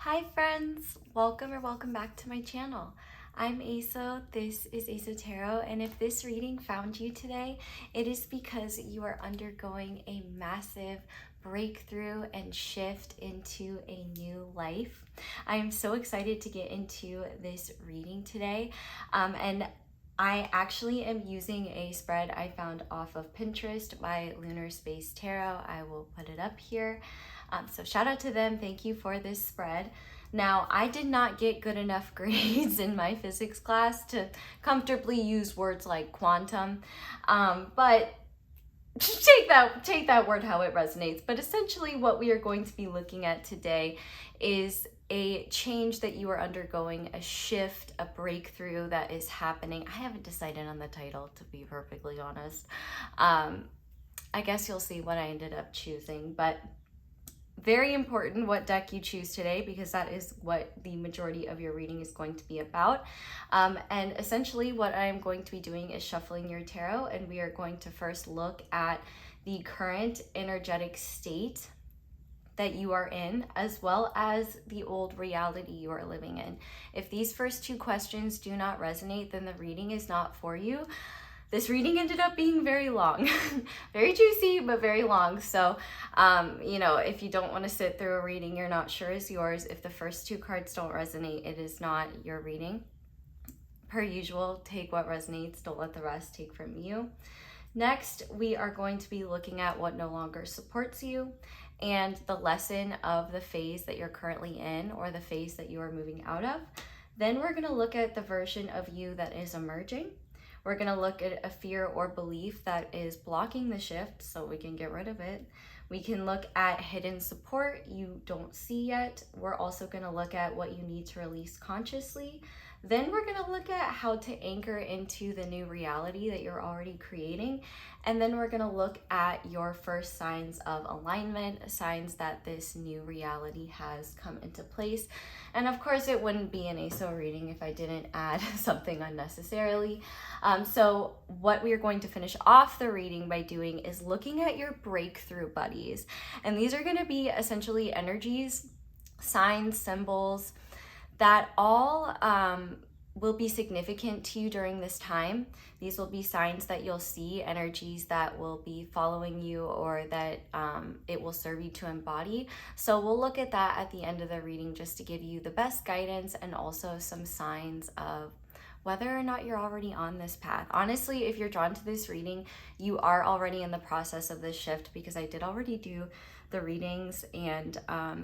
Hi friends, welcome or welcome back to my channel. I'm Eso, this is EsoTarot, and if this reading found you today, it is because you are undergoing a massive breakthrough and shift into a new life. I am so excited to get into this reading today, and I actually am using a spread I found off of Pinterest by Lunar Space Tarot. I will put it up here. So shout out to them. Thank you for this spread. Now, I did not get good enough grades in my physics class to comfortably use words like quantum, but take that word how it resonates. But essentially what we are going to be looking at today is a change that you are undergoing, a shift, a breakthrough that is happening. I haven't decided on the title, to be perfectly honest. I guess you'll see what I ended up choosing, but very important what deck you choose today, because that is what the majority of your reading is going to be about. And essentially what I am going to be doing is shuffling your tarot, and we are going to first look at the current energetic state that you are in, as well as the old reality you are living in. If these first two questions do not resonate, then the reading is not for you. This reading ended up being very long, very juicy, but very long. So, if you don't want to sit through a reading you're not sure is yours, if the first two cards don't resonate, it is not your reading. Per usual, take what resonates, don't let the rest take from you. Next, we are going to be looking at what no longer supports you and the lesson of the phase that you're currently in, or the phase that you are moving out of. Then we're going to look at the version of you that is emerging. We're going to look at a fear or belief that is blocking the shift so we can get rid of it. We can look at hidden support you don't see yet. We're also going to look at what you need to release consciously. Then we're going to look at how to anchor into the new reality that you're already creating. And then we're going to look at your first signs of alignment, signs that this new reality has come into place. And of course, it wouldn't be an ESO reading if I didn't add something unnecessarily. So what we are going to finish off the reading by doing is looking at your breakthrough buddies. And these are going to be essentially energies, signs, symbols that all will be significant to you during this time. These will be signs that you'll see, energies that will be following you, or that it will serve you to embody. So we'll look at that at the end of the reading, just to give you the best guidance and also some signs of whether or not you're already on this path. Honestly, if you're drawn to this reading, you are already in the process of this shift, because I did already do the readings, and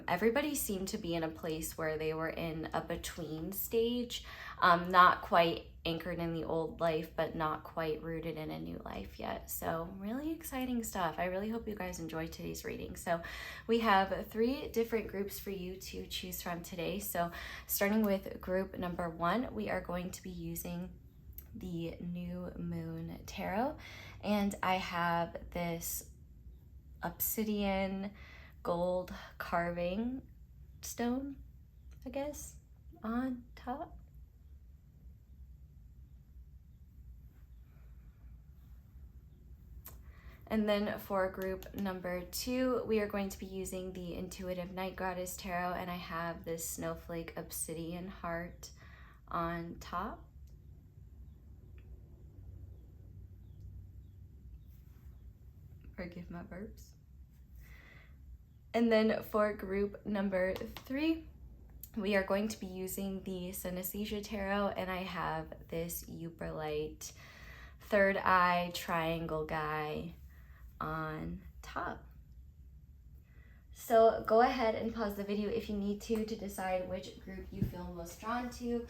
everybody seemed to be in a place where they were in a between stage, not quite anchored in the old life, but not quite rooted in a new life yet. So really exciting stuff. I really hope you guys enjoyed today's reading. So we have 3 different groups for you to choose from today. So starting with group number 1, we are going to be using the New Moon Tarot, and I have this obsidian gold carving stone, I guess, on top. And then for group number 2, we are going to be using the Intuitive Night Goddess Tarot, and I have this snowflake obsidian heart on top. Forgive my burps. And then for group number 3, we are going to be using the Synesthesia Tarot, and I have this Euperlite third eye triangle guy on top. So go ahead and pause the video if you need to decide which group you feel most drawn to.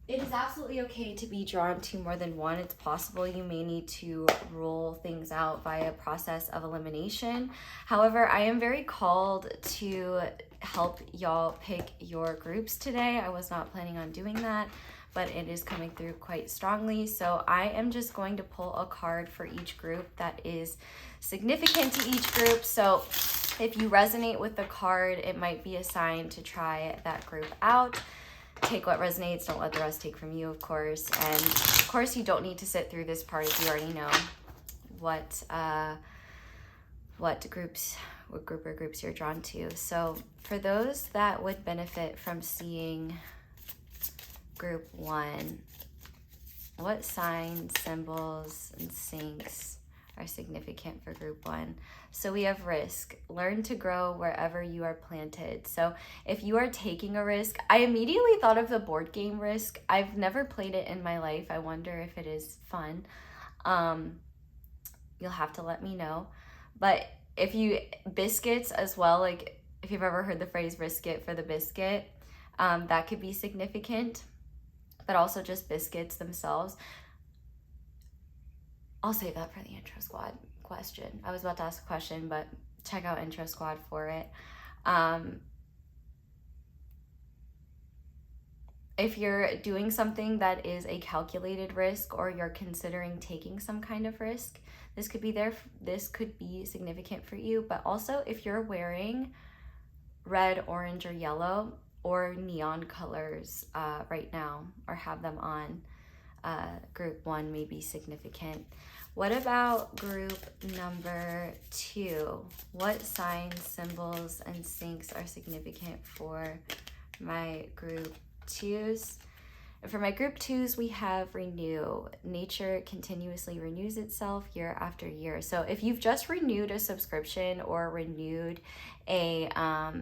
It is absolutely okay to be drawn to more than one. It's possible you may need to rule things out via process of elimination. However, I am very called to help y'all pick your groups today. I was not planning on doing that, but it is coming through quite strongly. So I am just going to pull a card for each group that is significant to each group. So if you resonate with the card, it might be a sign to try that group out. Take what resonates, don't let the rest take from you, of course. And of course, you don't need to sit through this part if you already know what groups what group or groups you're drawn to. So for those that would benefit from seeing group 1, what signs, symbols, and syncs are significant for group 1? So we have risk. Learn to grow wherever you are planted. So if you are taking a risk, I immediately thought of the board game Risk. I've never played it in my life. I wonder if it is fun. You'll have to let me know. But if you, biscuits as well, like if you've ever heard the phrase risk it for the biscuit, that could be significant, but also just biscuits themselves. I'll save that for the intro squad question. I was about to ask a question, but check out intro squad for it. If you're doing something that is a calculated risk, or you're considering taking some kind of risk, this could be significant for you. But also if you're wearing red, orange, or yellow, or neon colors right now, or have them on, group 1 may be significant. What about group number 2? What signs, symbols, and syncs are significant for my group 2s? For my group 2s, we have renew. Nature continuously renews itself year after year. So if you've just renewed a subscription or renewed a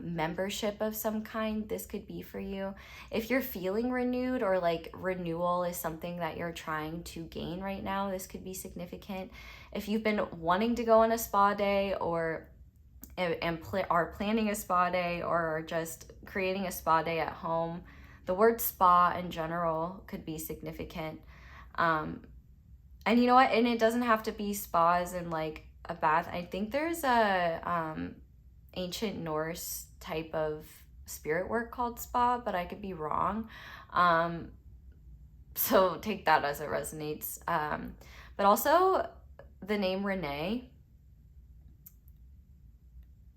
membership of some kind, this could be for you. If you're feeling renewed, or like renewal is something that you're trying to gain right now, this could be significant. If you've been wanting to go on a spa day, or are planning a spa day, or are just creating a spa day at home, the word spa in general could be significant. And you know what? And it doesn't have to be spas and like a bath. I think there's a ancient Norse type of spirit work called spa, but I could be wrong. So take that as it resonates. But also the name Renee,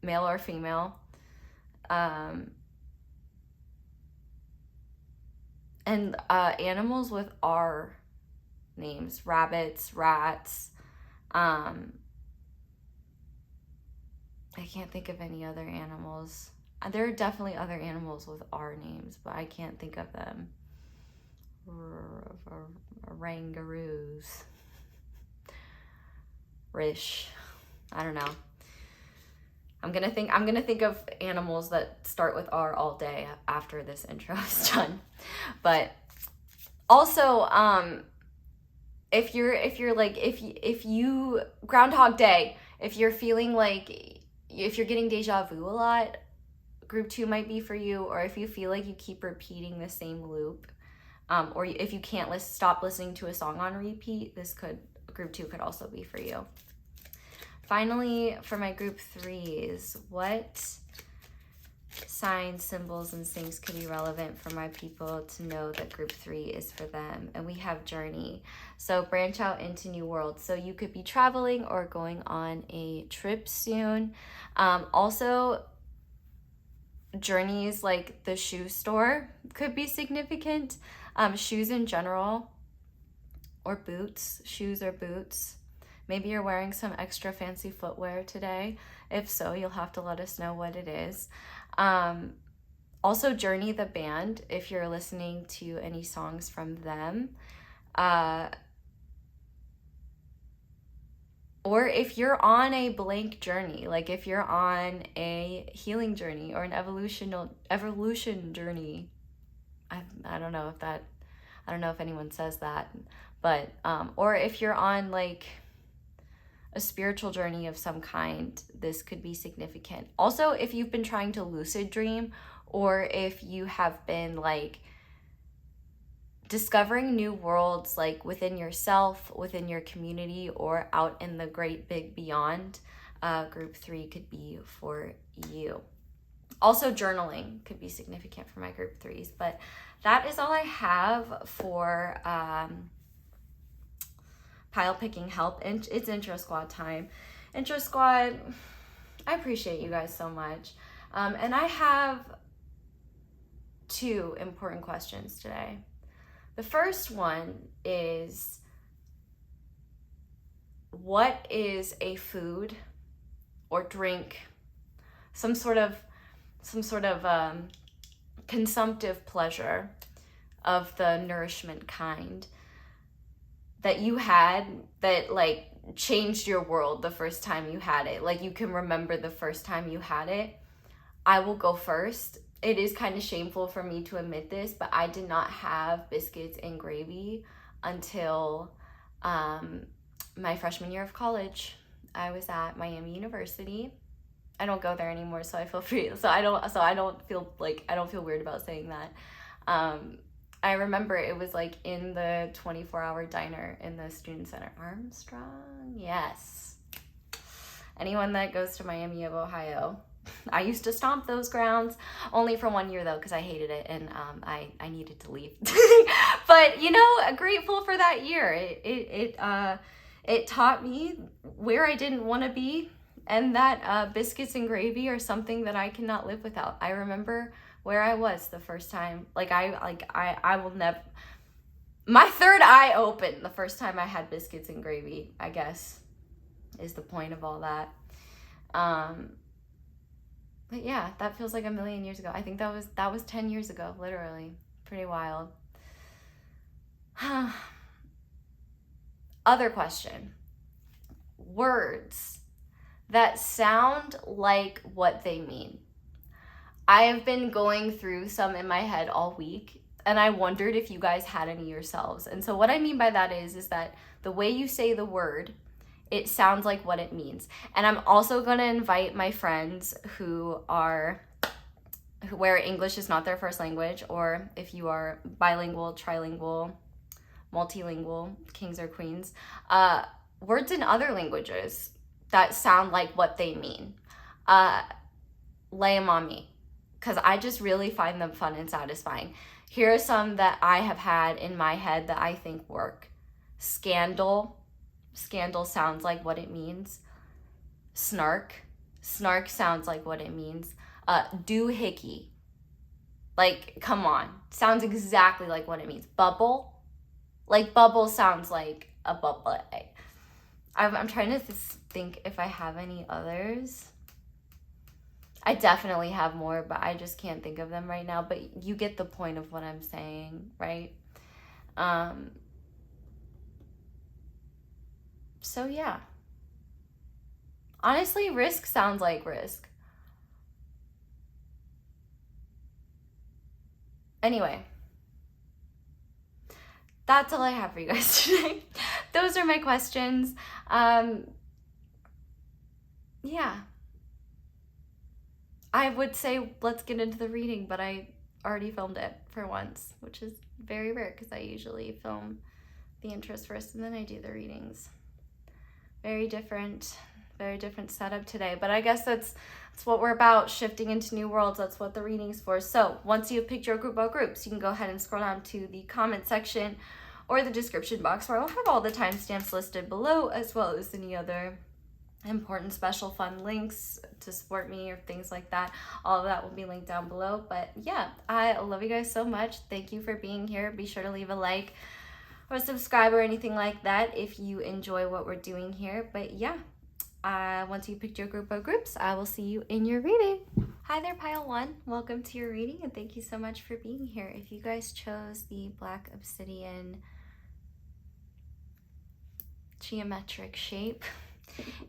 male or female. And animals with R names, rabbits, rats. I can't think of any other animals. There are definitely other animals with R names, but I can't think of them. Rangaroos. Rish. I don't know. I'm gonna think of animals that start with R all day after this intro is done. But also, if you Groundhog Day, if you're feeling like, if you're getting deja vu a lot, group 2 might be for you. Or if you feel like you keep repeating the same loop, or if you can't stop listening to a song on repeat, group 2 could also be for you. Finally, for my group 3s, what signs, symbols, and syncs could be relevant for my people to know that group 3 is for them? And we have journey. So branch out into new worlds. So you could be traveling or going on a trip soon. Also, journeys like the shoe store could be significant. Shoes in general, or boots, shoes or boots. Maybe you're wearing some extra fancy footwear today. If so, you'll have to let us know what it is. Also, Journey the band, if you're listening to any songs from them. Or if you're on a blank journey, like if you're on a healing journey or an evolution journey. I don't know if anyone says that, but or if you're on like a spiritual journey of some kind, this could be significant. Also, if you've been trying to lucid dream, or if you have been like discovering new worlds, like within yourself, within your community, or out in the great big beyond, group 3 could be for you. Also, journaling could be significant for my group 3s. But that is all I have for pile picking help. And it's intro squad time. Intro squad, I appreciate you guys so much. And I have 2 important questions today. The first one is, what is a food or drink some sort of consumptive pleasure of the nourishment kind that you had that like changed your world the first time you had it. Like you can remember the first time you had it. I will go first. It is kind of shameful for me to admit this, but I did not have biscuits and gravy until my freshman year of college. I was at Miami University. I don't go there anymore, so I feel free. So I don't feel weird about saying that. I remember it was like in the 24-hour diner in the student center. Armstrong, yes. Anyone that goes to Miami of Ohio, I used to stomp those grounds, only for 1 year though, because I hated it and I needed to leave. But you know, grateful for that year. It taught me where I didn't want to be, and that biscuits and gravy are something that I cannot live without. I remember where I was the first time. I will never. My third eye opened the first time I had biscuits and gravy, I guess, is the point of all that. But yeah, that feels like a million years ago. I think that was 10 years ago, literally. Pretty wild. Other question. Words that sound like what they mean. I have been going through some in my head all week, and I wondered if you guys had any yourselves. And so what I mean by that is that the way you say the word, it sounds like what it means. And I'm also going to invite my friends where English is not their first language, or if you are bilingual, trilingual, multilingual, kings or queens, words in other languages that sound like what they mean. Lay them on me, because I just really find them fun and satisfying. Here are some that I have had in my head that I think work. Scandal. Scandal sounds like what it means. Snark. Snark sounds like what it means. Doohickey. Like, come on. Sounds exactly like what it means. Bubble. Like, bubble sounds like a bubble. I'm trying to think if I have any others. I definitely have more, but I just can't think of them right now. But you get the point of what I'm saying, right? So yeah. Honestly, risk sounds like risk. Anyway. That's all I have for you guys today. Those are my questions. Yeah. I would say let's get into the reading, but I already filmed it for once, which is very rare because I usually film the intros first and then I do the readings. Very different setup today, but I guess that's what we're about, shifting into new worlds. That's what the reading's for. So once you've picked your group of groups, you can go ahead and scroll down to the comment section or the description box where I'll have all the timestamps listed below, as well as any other important, special, fun links to support me or things like that. All of that will be linked down below. But yeah, I love you guys so much. Thank you for being here. Be sure to leave a like or subscribe or anything like that if you enjoy what we're doing here. But yeah, once you picked your group of groups, I will see you in your reading. Hi there, Pile 1. Welcome to your reading, and thank you so much for being here. If you guys chose the Black Obsidian geometric shape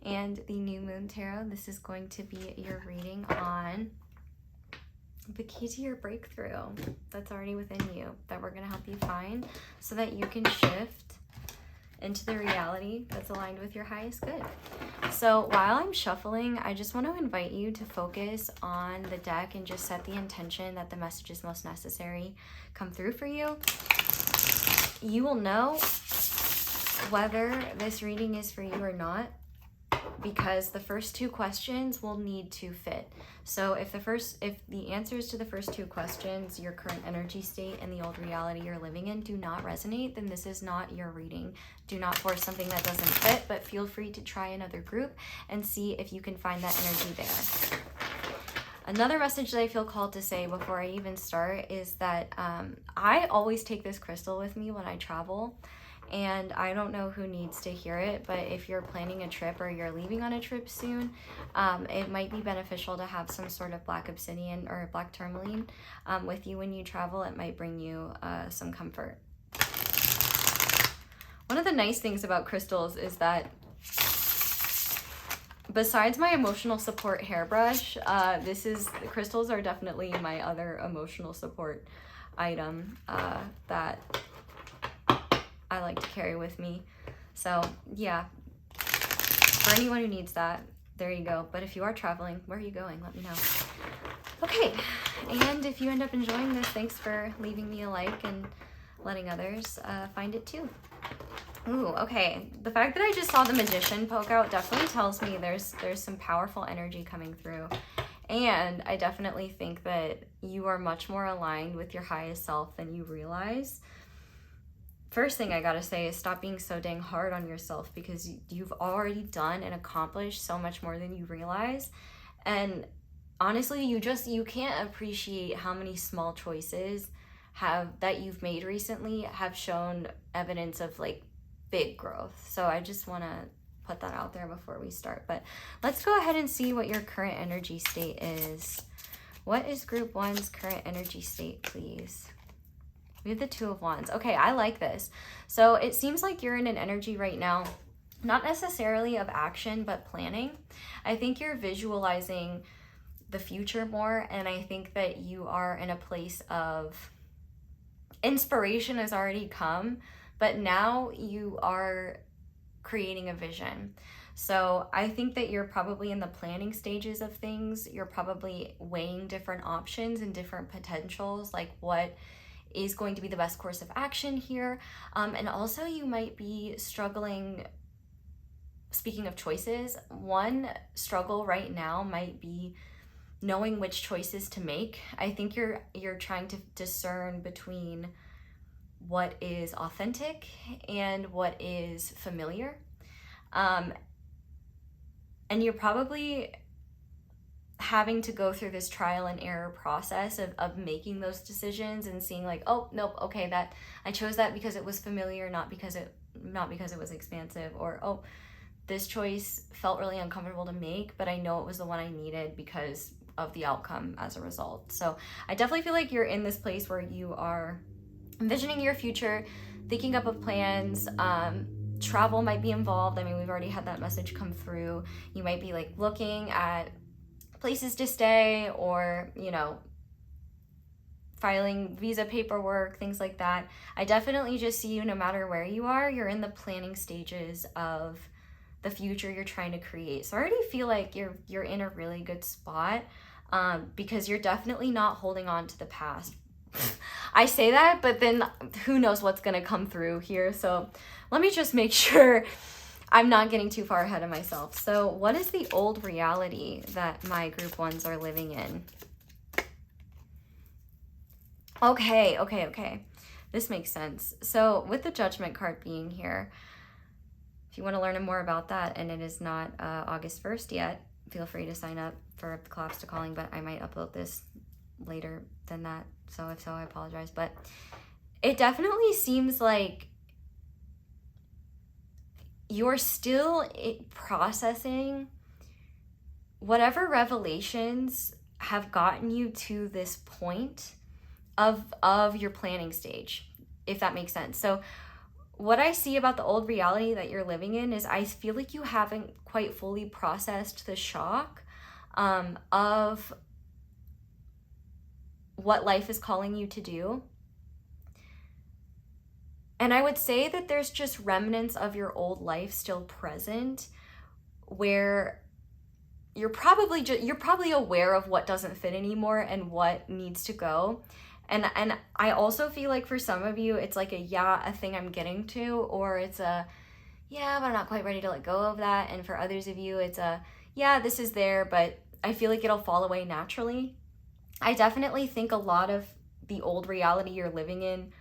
and the New Moon Tarot, this is going to be your reading on the key to your breakthrough that's already within you, that we're going to help you find so that you can shift into the reality that's aligned with your highest good. So while I'm shuffling, I just want to invite you to focus on the deck and just set the intention that the messages most necessary come through for you. You will know whether this reading is for you or not, because the first two questions will need to fit. So if the answers to the first two questions, your current energy state and the old reality you're living in, do not resonate, then this is not your reading. Do not force something that doesn't fit, but feel free to try another group and see if you can find that energy there. Another message that I feel called to say before I even start is that I always take this crystal with me when I travel. and I don't know who needs to hear it, but if you're planning a trip or you're leaving on a trip soon, it might be beneficial to have some sort of black obsidian or black tourmaline with you when you travel. It might bring you some comfort. One of the nice things about crystals is that besides my emotional support hairbrush, crystals are definitely my other emotional support item that I like to carry with me. So yeah, for anyone who needs that, there you go. But if you are traveling, where are you going? Let me know. Okay, and if you end up enjoying this, thanks for leaving me a like and letting others find it too. Ooh, okay. The fact that I just saw the Magician poke out definitely tells me there's some powerful energy coming through. And I definitely think that you are much more aligned with your highest self than you realize. First thing I gotta say is stop being so dang hard on yourself, because you've already done and accomplished so much more than you realize. And honestly, you can't appreciate how many small choices that you've made recently have shown evidence of like big growth. So I just want to put that out there before we start. But let's go ahead and see what your current energy state is. What is group 1's current energy state, please? We have the 2 of Wands. Okay, I like this. So it seems like you're in an energy right now, not necessarily of action, but planning. I think you're visualizing the future more, and I think that you are in a place of inspiration has already come, but now you are creating a vision. So I think that you're probably in the planning stages of things. You're probably weighing different options and different potentials, like what is going to be the best course of action here. And also you might be struggling. Speaking of choices, one struggle right now might be knowing which choices to make. I think you're trying to discern between what is authentic and what is familiar. And you're probably having to go through this trial and error process of making those decisions and seeing like, oh, nope, okay, that I chose that because it was familiar, not because it was expansive, or oh, this choice felt really uncomfortable to make, but I know it was the one I needed because of the outcome as a result. So I definitely feel like you're in this place where you are envisioning your future, thinking up of plans. Travel might be involved. I mean, we've already had that message come through. You might be like looking at places to stay, or, you know, filing visa paperwork, things like that. I definitely just see you, no matter where you are, you're in the planning stages of the future you're trying to create. So I already feel like you're in a really good spot, because you're definitely not holding on to the past. I say that, but then who knows what's going to come through here. So let me just make sure I'm not getting too far ahead of myself. So what is the old reality that my group 1s are living in? Okay. This makes sense. So with the Judgment card being here, if you want to learn more about that, and it is not August 1st yet, feel free to sign up for the Collapse to Calling, but I might upload this later than that. So if so, I apologize. But it definitely seems like you're still processing whatever revelations have gotten you to this point of your planning stage, if that makes sense. So what I see about the old reality that you're living in is I feel like you haven't quite fully processed the shock of what life is calling you to do. And I would say that there's just remnants of your old life still present, where you're probably aware of what doesn't fit anymore and what needs to go. And I also feel like for some of you, it's like a thing I'm getting to, or it's a, yeah, but I'm not quite ready to let go of that. And for others of you, it's a, yeah, this is there, but I feel like it'll fall away naturally. I definitely think a lot of the old reality you're living in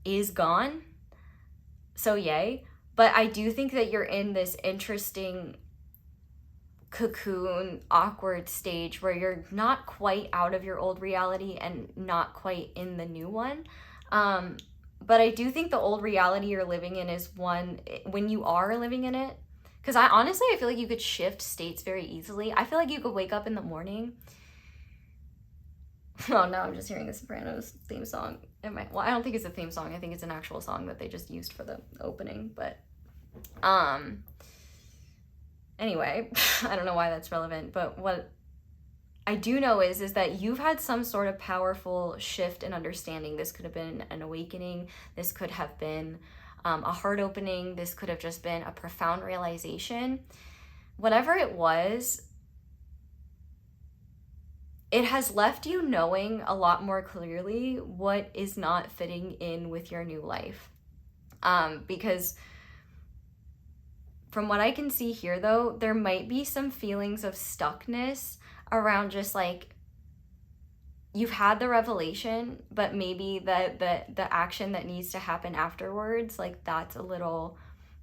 is gone. So yay. But I do think that you're in this interesting cocoon, awkward stage where you're not quite out of your old reality and not quite in the new one. But I do think the old reality you're living in is one, when you are living in it, because I feel like you could shift states very easily. I feel like you could wake up in the morning. Oh no, I'm just hearing the Sopranos theme song. Well, I don't think it's a theme song. I think it's an actual song that they just used for the opening. But anyway, I don't know why that's relevant. But what I do know is that you've had some sort of powerful shift in understanding. This could have been an awakening. This could have been a heart opening. This could have just been a profound realization. Whatever it was, it has left you knowing a lot more clearly what is not fitting in with your new life. Because from what I can see here, though, there might be some feelings of stuckness around just like, you've had the revelation, but maybe the action that needs to happen afterwards, like that's a little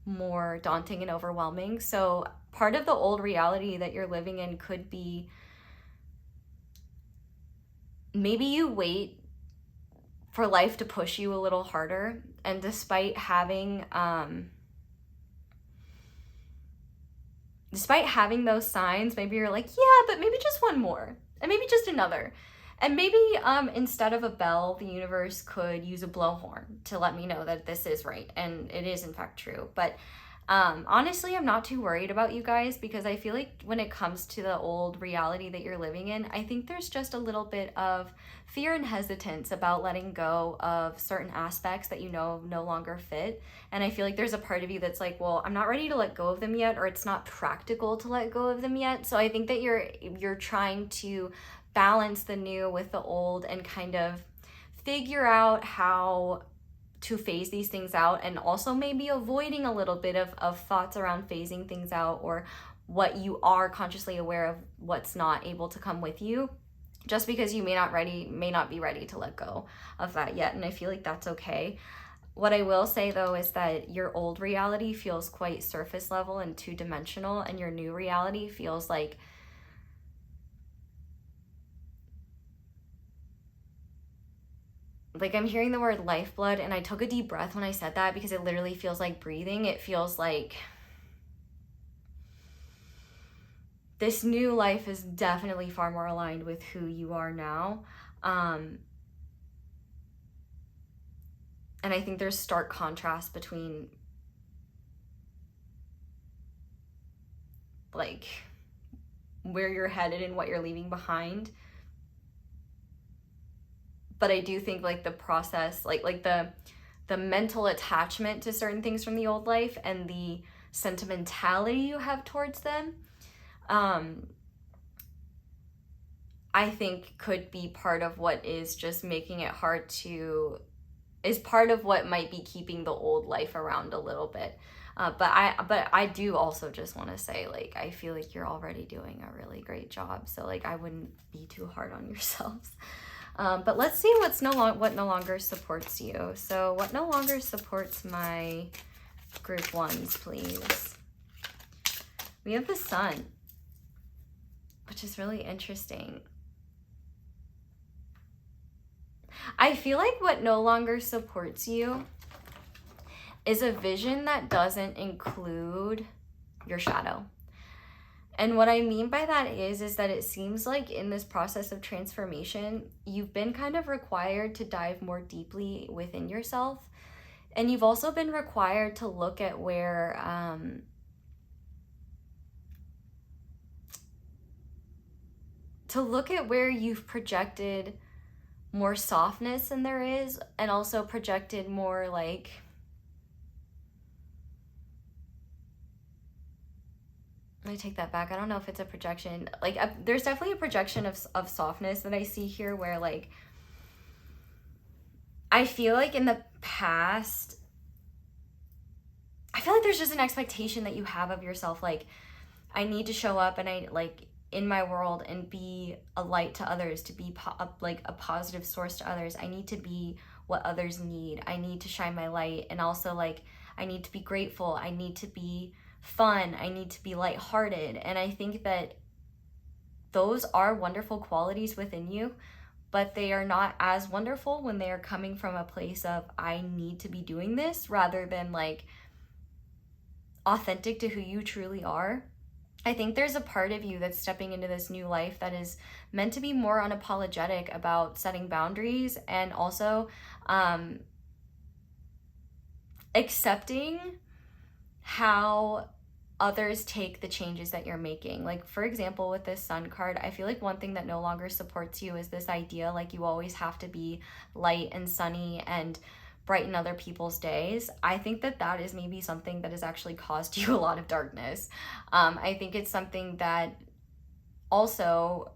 more daunting and overwhelming. So part of the old reality that you're living in could be, maybe you wait for life to push you a little harder, and despite having those signs, maybe you're like, yeah, but maybe just one more, and maybe just another. And maybe instead of a bell, the universe could use a blowhorn to let me know that this is right, and it is in fact true. But honestly, I'm not too worried about you guys, because I feel like when it comes to the old reality that you're living in, I think there's just a little bit of fear and hesitance about letting go of certain aspects that you know no longer fit. And I feel like there's a part of you that's like, well, I'm not ready to let go of them yet, or it's not practical to let go of them yet. So I think that you're trying to balance the new with the old and kind of figure out how to phase these things out, and also maybe avoiding a little bit of thoughts around phasing things out, or what you are consciously aware of what's not able to come with you, just because you may not be ready to let go of that yet. And I feel like that's okay. What I will say though is that your old reality feels quite surface level and two-dimensional, and your new reality feels like I'm hearing the word lifeblood, and I took a deep breath when I said that, because it literally feels like breathing. It feels like this new life is definitely far more aligned with who you are now. And I think there's stark contrast between like where you're headed and what you're leaving behind. But I do think like the process, like the mental attachment to certain things from the old life, and the sentimentality you have towards them, I think could be part of what is just making it hard to, is part of what might be keeping the old life around a little bit. But I do also just want to say, like, I feel like you're already doing a really great job. So like, I wouldn't be too hard on yourselves. But let's see what no longer supports you. So what no longer supports my group ones, please? We have the Sun, which is really interesting. I feel like what no longer supports you is a vision that doesn't include your shadow. And what I mean by that is that it seems like in this process of transformation, you've been kind of required to dive more deeply within yourself. And you've also been required to look at where you've projected more softness than there is, and also projected more like, let me take that back. I don't know if it's a projection. Like, there's definitely a projection of softness that I see here, where like, I feel like in the past, I feel like there's just an expectation that you have of yourself. Like, I need to show up and I like in my world and be a light to others, to be like a positive source to others. I need to be what others need. I need to shine my light. And also like, I need to be grateful. I need to be fun. I need to be lighthearted. And I think that those are wonderful qualities within you, but they are not as wonderful when they are coming from a place of, I need to be doing this, rather than like authentic to who you truly are. I think there's a part of you that's stepping into this new life that is meant to be more unapologetic about setting boundaries, and also accepting how others take the changes that you're making. Like, for example, with this Sun card, I feel like one thing that no longer supports you is this idea like you always have to be light and sunny and brighten other people's days. I think that that is maybe something that has actually caused you a lot of darkness. I think it's something that also,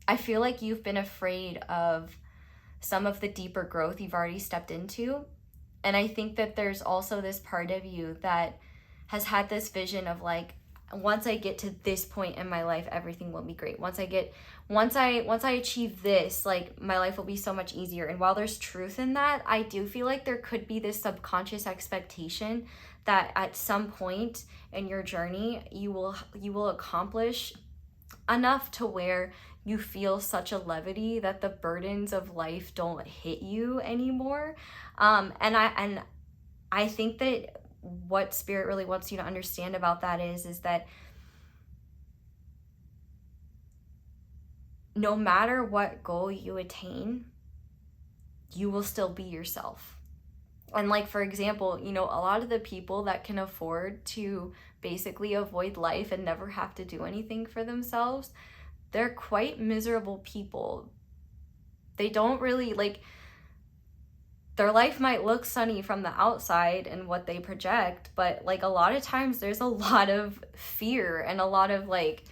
I feel like you've been afraid of some of the deeper growth you've already stepped into. And I think that there's also this part of you that has had this vision of like, once I get to this point in my life, everything will be great. Once I achieve this, like my life will be so much easier. And while there's truth in that, I do feel like there could be this subconscious expectation that at some point in your journey, you will accomplish enough to where you feel such a levity that the burdens of life don't hit you anymore. And I think that what Spirit really wants you to understand about that is that no matter what goal you attain, you will still be yourself. And like, for example, you know, a lot of the people that can afford to basically avoid life and never have to do anything for themselves, they're quite miserable people. They don't really, like, their life might look sunny from the outside and what they project, but like a lot of times there's a lot of fear and a lot of like,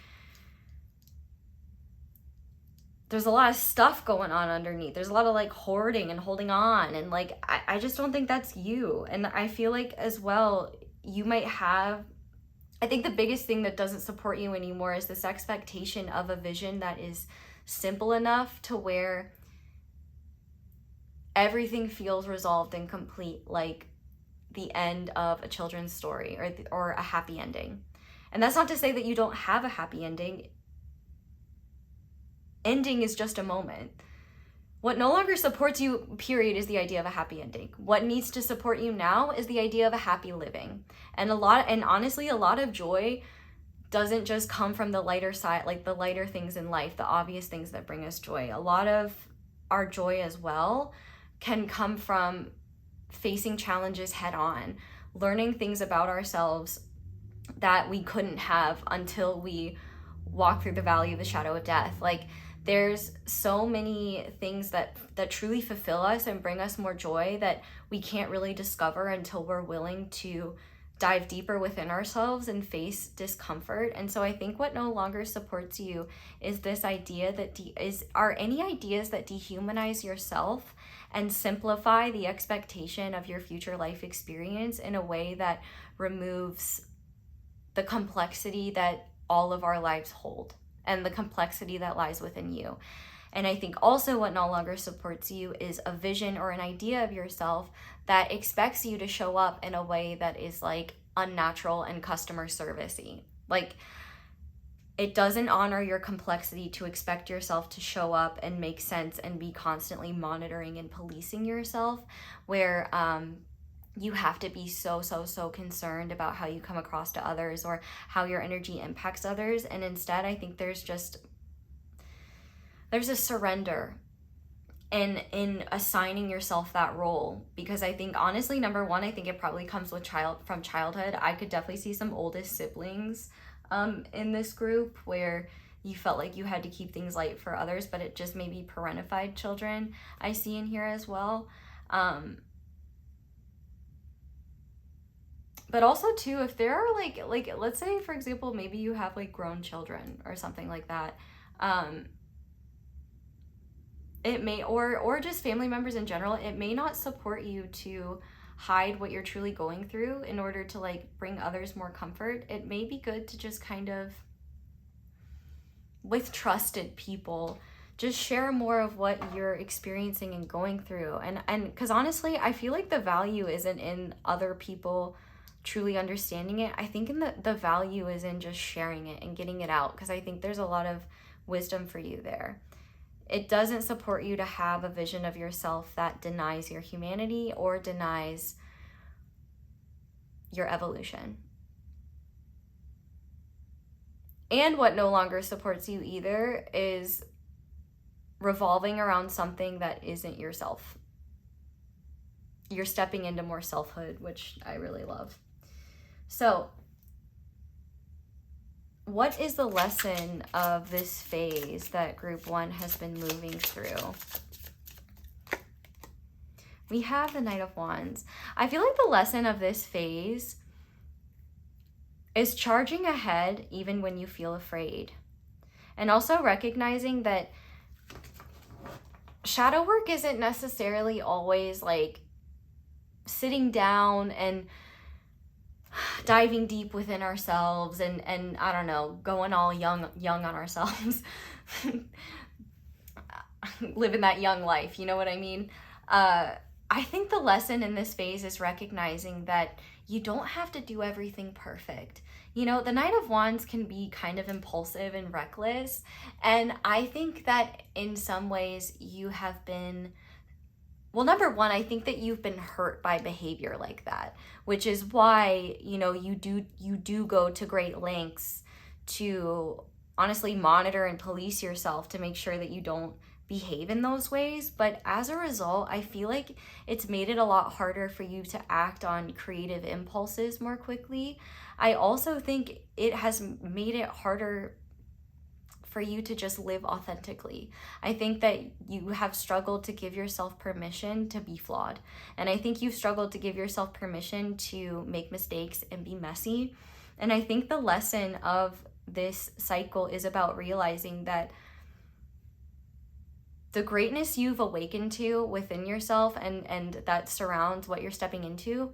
there's a lot of stuff going on underneath. There's a lot of like hoarding and holding on, and like I just don't think that's you. And I feel like as well, you might have, I think the biggest thing that doesn't support you anymore is this expectation of a vision that is simple enough to where everything feels resolved and complete, like the end of a children's story, or a happy ending. And that's not to say that you don't have a happy ending. Ending is just a moment. What no longer supports you, period, is the idea of a happy ending. What needs to support you now is the idea of a happy living. And honestly, a lot of joy doesn't just come from the lighter side, like the lighter things in life, the obvious things that bring us joy. A lot of our joy as well can come from facing challenges head on, learning things about ourselves that we couldn't have until we walk through the valley of the shadow of death. Like, there's so many things that truly fulfill us and bring us more joy that we can't really discover until we're willing to dive deeper within ourselves and face discomfort. And so I think what no longer supports you is this idea that are any ideas that dehumanize yourself and simplify the expectation of your future life experience in a way that removes the complexity that all of our lives hold and the complexity that lies within you. And I think also what no longer supports you is a vision or an idea of yourself that expects you to show up in a way that is like unnatural and customer servicey. Like, it doesn't honor your complexity to expect yourself to show up and make sense and be constantly monitoring and policing yourself, where you have to be so concerned about how you come across to others or how your energy impacts others. And instead, I think there's a surrender in assigning yourself that role. Because I think, honestly, number one, I think it probably comes from childhood. I could definitely see some oldest siblings in this group where you felt like you had to keep things light for others, but it just may be parentified children I see in here as well. But also too, if there are like let's say, for example, maybe you have like grown children or something like that, it may, or just family members in general, it may not support you to hide what you're truly going through in order to like bring others more comfort. It may be good to just kind of, with trusted people, just share more of what you're experiencing and going through. And because honestly, I feel like the value isn't in other people truly understanding it. I think in the value is in just sharing it and getting it out, because I think there's a lot of wisdom for you there. It doesn't support you to have a vision of yourself that denies your humanity or denies your evolution. And what no longer supports you either is revolving around something that isn't yourself. You're stepping into more selfhood, which I really love. So, what is the lesson of this phase that group 1 has been moving through? We have the Knight of Wands. I feel like the lesson of this phase is charging ahead even when you feel afraid. And also recognizing that shadow work isn't necessarily always like sitting down and diving deep within ourselves and I don't know, going all young on ourselves. Living that young life, you know what I mean? I think the lesson in this phase is recognizing that you don't have to do everything perfect. You know, the Knight of Wands can be kind of impulsive and reckless. And I think that in some ways you have been, well, number one, I think that you've been hurt by behavior like that, which is why, you know, you do go to great lengths to honestly monitor and police yourself to make sure that you don't behave in those ways. But as a result, I feel like it's made it a lot harder for you to act on creative impulses more quickly. I also think it has made it harder for you to just live authentically. I think that you have struggled to give yourself permission to be flawed. And I think you've struggled to give yourself permission to make mistakes and be messy. And I think the lesson of this cycle is about realizing that the greatness you've awakened to within yourself and that surrounds what you're stepping into,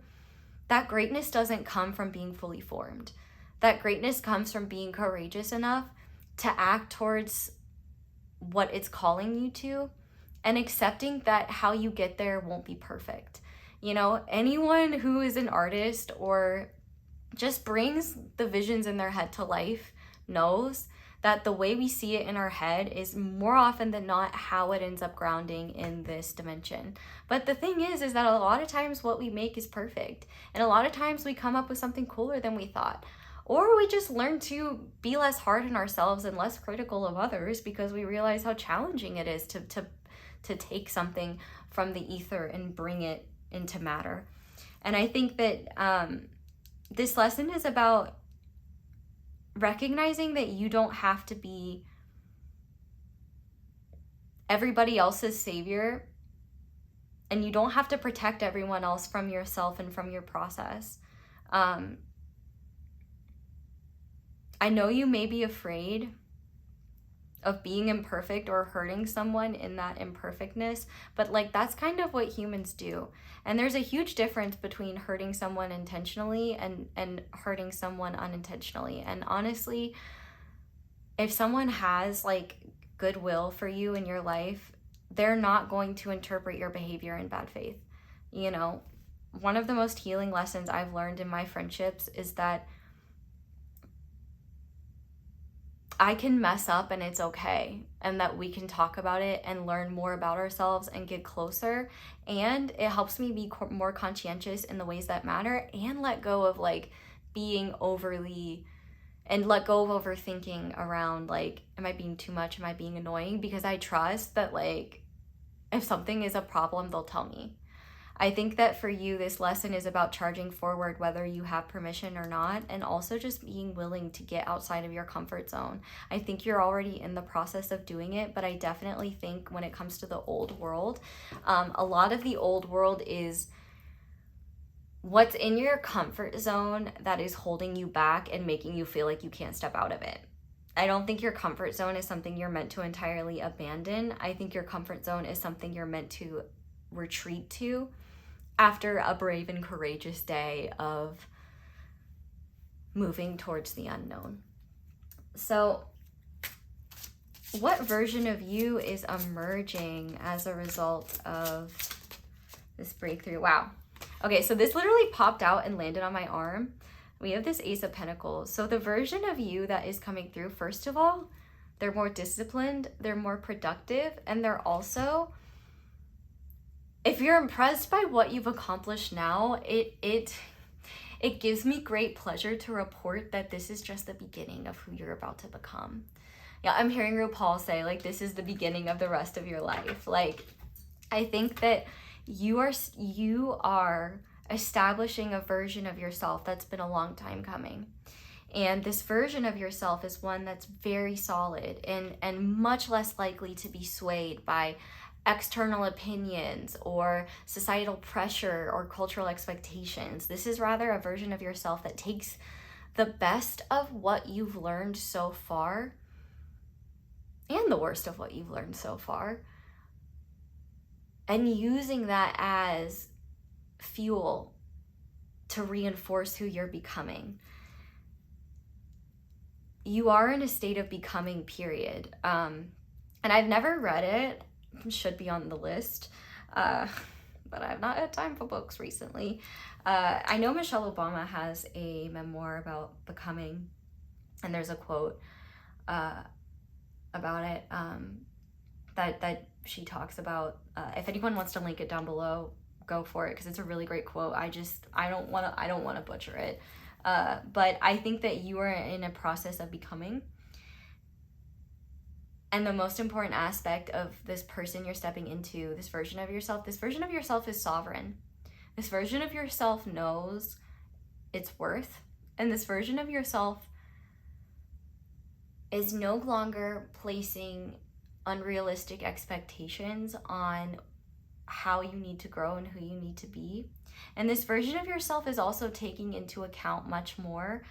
that greatness doesn't come from being fully formed. That greatness comes from being courageous enough to act towards what it's calling you to and accepting that how you get there won't be perfect. You know, anyone who is an artist or just brings the visions in their head to life knows that the way we see it in our head is more often than not how it ends up grounding in this dimension. But the thing is that a lot of times what we make is perfect. And a lot of times we come up with something cooler than we thought. Or we just learn to be less hard on ourselves and less critical of others because we realize how challenging it is to take something from the ether and bring it into matter. And I think that this lesson is about recognizing that you don't have to be everybody else's savior, and you don't have to protect everyone else from yourself and from your process. I know you may be afraid of being imperfect or hurting someone in that imperfectness, but like that's kind of what humans do. And there's a huge difference between hurting someone intentionally and hurting someone unintentionally. And honestly, if someone has like goodwill for you in your life, they're not going to interpret your behavior in bad faith. You know, one of the most healing lessons I've learned in my friendships is that I can mess up and it's okay, and that we can talk about it and learn more about ourselves and get closer. And it helps me be more conscientious in the ways that matter and let go of like being overly and let go of overthinking around like, am I being too much? Am I being annoying? Because I trust that like if something is a problem, they'll tell me. I think that for you, this lesson is about charging forward whether you have permission or not, and also just being willing to get outside of your comfort zone. I think you're already in the process of doing it, but I definitely think when it comes to the old world, a lot of the old world is what's in your comfort zone that is holding you back and making you feel like you can't step out of it. I don't think your comfort zone is something you're meant to entirely abandon. I think your comfort zone is something you're meant to retreat to after a brave and courageous day of moving towards the unknown. So what version of you is emerging as a result of this breakthrough? Wow. Okay, so this literally popped out and landed on my arm. We have this Ace of Pentacles. So the version of you that is coming through, first of all, they're more disciplined, they're more productive, and they're also, if you're impressed by what you've accomplished now, it gives me great pleasure to report that this is just the beginning of who you're about to become. Yeah, I'm hearing RuPaul say, like, this is the beginning of the rest of your life. Like, I think that you are establishing a version of yourself that's been a long time coming. And this version of yourself is one that's very solid and much less likely to be swayed by external opinions or societal pressure or cultural expectations. This is rather a version of yourself that takes the best of what you've learned so far and the worst of what you've learned so far, and using that as fuel to reinforce who you're becoming. You are in a state of becoming, period. And I've never read it. It should be on the list. But I've not had time for books recently. I know Michelle Obama has a memoir about becoming, and there's a quote about it that she talks about. If anyone wants to link it down below, go for it, because it's a really great quote. I don't want to butcher it. But I think that you are in a process of becoming. And the most important aspect of this person you're stepping into, this version of yourself is sovereign. This version of yourself knows its worth. And this version of yourself is no longer placing unrealistic expectations on how you need to grow and who you need to be. And this version of yourself is also taking into account much more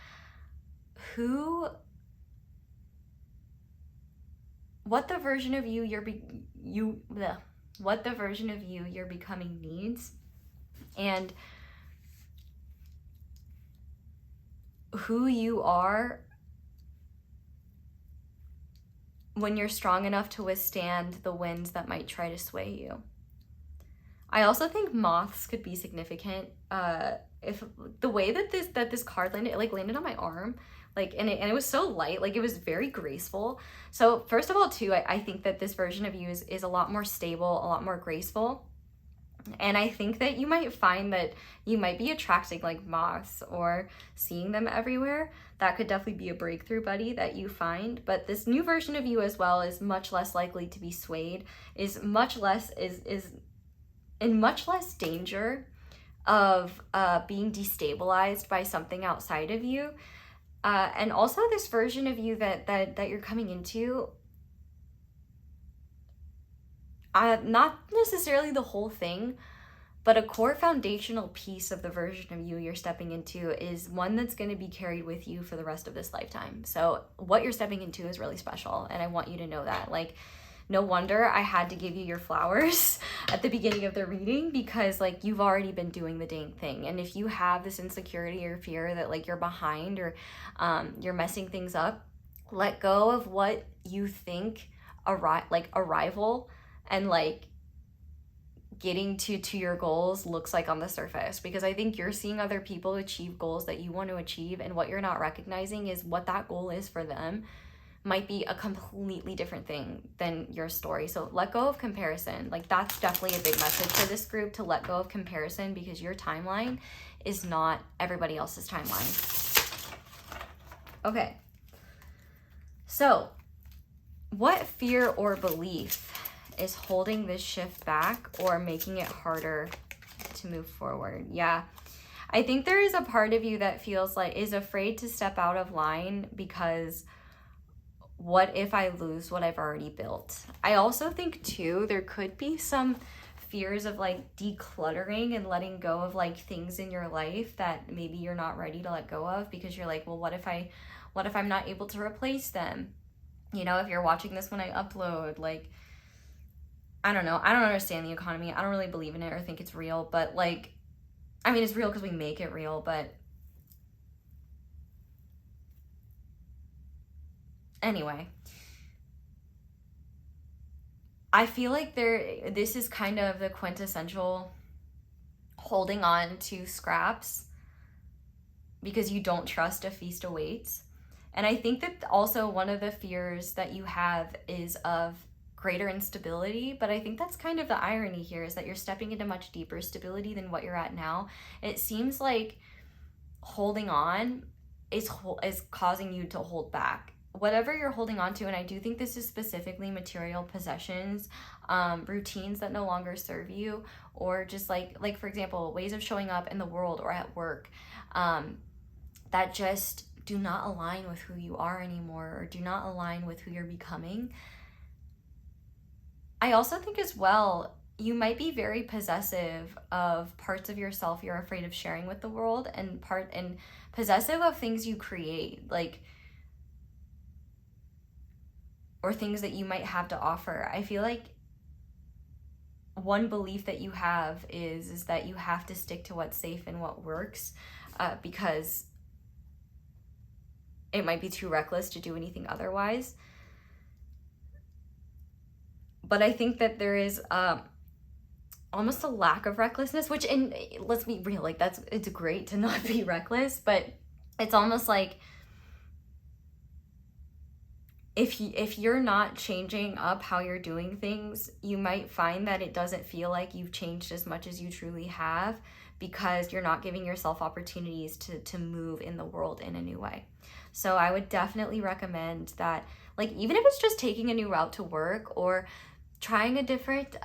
what the version of you you're becoming needs, and who you are when you're strong enough to withstand the winds that might try to sway you. I also think moths could be significant. If the way that this card landed, it landed on my arm, and it was so light, it was very graceful. So first of all, too, I think that this version of you is a lot more stable, a lot more graceful. And I think that you might find that you might be attracting moths or seeing them everywhere. That could definitely be a breakthrough, buddy, that you find. But this new version of you as well is much less likely to be swayed, is in much less danger of being destabilized by something outside of you. And also this version of you that you're coming into, not necessarily the whole thing, but a core foundational piece of the version of you you're stepping into is one that's going to be carried with you for the rest of this lifetime. So what you're stepping into is really special, and I want you to know that. No wonder I had to give you your flowers at the beginning of the reading, because you've already been doing the dang thing. And if you have this insecurity or fear that you're behind or you're messing things up, let go of what you think arrival and getting to your goals looks like on the surface, because I think you're seeing other people achieve goals that you want to achieve, and what you're not recognizing is what that goal is for them might be a completely different thing than your story. So let go of comparison. That's definitely a big message for this group, to let go of comparison, because your timeline is not everybody else's timeline. Okay. So what fear or belief is holding this shift back or making it harder to move forward? Yeah. I think there is a part of you that feels is afraid to step out of line because what if I lose what I've already built? I also think too, there could be some fears of decluttering and letting go of things in your life that maybe you're not ready to let go of, because you're well, what if I'm not able to replace them? If you're watching this when I upload, I don't know. I don't understand the economy. I don't really believe in it or think it's real, but it's real because we make it real, but anyway, I feel this is kind of the quintessential holding on to scraps because you don't trust a feast awaits. And I think that also one of the fears that you have is of greater instability, but I think that's kind of the irony here, is that you're stepping into much deeper stability than what you're at now. It seems like holding on is causing you to hold back. Whatever you're holding on to, and I do think this is specifically material possessions, routines that no longer serve you, or just like for example, ways of showing up in the world or at work, that just do not align with who you are anymore, or do not align with who you're becoming. I also think as well, you might be very possessive of parts of yourself you're afraid of sharing with the world, and possessive of things you create, like, or things that you might have to offer. I feel like one belief that you have is that you have to stick to what's safe and what works, because it might be too reckless to do anything otherwise. But I think that there is almost a lack of recklessness, which, and let's be real, like it's great to not be reckless, but it's almost like if you're not changing up how you're doing things, you might find that it doesn't feel like you've changed as much as you truly have, because you're not giving yourself opportunities to move in the world in a new way. So I would definitely recommend that, like, even if it's just taking a new route to work, or trying a different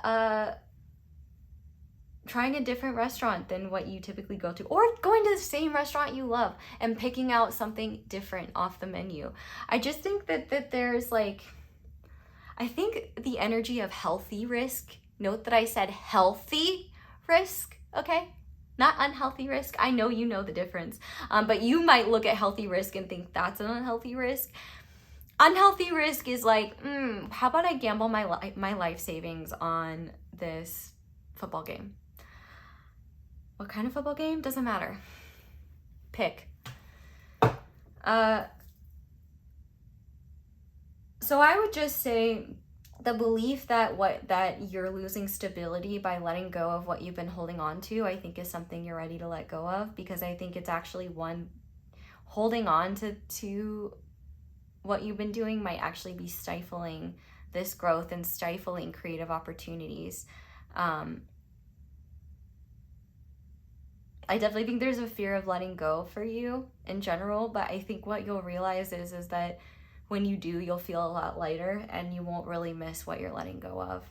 restaurant than what you typically go to, or going to the same restaurant you love and picking out something different off the menu. I just think that there's like, I think the energy of healthy risk, note that I said healthy risk, okay? Not unhealthy risk. I know you know the difference, but you might look at healthy risk and think that's an unhealthy risk. Unhealthy risk is like, how about I gamble my life savings on this football game? What kind of football game? Doesn't matter. Pick. So I would just say the belief that you're losing stability by letting go of what you've been holding on to, I think is something you're ready to let go of, because I think it's actually holding on to what you've been doing might actually be stifling this growth and stifling creative opportunities. I definitely think there's a fear of letting go for you in general, but I think what you'll realize is that when you do, you'll feel a lot lighter and you won't really miss what you're letting go of.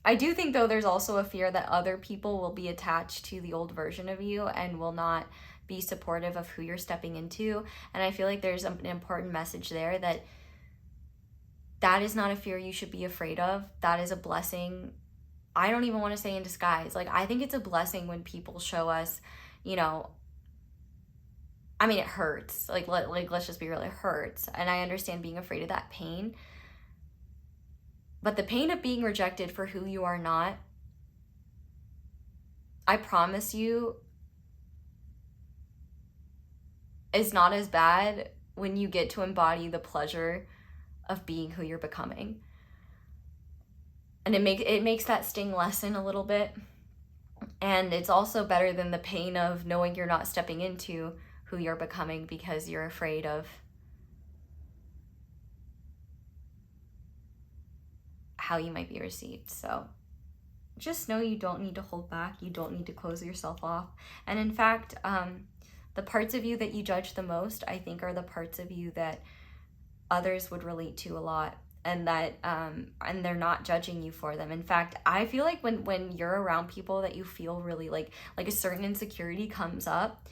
I do think, though, there's also a fear that other people will be attached to the old version of you and will not be supportive of who you're stepping into. And I feel like there's an important message there, that is not a fear you should be afraid of. That is a blessing. I don't even want to say in disguise. Like, I think it's a blessing when people show us, you know, I mean, it hurts. Like let's just be real, it hurts. And I understand being afraid of that pain. But the pain of being rejected for who you are not, I promise you, is not as bad when you get to embody the pleasure of being who you're becoming. And it makes that sting lessen a little bit. And it's also better than the pain of knowing you're not stepping into who you're becoming because you're afraid of how you might be received. So just know you don't need to hold back. You don't need to close yourself off. And in fact, the parts of you that you judge the most, I think, are the parts of you that others would relate to a lot, and that and they're not judging you for them. In fact, I feel like when you're around people that you feel really like a certain insecurity comes up,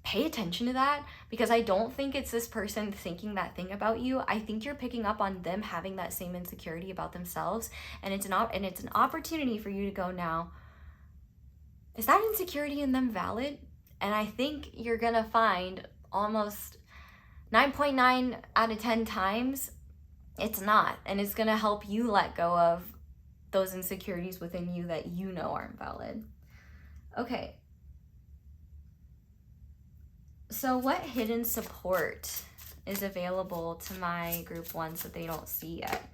pay attention to that, because I don't think it's this person thinking that thing about you. I think you're picking up on them having that same insecurity about themselves, and it's an opportunity for you to go, now, is that insecurity in them valid? And I think you're gonna find almost 9.9 out of 10 times it's not, and it's gonna help you let go of those insecurities within you that you know aren't valid. Okay. So what hidden support is available to my group ones that they don't see yet?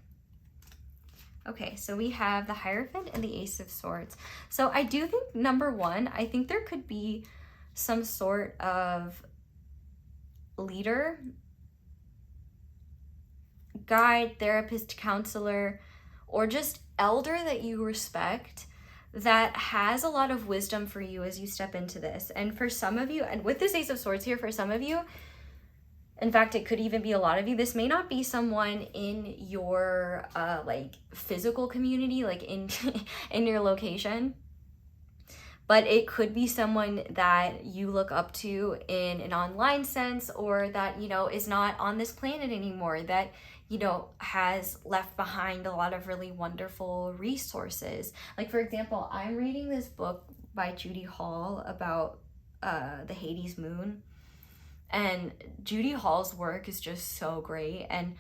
Okay, so we have the Hierophant and the Ace of Swords. So I do think, number one, I think there could be some sort of leader, guide, therapist, counselor, or just elder that you respect that has a lot of wisdom for you as you step into this. And for some of you, and with this Ace of Swords here, for some of you, in fact, it could even be a lot of you, this may not be someone in your like physical community, like in in your location, but it could be someone that you look up to in an online sense, or that, you know, is not on this planet anymore, that, you know, has left behind a lot of really wonderful resources. Like, for example, I'm reading this book by Judy Hall about the Hades moon, and Judy Hall's work is just so great. And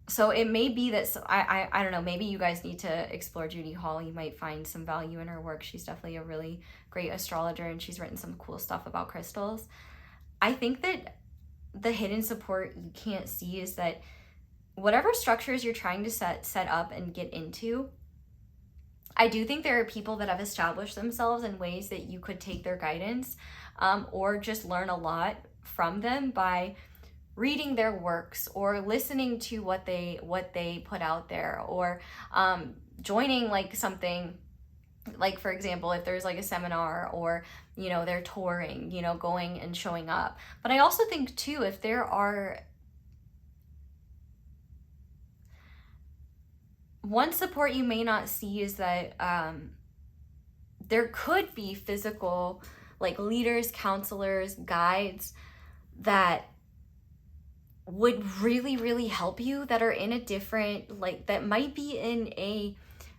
so it may be that I don't know, maybe you guys need to explore Judy Hall. You might find some value in her work. She's definitely a really great astrologer, and she's written some cool stuff about crystals. I think that the hidden support you can't see is that whatever structures you're trying to set up and get into, I do think there are people that have established themselves in ways that you could take their guidance, or just learn a lot from them by reading their works, or listening to what they put out there, or joining like something, like, for example, if there's like a seminar, or, you know, they're touring, you know, going and showing up. But I also think too, if there are, one support you may not see is that there could be physical, like, leaders, counselors, guides that would really, really help you, that are in a different, like, that might be in a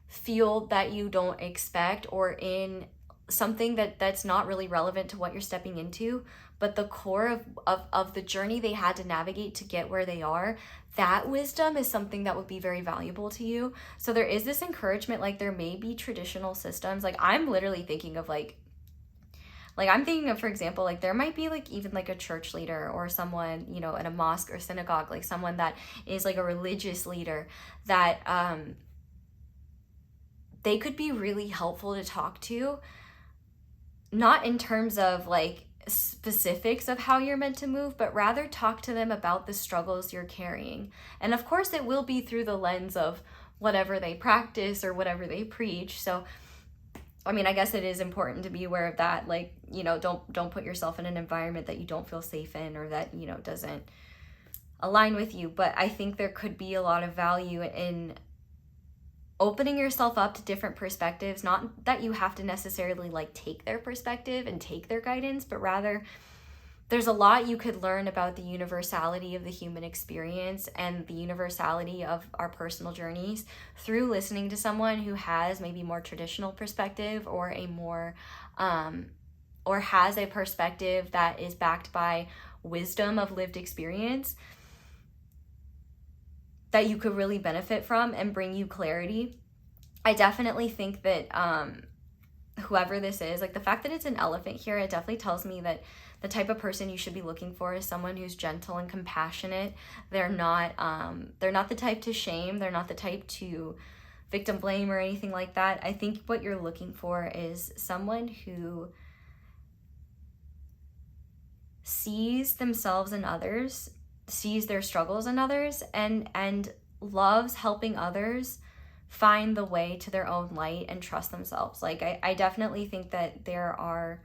field that you don't expect, or in something that's not really relevant to what you're stepping into, but the core of the journey they had to navigate to get where they are, that wisdom is something that would be very valuable to you. So there is this encouragement, like, there may be traditional systems, like, I'm literally thinking of like I'm thinking of, for example, like, there might be like even like a church leader, or someone, you know, in a mosque or synagogue, like someone that is like a religious leader, that they could be really helpful to talk to, not in terms of like specifics of how you're meant to move, but rather talk to them about the struggles you're carrying. And of course, it will be through the lens of whatever they practice or whatever they preach. So I mean, I guess it is important to be aware of that. Like, you know, don't put yourself in an environment that you don't feel safe in, or that, you know, doesn't align with you. But I think there could be a lot of value in opening yourself up to different perspectives. Not that you have to necessarily like take their perspective and take their guidance, but rather there's a lot you could learn about the universality of the human experience and the universality of our personal journeys through listening to someone who has maybe more traditional perspective, or a more or has a perspective that is backed by wisdom of lived experience, that you could really benefit from and bring you clarity. I definitely think that whoever this is, like, the fact that it's an elephant here, it definitely tells me that the type of person you should be looking for is someone who's gentle and compassionate. They're not the type to shame. They're not the type to victim blame or anything like that. I think what you're looking for is someone who sees themselves in others, sees their struggles in others, and loves helping others find the way to their own light and trust themselves. Like, I definitely think that there are,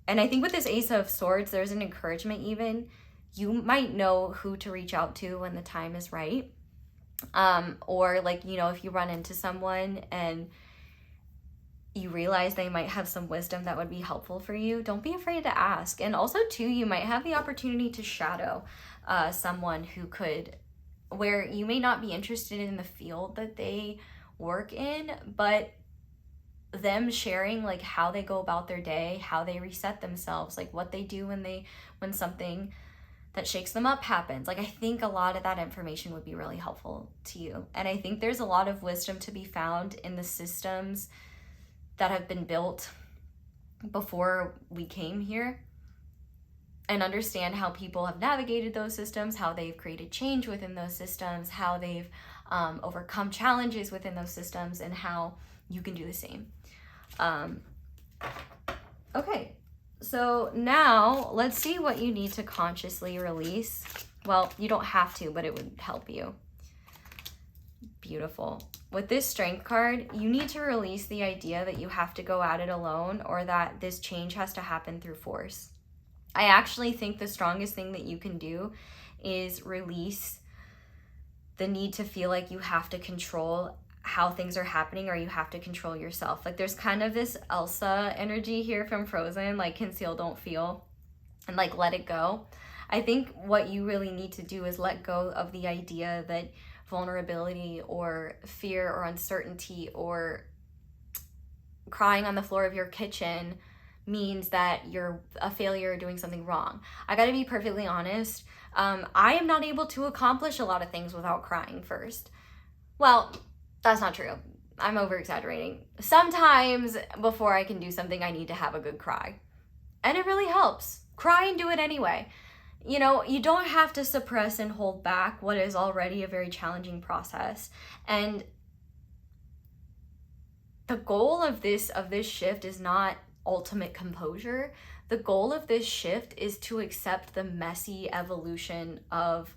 and I think with this Ace of Swords, there's an encouragement even. You might know who to reach out to when the time is right. Or, like, you know, if you run into someone and you realize they might have some wisdom that would be helpful for you, don't be afraid to ask. And also too, you might have the opportunity to shadow someone who could, where you may not be interested in the field that they work in, but them sharing like how they go about their day, how they reset themselves, like what they do when something that shakes them up happens. Like, I think a lot of that information would be really helpful to you. And I think there's a lot of wisdom to be found in the systems that have been built before we came here, and understand how people have navigated those systems, how they've created change within those systems, how they've overcome challenges within those systems, and how you can do the same. Okay, So now let's see what you need to consciously release. Well, you don't have to, but it would help you. Beautiful. With this Strength card, you need to release the idea that you have to go at it alone or that this change has to happen through force. I actually think the strongest thing that you can do is release the need to feel like you have to control how things are happening or you have to control yourself. Like there's kind of this Elsa energy here from Frozen, like conceal, don't feel, and like let it go. I think what you really need to do is let go of the idea that vulnerability or fear or uncertainty or crying on the floor of your kitchen means that you're a failure or doing something wrong. I gotta be perfectly honest. I am not able to accomplish a lot of things without crying first. Well, that's not true. I'm over exaggerating. Sometimes before I can do something, I need to have a good cry. And it really helps. Cry and do it anyway. You know, you don't have to suppress and hold back what is already a very challenging process. And the goal of this shift is not ultimate composure. The goal of this shift is to accept the messy evolution of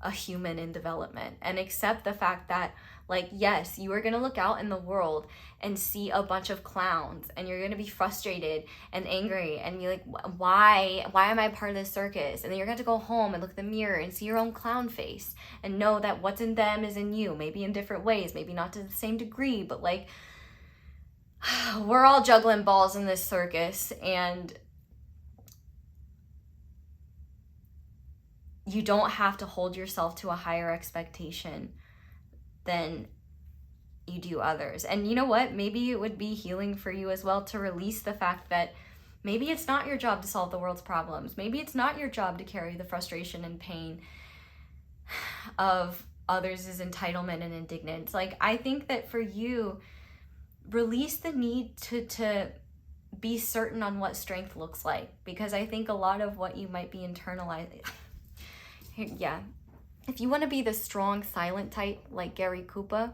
a human in development and accept the fact that, like, yes, you are going to look out in the world and see a bunch of clowns and you're going to be frustrated and angry and be like, why am I part of this circus? And then you're going to go home and look in the mirror and see your own clown face and know that what's in them is in you, maybe in different ways, maybe not to the same degree, but like, we're all juggling balls in this circus, and you don't have to hold yourself to a higher expectation than you do others. And you know what? Maybe it would be healing for you as well to release the fact that maybe it's not your job to solve the world's problems. Maybe it's not your job to carry the frustration and pain of others' entitlement and indignance. Like, I think that for you, release the need to be certain on what strength looks like, because I think a lot of what you might be internalizing, yeah, if you want to be the strong silent type like Gary Koopa,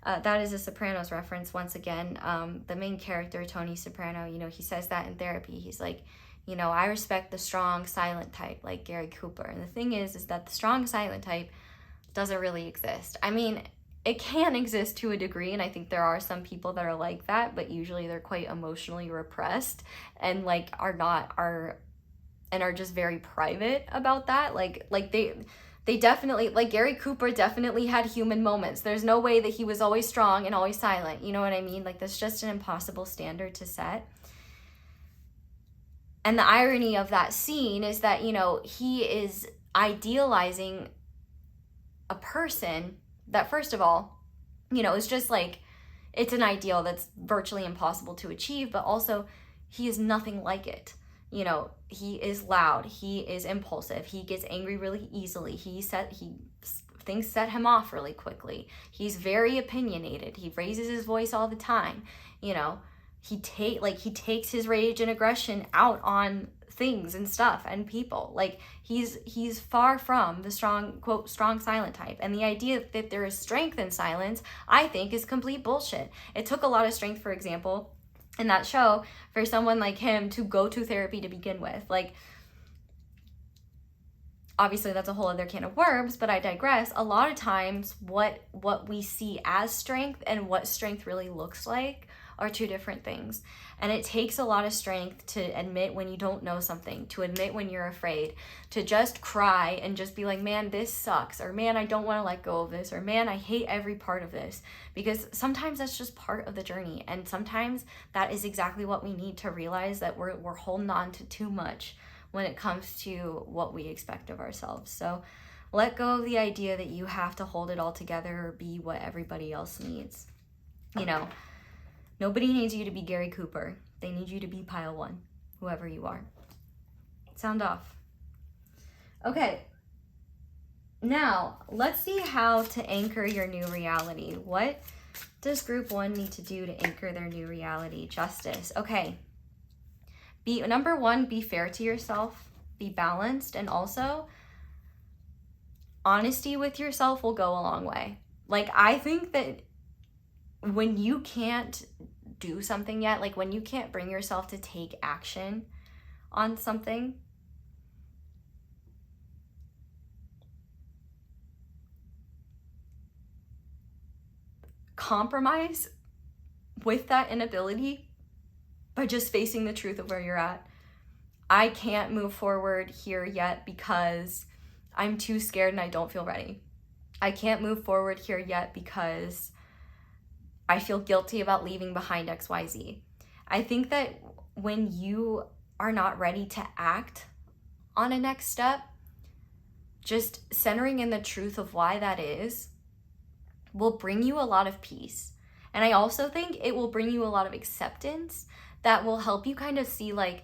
that is a Sopranos reference once again. The main character, Tony Soprano, you know, he says that in therapy. He's like, you know, I respect the strong silent type like Gary Cooper. And the thing is that the strong silent type doesn't really exist. I mean, it can exist to a degree, and I think there are some people that are like that, but usually they're quite emotionally repressed and like are just very private about that. Like they definitely, like Gary Cooper definitely had human moments. There's no way that he was always strong and always silent. You know what I mean? Like, that's just an impossible standard to set. And the irony of that scene is that, you know, he is idealizing a person that, first of all, you know, is just like, it's an ideal that's virtually impossible to achieve, but also he is nothing like it. You know, he is loud, he is impulsive, he gets angry really easily, things set him off really quickly, he's very opinionated, he raises his voice all the time, you know, he takes his rage and aggression out on things and stuff and people. Like, he's far from the strong, quote, strong silent type. And the idea that there is strength in silence, I think, is complete bullshit. It took a lot of strength, for example, in that show, for someone like him to go to therapy to begin with. Like, obviously that's a whole other can of worms, but I digress. A lot of times what we see as strength and what strength really looks like are two different things. And it takes a lot of strength to admit when you don't know something, to admit when you're afraid, to just cry and just be like, man, this sucks, or man, I don't want to let go of this, or man, I hate every part of this. Because sometimes that's just part of the journey, and sometimes that is exactly what we need to realize, that we're holding on to too much when it comes to what we expect of ourselves. So let go of the idea that you have to hold it all together or be what everybody else needs. You know, nobody needs you to be Gary Cooper. They need you to be pile one, whoever you are. Sound off. Okay. Now, let's see how to anchor your new reality. What does group 1 need to do to anchor their new reality? Justice. Okay. Number 1, be fair to yourself, be balanced, and also honesty with yourself will go a long way. Like, I think that when you can't do something yet, like when you can't bring yourself to take action on something, compromise with that inability by just facing the truth of where you're at. I can't move forward here yet because I'm too scared and I don't feel ready. I can't move forward here yet because I feel guilty about leaving behind XYZ. I think that when you are not ready to act on a next step, just centering in the truth of why that is will bring you a lot of peace. And I also think it will bring you a lot of acceptance that will help you kind of see like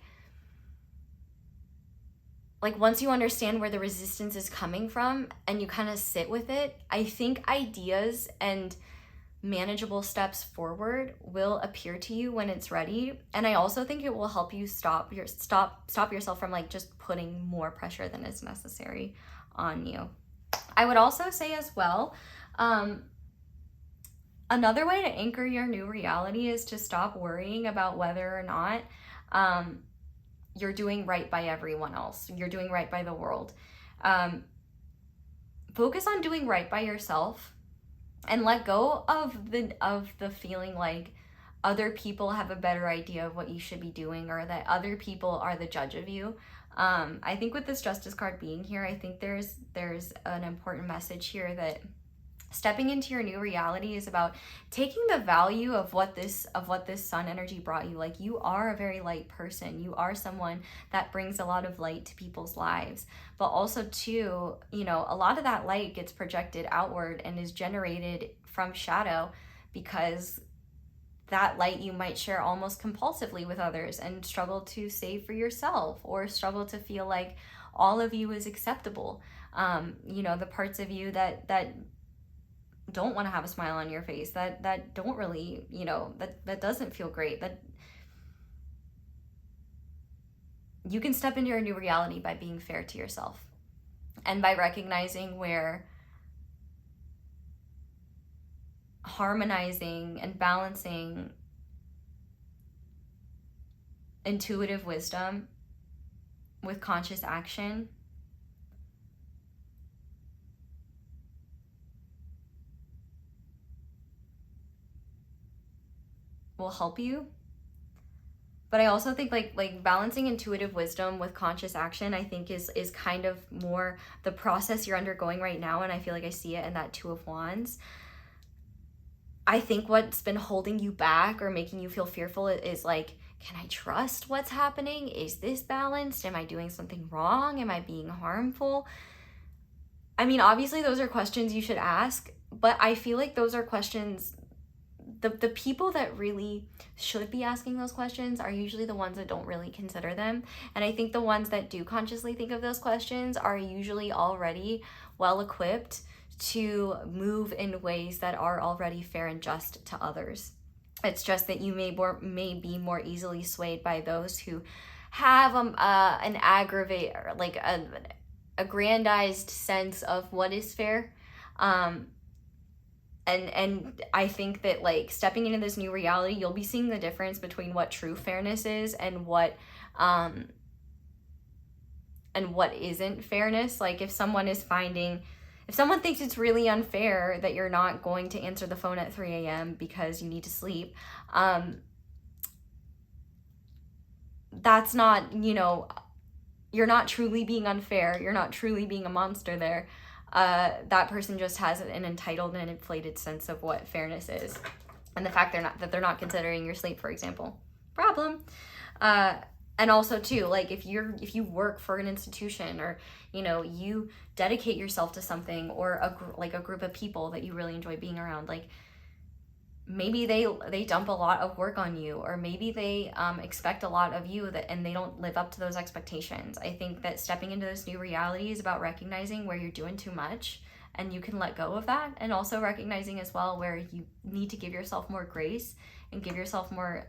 once you understand where the resistance is coming from and you kind of sit with it, I think ideas and manageable steps forward will appear to you when it's ready. And I also think it will help you stop yourself from like just putting more pressure than is necessary on you. I would also say as well, another way to anchor your new reality is to stop worrying about whether or not you're doing right by everyone else. You're doing right by the world. Focus on doing right by yourself and let go of the feeling like other people have a better idea of what you should be doing or that other people are the judge of you. I think with this Justice card being here, I think there's an important message here that stepping into your new reality is about taking the value of what this sun energy brought you. Like, you are a very light person. You are someone that brings a lot of light to people's lives. But also too, you know, a lot of that light gets projected outward and is generated from shadow, because that light you might share almost compulsively with others and struggle to save for yourself, or struggle to feel like all of you is acceptable. You know, the parts of you that don't want to have a smile on your face, that don't really, you know, that doesn't feel great, that you can step into your new reality by being fair to yourself and by recognizing where harmonizing and balancing intuitive wisdom with conscious action will help you. But I also think like balancing intuitive wisdom with conscious action, I think is kind of more the process you're undergoing right now. And I feel like I see it in that Two of Wands. I think what's been holding you back or making you feel fearful is like, can I trust what's happening? Is this balanced? Am I doing something wrong? Am I being harmful? I mean, obviously those are questions you should ask, but I feel like those are questions, the people that really should be asking those questions are usually the ones that don't really consider them. And I think the ones that do consciously think of those questions are usually already well equipped to move in ways that are already fair and just to others. It's just that you may be more easily swayed by those who have an aggrandized sense of what is fair. And I think that like stepping into this new reality, you'll be seeing the difference between what true fairness is and what isn't fairness. Like if someone thinks it's really unfair that you're not going to answer the phone at 3 a.m. because you need to sleep, that's not, you know, you're not truly being unfair. You're not truly being a monster there. That person just has an entitled and inflated sense of what fairness is. And the fact they're not considering your sleep, for example. Problem. And also too, like if you work for an institution, or you know, you dedicate yourself to something, or a group of people that you really enjoy being around, like maybe they dump a lot of work on you, or maybe they expect a lot of you and they don't live up to those expectations. I think that stepping into this new reality is about recognizing where you're doing too much and you can let go of that, and also recognizing as well where you need to give yourself more grace and give yourself more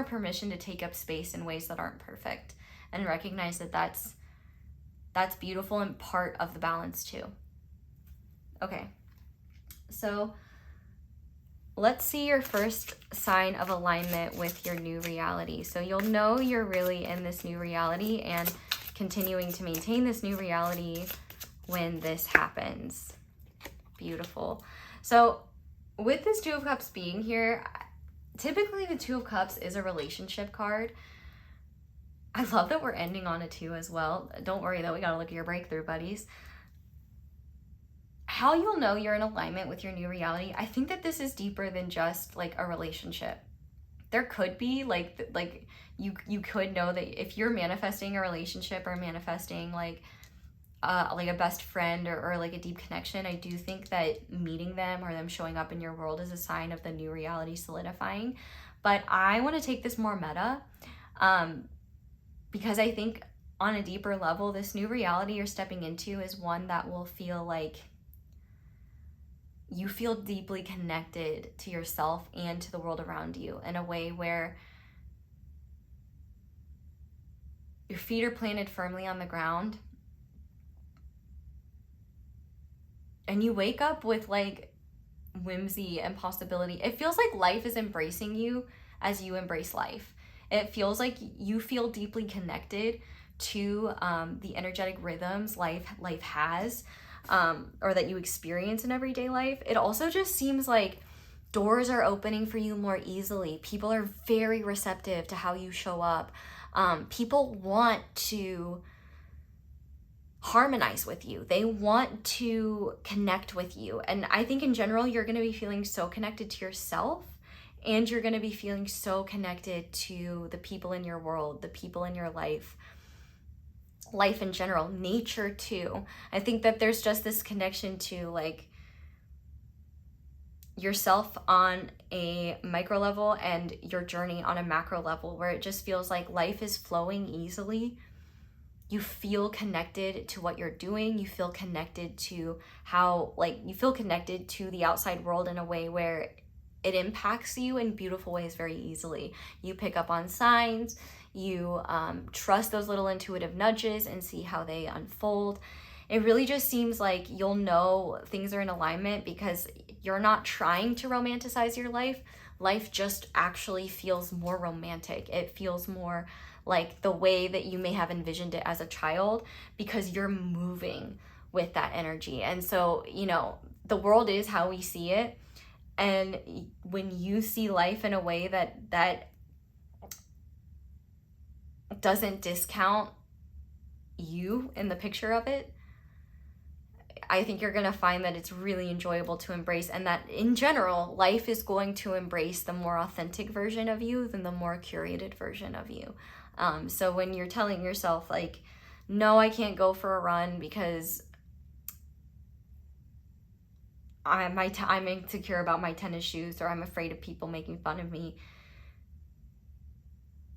permission to take up space in ways that aren't perfect, and recognize that that's beautiful and part of the balance too. Okay, so let's see your first sign of alignment with your new reality. So you'll know you're really in this new reality and continuing to maintain this new reality when this happens. Beautiful. So with this Two of Cups being here, typically the Two of Cups is a relationship card. I love that we're ending on a 2 as well. Don't worry though, we gotta look at your breakthrough, buddies. How you'll know you're in alignment with your new reality, I think that this is deeper than just like a relationship. There could be like you could know that if you're manifesting a relationship or manifesting like a best friend or like a deep connection, I do think that meeting them or them showing up in your world is a sign of the new reality solidifying. But I want to take this more meta, because I think on a deeper level, this new reality you're stepping into is one that will feel like you feel deeply connected to yourself and to the world around you in a way where your feet are planted firmly on the ground and you wake up with like whimsy and possibility. It feels like life is embracing you as you embrace life. It feels like you feel deeply connected to the energetic rhythms life has, or that you experience in everyday life. It also just seems like doors are opening for you more easily. People are very receptive to how you show up. People want to harmonize with you. They want to connect with you. And I think in general, you're going to be feeling so connected to yourself, and you're going to be feeling so connected to the people in your world, the people in your life in general, nature too. I think that there's just this connection to like yourself on a micro level and your journey on a macro level, where it just feels like life is flowing easily. You feel connected to what you're doing. You feel connected to how, like, you feel connected to the outside world in a way where it impacts you in beautiful ways very easily. You pick up on signs, you trust those little intuitive nudges and see how they unfold. It really just seems like you'll know things are in alignment because you're not trying to romanticize your life. Life just actually feels more romantic. It feels more like the way that you may have envisioned it as a child because you're moving with that energy. And so, you know, the world is how we see it. And when you see life in a way that doesn't discount you in the picture of it, I think you're going to find that it's really enjoyable to embrace, and that in general, life is going to embrace the more authentic version of you than the more curated version of you. So when you're telling yourself like, no, I can't go for a run because I'm insecure about my tennis shoes, or I'm afraid of people making fun of me,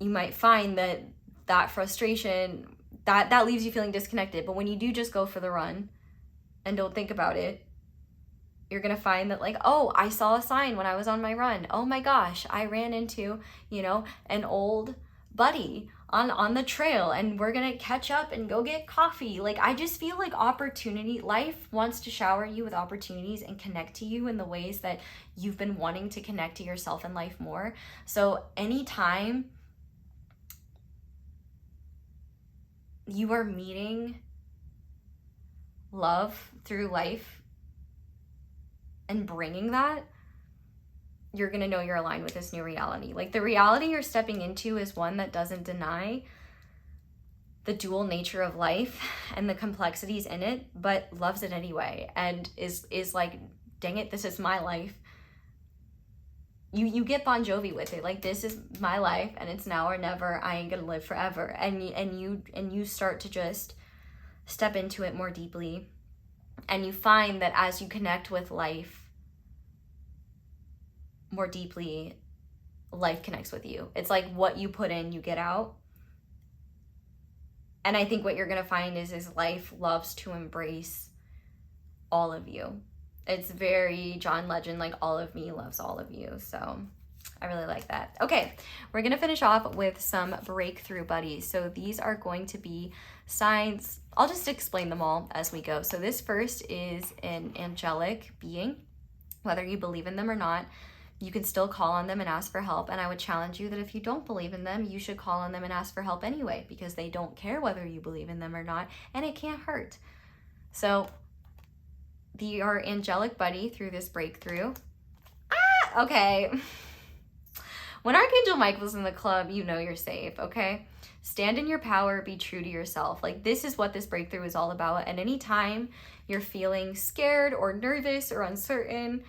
you might find that frustration, that leaves you feeling disconnected. But when you do just go for the run and don't think about it, you're going to find that like, oh, I saw a sign when I was on my run. Oh my gosh, I ran into, you know, an old buddy on the trail, and we're going to catch up and go get coffee. Like, I just feel like life wants to shower you with opportunities and connect to you in the ways that you've been wanting to connect to yourself in life more. So anytime you are meeting love through life and bringing that, you're going to know you're aligned with this new reality. Like, the reality you're stepping into is one that doesn't deny the dual nature of life and the complexities in it, but loves it anyway, and is like, dang it, this is my life. You get Bon Jovi with it. Like, this is my life and it's now or never. I ain't gonna live forever. And you start to just step into it more deeply, and you find that as you connect with life more deeply, life connects with you. It's like what you put in, you get out. And I think what you're gonna find is life loves to embrace all of you. It's very John Legend, like, all of me loves all of you. So I really like that. Okay, we're gonna finish off with some breakthrough buddies. So these are going to be signs. I'll just explain them all as we go. So this first is an angelic being, whether you believe in them or not. You can still call on them and ask for help. And I would challenge you that if you don't believe in them, you should call on them and ask for help anyway, because they don't care whether you believe in them or not, and it can't hurt. So your angelic buddy through this breakthrough. Okay. When Archangel Michael's in the club, you know you're safe, okay? Stand in your power, be true to yourself. Like, this is what this breakthrough is all about. And anytime you're feeling scared or nervous or uncertain,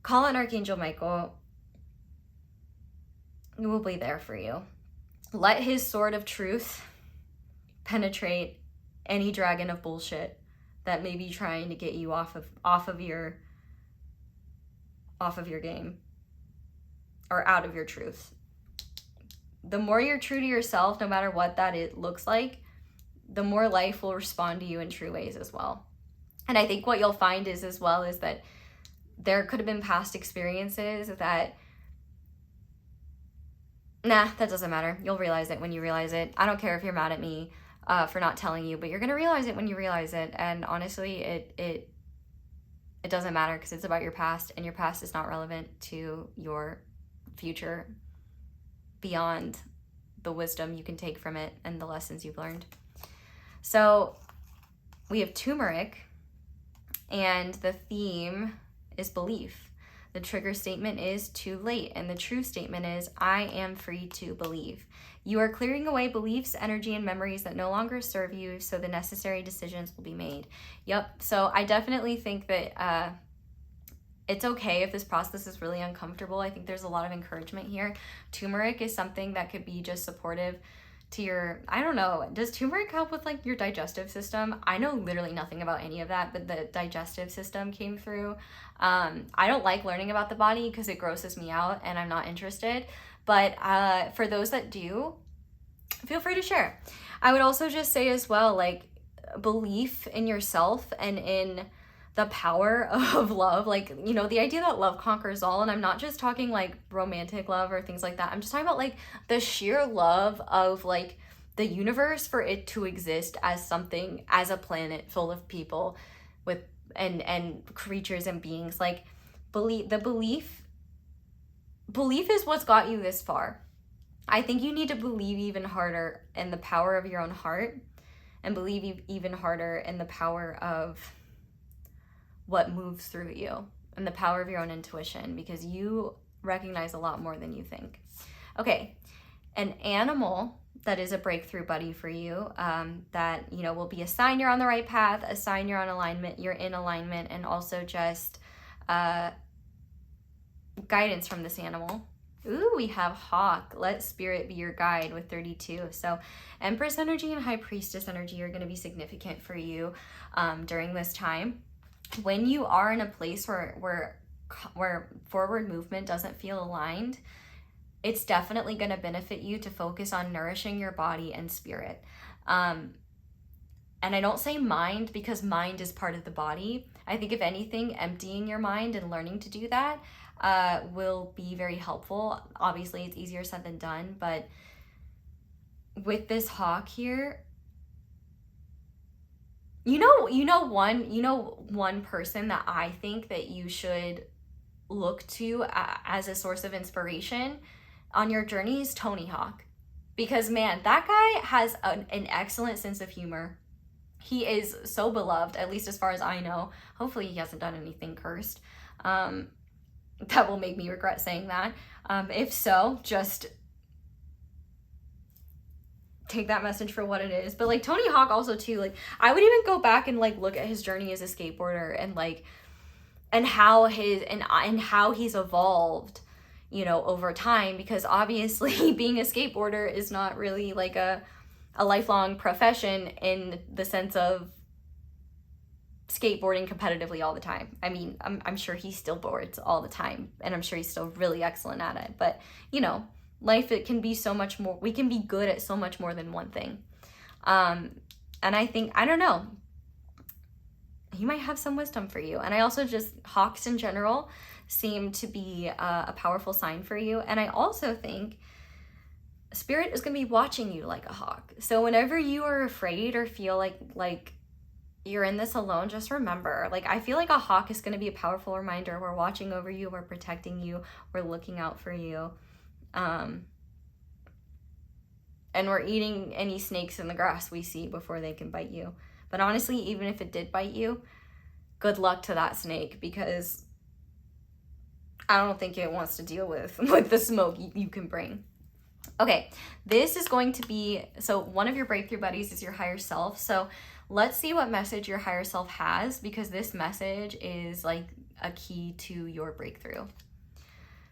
call on Archangel Michael. He will be there for you. Let his sword of truth penetrate any dragon of bullshit that may be trying to get you off of your game, or out of your truth. The more you're true to yourself, no matter what that looks like, the more life will respond to you in true ways as well. And I think what you'll find is that there could have been past experiences that, nah, that doesn't matter. You'll realize it when you realize it. I don't care if you're mad at me for not telling you, but you're gonna realize it when you realize it. And honestly, it doesn't matter, because it's about your past, and your past is not relevant to your future beyond the wisdom you can take from it and the lessons you've learned. So we have turmeric, and the theme is belief. The trigger statement is too late, and the true statement is I am free to believe. You are clearing away beliefs, energy, and memories that no longer serve you, so the necessary decisions will be made. Yep, so I definitely think that it's okay if this process is really uncomfortable. I think there's a lot of encouragement here. Turmeric is something that could be just supportive to your, I don't know, does turmeric help with like your digestive system? I know literally nothing about any of that, but the digestive system came through. I don't like learning about the body because it grosses me out and I'm not interested. But for those that do, feel free to share. I would also just say as well, like, belief in yourself and in the power of love, like, you know, the idea that love conquers all. And I'm not just talking like romantic love or things like that. I'm just talking about like the sheer love of like the universe, for it to exist as something, as a planet full of people with and creatures and beings. Like, belief is what's got you this far. I think you need to believe even harder in the power of your own heart, and believe even harder in the power of what moves through you and the power of your own intuition, because you recognize a lot more than you think. Okay, an animal that is a breakthrough buddy for you, that, you know, will be a sign you're on the right path, a sign you're in alignment, and also just guidance from this animal. Ooh, we have hawk. Let spirit be your guide with 32. So Empress energy and High Priestess energy are going to be significant for you during this time. When you are in a place where forward movement doesn't feel aligned, it's definitely going to benefit you to focus on nourishing your body and spirit. And I don't say mind, because mind is part of the body. I think if anything, emptying your mind and learning to do that will be very helpful. Obviously, it's easier said than done, but with this hawk here, you know one person that I think that you should look to as a source of inspiration on your journey is Tony Hawk. Because man, that guy has an excellent sense of humor. He is so beloved, at least as far as I know. Hopefully he hasn't done anything cursed. That will make me regret saying that. If so, just take that message for what it is. But like Tony Hawk also too, like I would even go back and like look at his journey as a skateboarder, and how he's evolved, you know, over time, because obviously being a skateboarder is not really like a lifelong profession in the sense of skateboarding competitively all the time. I mean, I'm sure he still boards all the time, and I'm sure he's still really excellent at it. But, you know, life, it can be so much more. We can be good at so much more than one thing. And I think, I don't know, he might have some wisdom for you. And I also just, hawks in general seem to be a powerful sign for you. And I also think spirit is going to be watching you like a hawk. So whenever you are afraid or feel like you're in this alone, just remember, like, I feel like a hawk is going to be a powerful reminder. We're watching over you, we're protecting you, we're looking out for you. And we're eating any snakes in the grass we see before they can bite you. But honestly, even if it did bite you, good luck to that snake, because I don't think it wants to deal with the smoke you can bring. Okay, this is going to be, so one of your breakthrough buddies is your higher self. So let's see what message your higher self has, because this message is like a key to your breakthrough.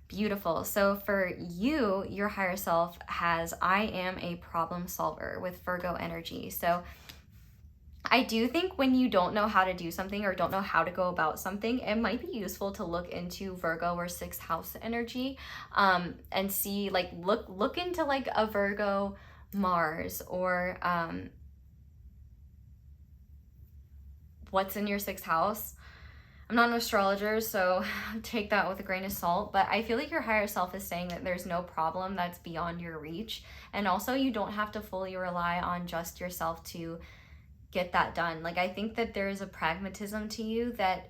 Beautiful. So for you, your higher self has, I am a problem solver with Virgo energy. So I do think when you don't know how to do something or don't know how to go about something, it might be useful to look into Virgo or 6th house energy, and see, like, look into like a Virgo Mars, or what's in your 6th house. I'm not an astrologer, so take that with a grain of salt, but I feel like your higher self is saying that there's no problem that's beyond your reach. And also, you don't have to fully rely on just yourself to get that done. Like, I think that there is a pragmatism to you that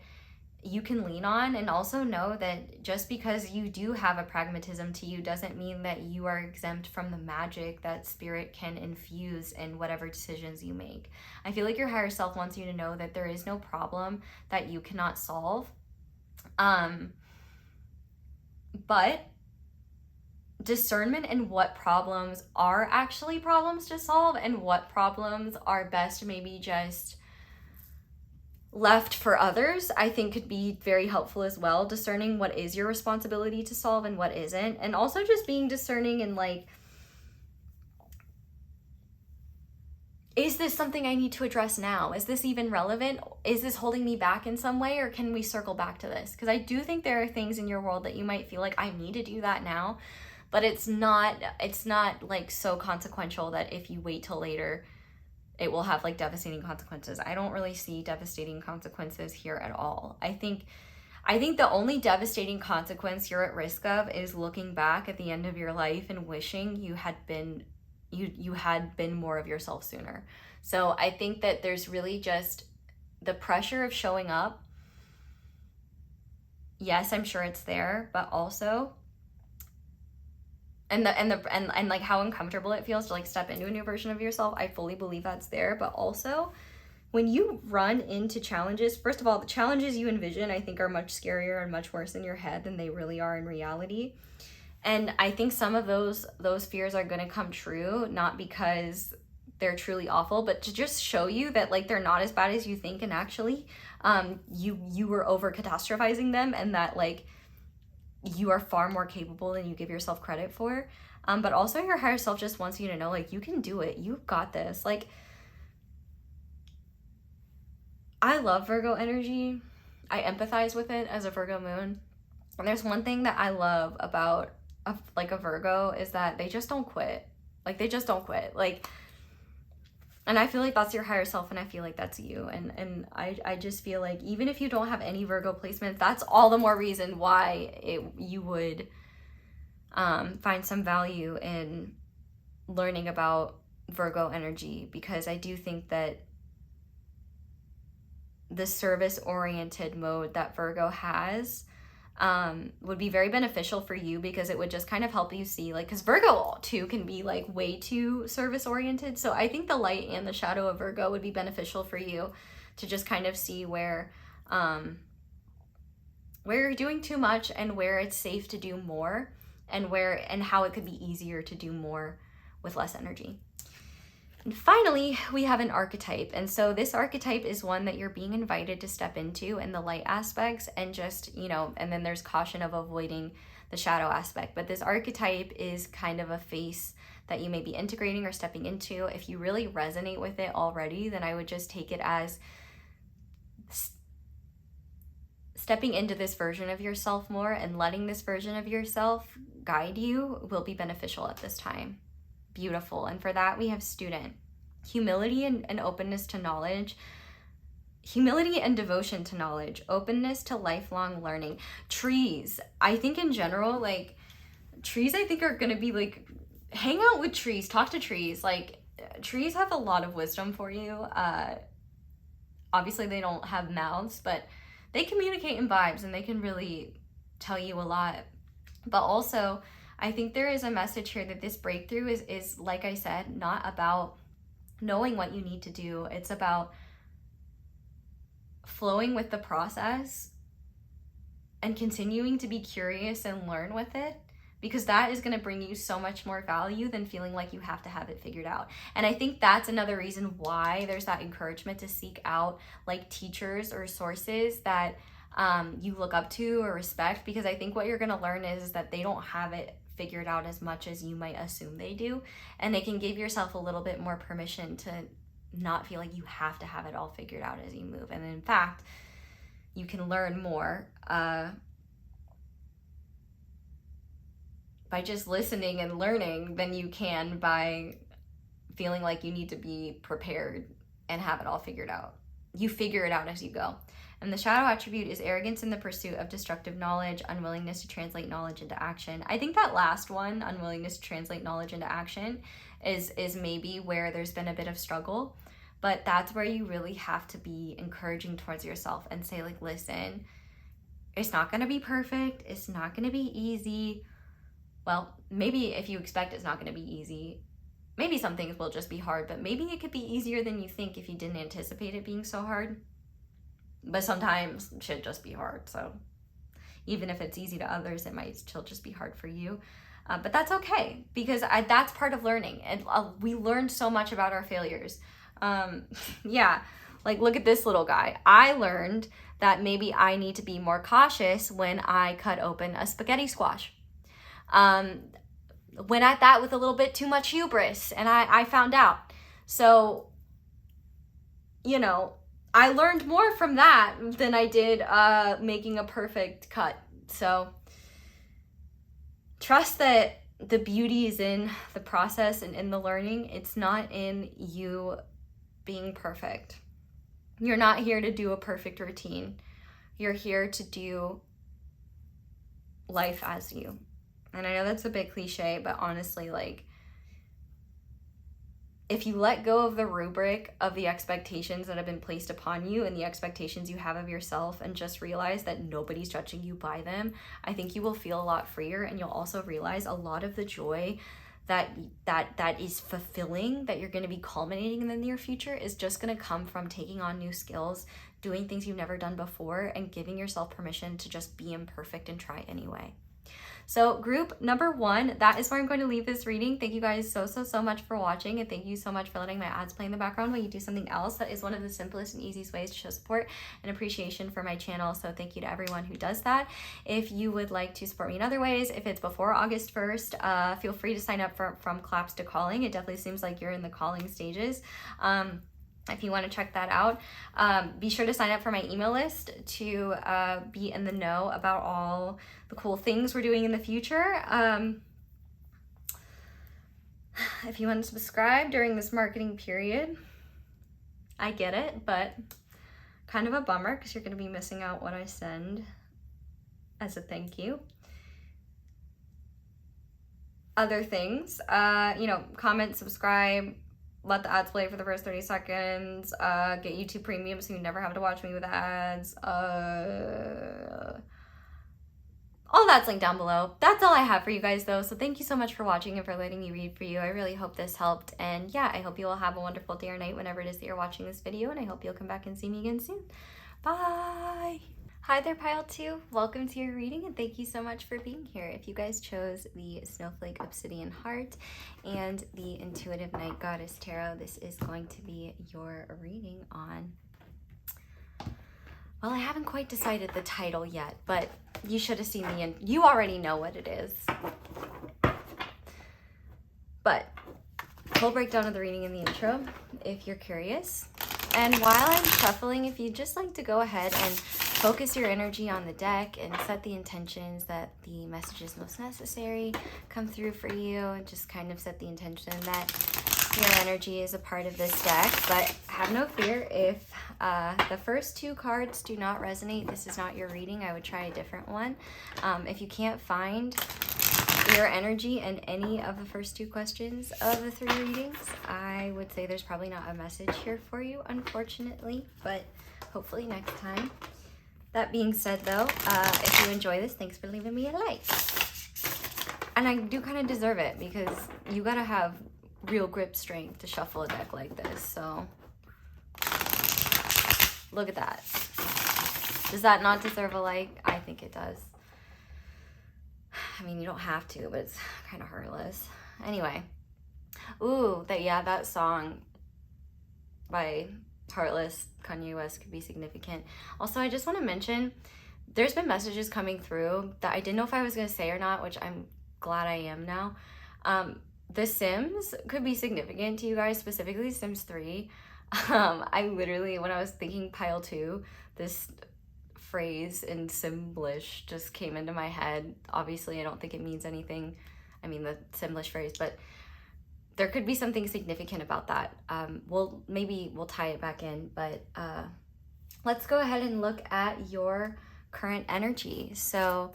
you can lean on, and also know that just because you do have a pragmatism to you doesn't mean that you are exempt from the magic that spirit can infuse in whatever decisions you make. I feel like your higher self wants you to know that there is no problem that you cannot solve. But discernment in what problems are actually problems to solve and what problems are best maybe just left for others, I think could be very helpful as well. Discerning what is your responsibility to solve and what isn't. And also just being discerning in, like, is this something I need to address now? Is this even relevant? Is this holding me back in some way, or can we circle back to this? Because I do think there are things in your world that you might feel like, I need to do that now, but it's not like so consequential that if you wait till later, it will have like devastating consequences. I don't really see devastating consequences here at all. I think the only devastating consequence you're at risk of is looking back at the end of your life and wishing you had been more of yourself sooner. So I think that there's really just the pressure of showing up. Yes, I'm sure it's there, but also and like how uncomfortable it feels to like step into a new version of yourself. I fully believe that's there, but also when you run into challenges, first of all, the challenges you envision, I think, are much scarier and much worse in your head than they really are in reality. And I think some of those fears are going to come true, not because they're truly awful, but to just show you that like they're not as bad as you think, and actually you were over catastrophizing them, and that like you are far more capable than you give yourself credit for. But also your higher self just wants you to know, like, you can do it. You've got this. Like, I love Virgo energy. I empathize with it as a Virgo moon. And there's one thing that I love about a Virgo is that they just don't quit. Like, they just don't quit. Like, and I feel like that's your higher self, and I feel like that's you. And I just feel like even if you don't have any Virgo placements, that's all the more reason why you would find some value in learning about Virgo energy, because I do think that the service-oriented mode that Virgo has would be very beneficial for you, because it would just kind of help you see, like, because Virgo too can be like way too service oriented. So I think the light and the shadow of Virgo would be beneficial for you to just kind of see where you're doing too much and where it's safe to do more, and how it could be easier to do more with less energy. And finally, we have an archetype. And so this archetype is one that you're being invited to step into in the light aspects, and just, and then there's caution of avoiding the shadow aspect. But this archetype is kind of a face that you may be integrating or stepping into. If you really resonate with it already, then I would just take it as stepping into this version of yourself more, and letting this version of yourself guide you will be beneficial at this time. Beautiful. And for that, we have student. Humility and openness to knowledge. Humility and devotion to knowledge. Openness to lifelong learning. Trees. I think in general, like, trees I think are going to be like, hang out with trees. Talk to trees. Like, trees have a lot of wisdom for you. obviously they don't have mouths, but they communicate in vibes and they can really tell you a lot. But also, I think there is a message here that this breakthrough is, like I said, not about knowing what you need to do. It's about flowing with the process and continuing to be curious and learn with it, because that is going to bring you so much more value than feeling like you have to have it figured out. And I think that's another reason why there's that encouragement to seek out like teachers or sources that you look up to or respect, because I think what you're going to learn is that they don't have it figured out as much as you might assume they do, and they can give yourself a little bit more permission to not feel like you have to have it all figured out as you move. And in fact, you can learn more by just listening and learning than you can by feeling like you need to be prepared and have it all figured out. You figure it out as you go. And the shadow attribute is arrogance in the pursuit of destructive knowledge, unwillingness to translate knowledge into action. I think that last one, unwillingness to translate knowledge into action, is maybe where there's been a bit of struggle. But that's where you really have to be encouraging towards yourself and say, like, listen, it's not going to be perfect. It's not going to be easy. Well, maybe if you expect it's not going to be easy, maybe some things will just be hard, but maybe it could be easier than you think if you didn't anticipate it being so hard. But sometimes shit just be hard. So even if it's easy to others, it might still just be hard for you. But that's okay, because that's part of learning. And we learned so much about our failures. Yeah, like look at this little guy. I learned that maybe I need to be more cautious when I cut open a spaghetti squash. Went at that with a little bit too much hubris, and I found out. So, you know, I learned more from that than I did making a perfect cut. So trust that the beauty is in the process and in the learning. It's not in you being perfect. You're not here to do a perfect routine. You're here to do life as you. And I know that's a bit cliche, but honestly, like, if you let go of the rubric of the expectations that have been placed upon you and the expectations you have of yourself, and just realize that nobody's judging you by them, I think you will feel a lot freer, and you'll also realize a lot of the joy that is fulfilling, that you're going to be culminating in the near future, is just going to come from taking on new skills, doing things you've never done before, and giving yourself permission to just be imperfect and try anyway. So group number 1, that is where I'm going to leave this reading. Thank you guys so much for watching, and thank you so much for letting my ads play in the background while you do something else. That is one of the simplest and easiest ways to show support and appreciation for my channel. So thank you to everyone who does that. If you would like to support me in other ways, if it's before August 1st, feel free to sign up from claps to calling. It definitely seems like you're in the calling stages. If you want to check that out, be sure to sign up for my email list to be in the know about all the cool things we're doing in the future. If you want to subscribe during this marketing period, I get it, but kind of a bummer because you're going to be missing out what I send as a thank you. Other things, you know, comment, subscribe, let the ads play for the first 30 seconds, get YouTube Premium so you never have to watch me with ads. All that's linked down below. That's all I have for you guys though. So thank you so much for watching and for letting me read for you. I really hope this helped. And yeah, I hope you all have a wonderful day or night whenever it is that you're watching this video. And I hope you'll come back and see me again soon. Bye. Hi there, Pile 2. Welcome to your reading, and thank you so much for being here. If you guys chose the Snowflake Obsidian Heart and the Intuitive Night Goddess Tarot, this is going to be your reading on, well, I haven't quite decided the title yet, but you should have seen the end. You already know what it is. But full breakdown of the reading in the intro, if you're curious. And while I'm shuffling, if you'd just like to go ahead and focus your energy on the deck and set the intentions that the messages most necessary come through for you, and just kind of set the intention that your energy is a part of this deck. But have no fear if the first 2 cards do not resonate. This is not your reading. I would try a different one. If you can't find your energy in any of the first 2 questions of the 3 readings, I would say there's probably not a message here for you, unfortunately, but hopefully next time. That being said, though, if you enjoy this, thanks for leaving me a like. And I do kind of deserve it because you gotta have real grip strength to shuffle a deck like this, so look at that. Does that not deserve a like? I think it does. I mean, you don't have to, but it's kind of heartless. Anyway. Ooh, that song by Heartless, Kanye West could be significant. Also, I just want to mention, there's been messages coming through that I didn't know if I was going to say or not, which I'm glad I am now. The Sims could be significant to you guys, specifically Sims 3. I literally, when I was thinking pile 2, this phrase in Simlish just came into my head. Obviously, I don't think it means anything. I mean, the Simlish phrase, but there could be something significant about that. Maybe we'll tie it back in, but let's go ahead and look at your current energy. So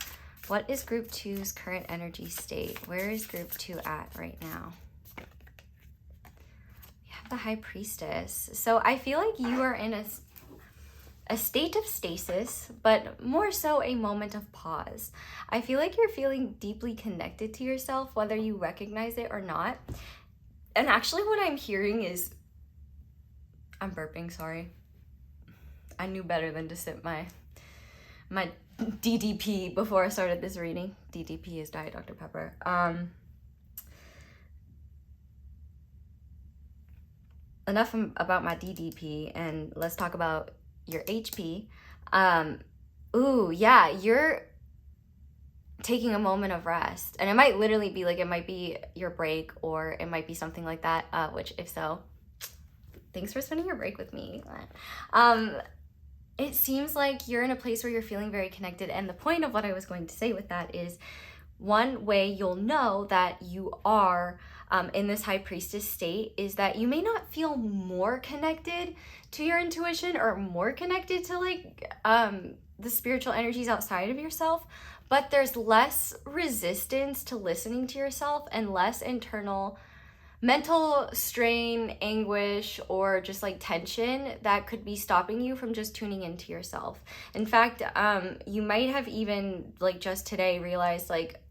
what is group 2's current energy state? Where is group 2 at right now? You have the High Priestess. So I feel like you are in a state of stasis, but more so a moment of pause. I feel like you're feeling deeply connected to yourself, whether you recognize it or not. And actually what I'm hearing is, I'm burping, sorry. I knew better than to sip my DDP before I started this reading. DDP is Diet Dr. Pepper. Enough about my DDP, and let's talk about your HP. Ooh, yeah, you're taking a moment of rest, and it might literally be like, it might be your break, or it might be something like that, which if so, thanks for spending your break with me. It seems like you're in a place where you're feeling very connected, and the point of what I was going to say with that is, one way you'll know that you are in this High Priestess state is that you may not feel more connected to your intuition or more connected to like the spiritual energies outside of yourself, but there's less resistance to listening to yourself and less internal mental strain, anguish, or just like tension that could be stopping you from just tuning into yourself. In fact, you might have even like just today realized like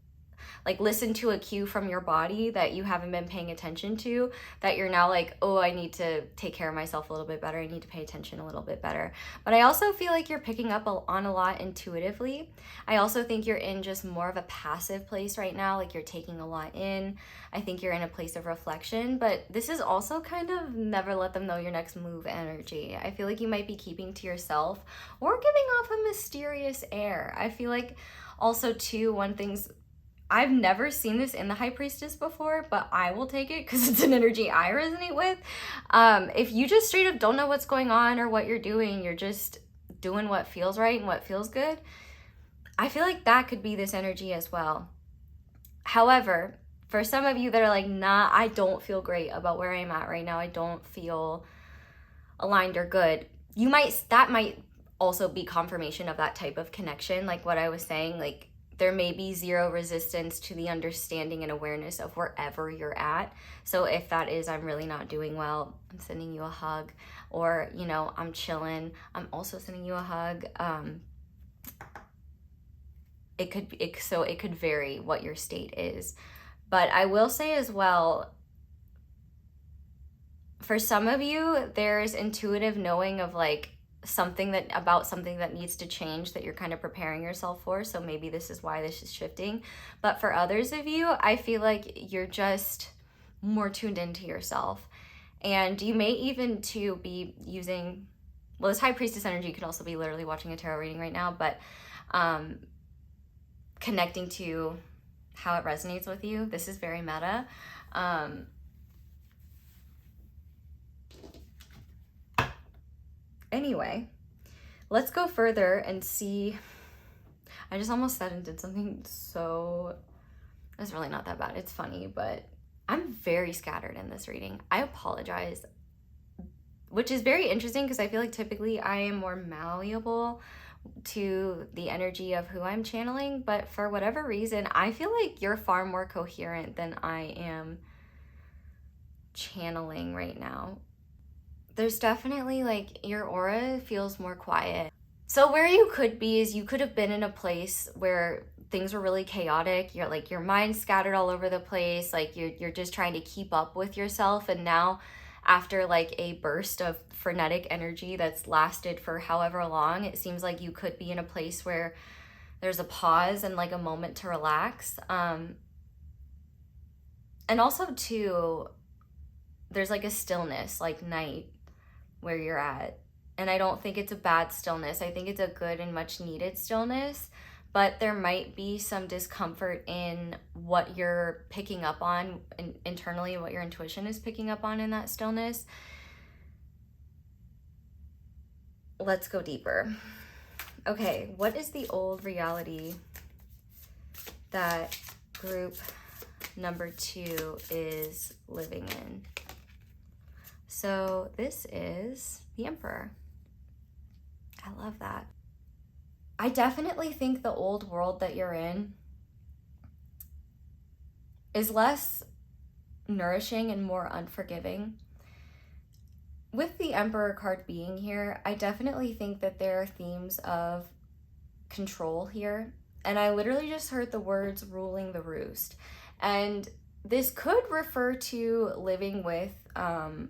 listen to a cue from your body that you haven't been paying attention to, that you're now like, oh, I need to take care of myself a little bit better. I need to pay attention a little bit better. But I also feel like you're picking up on a lot intuitively. I also think you're in just more of a passive place right now. Like you're taking a lot in. I think you're in a place of reflection, but this is also kind of never let them know your next move energy. I feel like you might be keeping to yourself or giving off a mysterious air. I feel like also too, one thing's, I've never seen this in the High Priestess before, but I will take it because it's an energy I resonate with. If you just straight up don't know what's going on or what you're doing, you're just doing what feels right and what feels good, I feel like that could be this energy as well. However, for some of you that are like, nah, I don't feel great about where I'm at right now, I don't feel aligned or good, that might also be confirmation of that type of connection. Like what I was saying, like there may be zero resistance to the understanding and awareness of wherever you're at. So if that is, I'm really not doing well, I'm sending you a hug. Or, you know, I'm chilling, I'm also sending you a hug. It could vary what your state is. But I will say as well, for some of you, there's intuitive knowing of like, something that needs to change that you're kind of preparing yourself for. So maybe this is why this is shifting. But for others of you, I feel like you're just more tuned into yourself. And you may even to be using, well, this High Priestess energy could also be literally watching a tarot reading right now, but connecting to how it resonates with you. This is very meta. Anyway, let's go further and see. I just almost said and did something so, it's really not that bad. It's funny, but I'm very scattered in this reading. I apologize, which is very interesting because I feel like typically I am more malleable to the energy of who I'm channeling, but for whatever reason, I feel like you're far more coherent than I am channeling right now. There's definitely like your aura feels more quiet. So where you could be is you could have been in a place where things were really chaotic. You're like your mind's scattered all over the place. Like you're just trying to keep up with yourself. And now after like a burst of frenetic energy that's lasted for however long, it seems like you could be in a place where there's a pause and like a moment to relax. And also too, there's like a stillness, like night where you're at. And I don't think it's a bad stillness. I think it's a good and much needed stillness, but there might be some discomfort in what you're picking up on internally, what your intuition is picking up on in that stillness. Let's go deeper. Okay, what is the old reality that group number 2 is living in? So this is the Emperor. I love that. I definitely think the old world that you're in is less nourishing and more unforgiving. With the Emperor card being here, I definitely think that there are themes of control here. And I literally just heard the words ruling the roost. And this could refer to living with a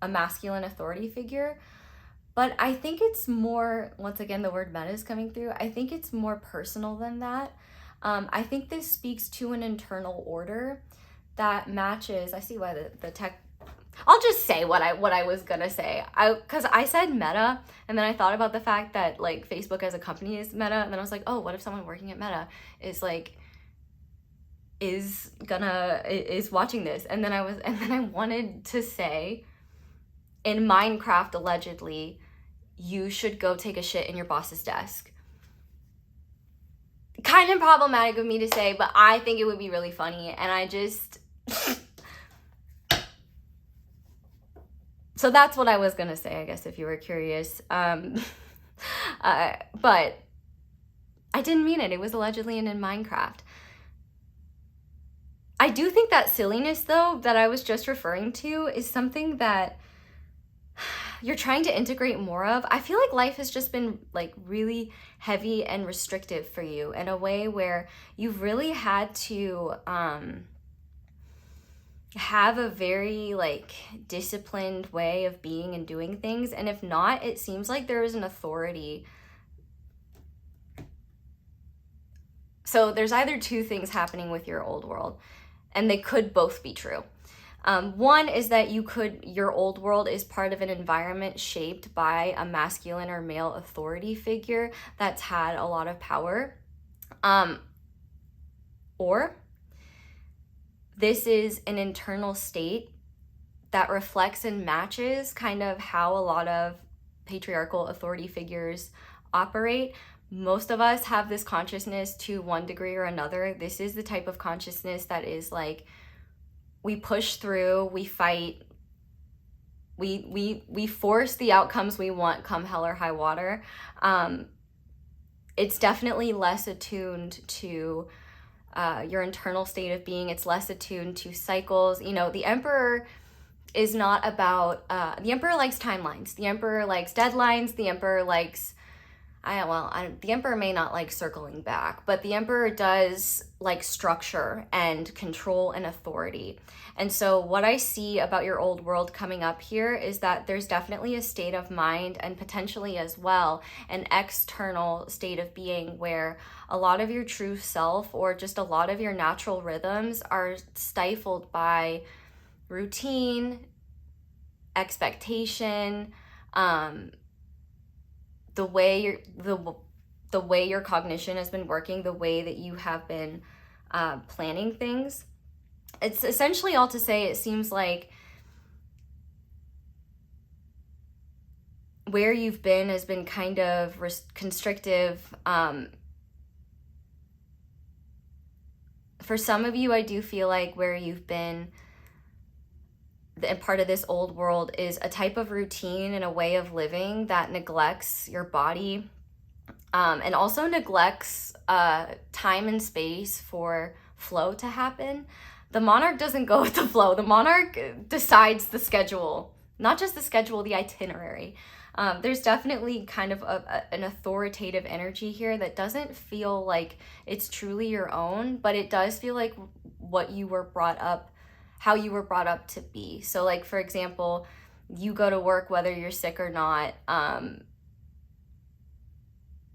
masculine authority figure, but I think it's more, once again, the word meta is coming through. I think it's more personal than that. I think this speaks to an internal order that matches, I see why the tech, I'll just say what I was gonna say. Because I said meta, and then I thought about the fact that like Facebook as a company is meta, and then I was like, oh, what if someone working at Meta is like, is watching this? And then I wanted to say, in Minecraft, allegedly, you should go take a shit in your boss's desk. Kind of problematic of me to say, but I think it would be really funny. And I just... So that's what I was going to say, I guess, if you were curious. But I didn't mean it. It was allegedly in Minecraft. I do think that silliness, though, that I was just referring to is something that you're trying to integrate more of. I feel like life has just been like really heavy and restrictive for you in a way where you've really had to have a very like disciplined way of being and doing things. And if not, it seems like there is an authority. So there's either two things happening with your old world, and they could both be true. One is that your old world is part of an environment shaped by a masculine or male authority figure that's had a lot of power. Or this is an internal state that reflects and matches kind of how a lot of patriarchal authority figures operate. Most of us have this consciousness to one degree or another. This is the type of consciousness that is like, we push through, we fight, we force the outcomes we want come hell or high water. It's definitely less attuned to your internal state of being. It's less attuned to cycles. You know, the Emperor is not about, the Emperor likes timelines. The Emperor likes deadlines. The Emperor likes, the Emperor may not like circling back, but the Emperor does like structure and control and authority. And so what I see about your old world coming up here is that there's definitely a state of mind, and potentially as well an external state of being, where a lot of your true self or just a lot of your natural rhythms are stifled by routine, expectation, the way your cognition has been working, the way that you have been planning things. It's essentially all to say, it seems like where you've been has been kind of constrictive. For some of you, I do feel like where you've been part of this old world is a type of routine and a way of living that neglects your body, and also neglects time and space for flow to happen. The monarch doesn't go with the flow. The monarch decides the schedule, not just the schedule, the itinerary. There's definitely kind of an authoritative energy here that doesn't feel like it's truly your own, but it does feel like what you were brought up, how you were brought up to be. So like, for example, you go to work whether you're sick or not.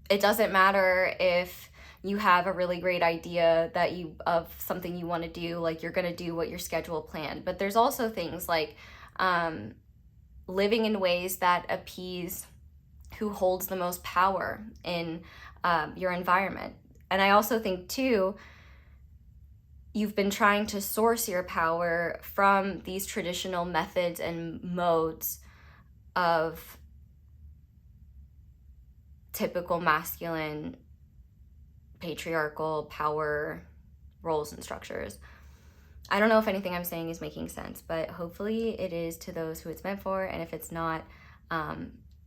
It doesn't matter if you have a really great idea that of something you want to do, like you're going to do what your schedule planned. But there's also things like living in ways that appease who holds the most power in your environment. And I also think too, you've been trying to source your power from these traditional methods and modes of typical masculine, patriarchal power roles and structures. I don't know if anything I'm saying is making sense, but hopefully it is to those who it's meant for. And if it's not,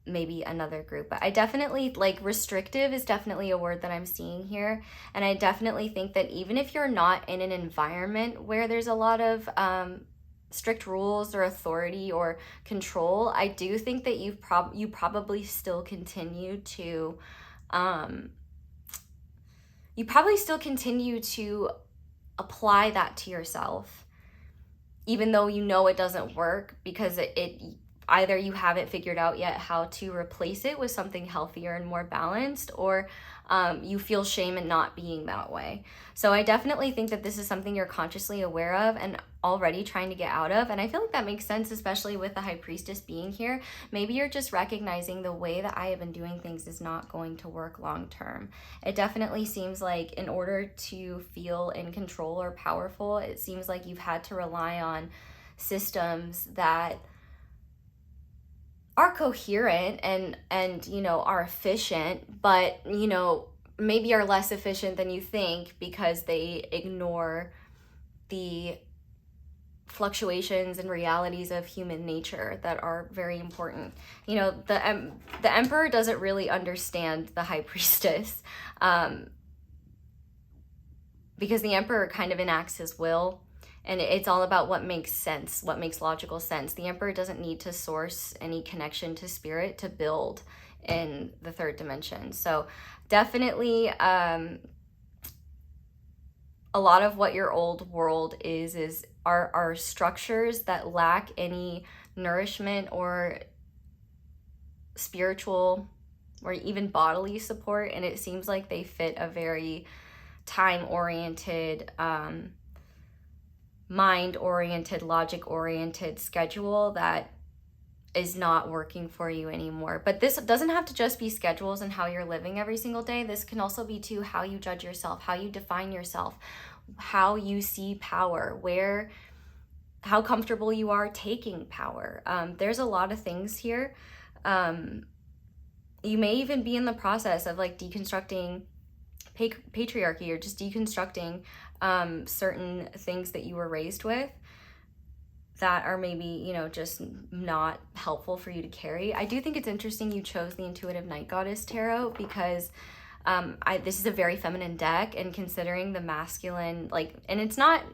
maybe another group. But I definitely, like, restrictive is definitely a word that I'm seeing here. And I definitely think that even if you're not in an environment where there's a lot of strict rules or authority or control, I do think that you probably still continue to apply that to yourself, even though you know it doesn't work, because it either you haven't figured out yet how to replace it with something healthier and more balanced, or you feel shame in not being that way. So I definitely think that this is something you're consciously aware of and already trying to get out of. And I feel like that makes sense, especially with the High Priestess being here. Maybe you're just recognizing the way that I have been doing things is not going to work long term. It definitely seems like in order to feel in control or powerful, it seems like you've had to rely on systems that are coherent and you know, are efficient, but you know, maybe are less efficient than you think because they ignore the fluctuations and realities of human nature that are very important. You know, the Emperor doesn't really understand the High Priestess, because the Emperor kind of enacts his will. And it's all about what makes sense, what makes logical sense. The Emperor doesn't need to source any connection to spirit to build in the third dimension. So definitely a lot of what your old world are structures that lack any nourishment or spiritual or even bodily support. And it seems like they fit a very time-oriented, mind-oriented, logic-oriented schedule that is not working for you anymore. But this doesn't have to just be schedules and how you're living every single day. This can also be too how you judge yourself, how you define yourself, how you see power, how comfortable you are taking power. There's a lot of things here. You may even be in the process of like deconstructing patriarchy or just deconstructing certain things that you were raised with that are maybe, you know, just not helpful for you to carry. I do think it's interesting you chose the Intuitive Night Goddess Tarot because this is a very feminine deck, and considering the masculine, like, and it's not,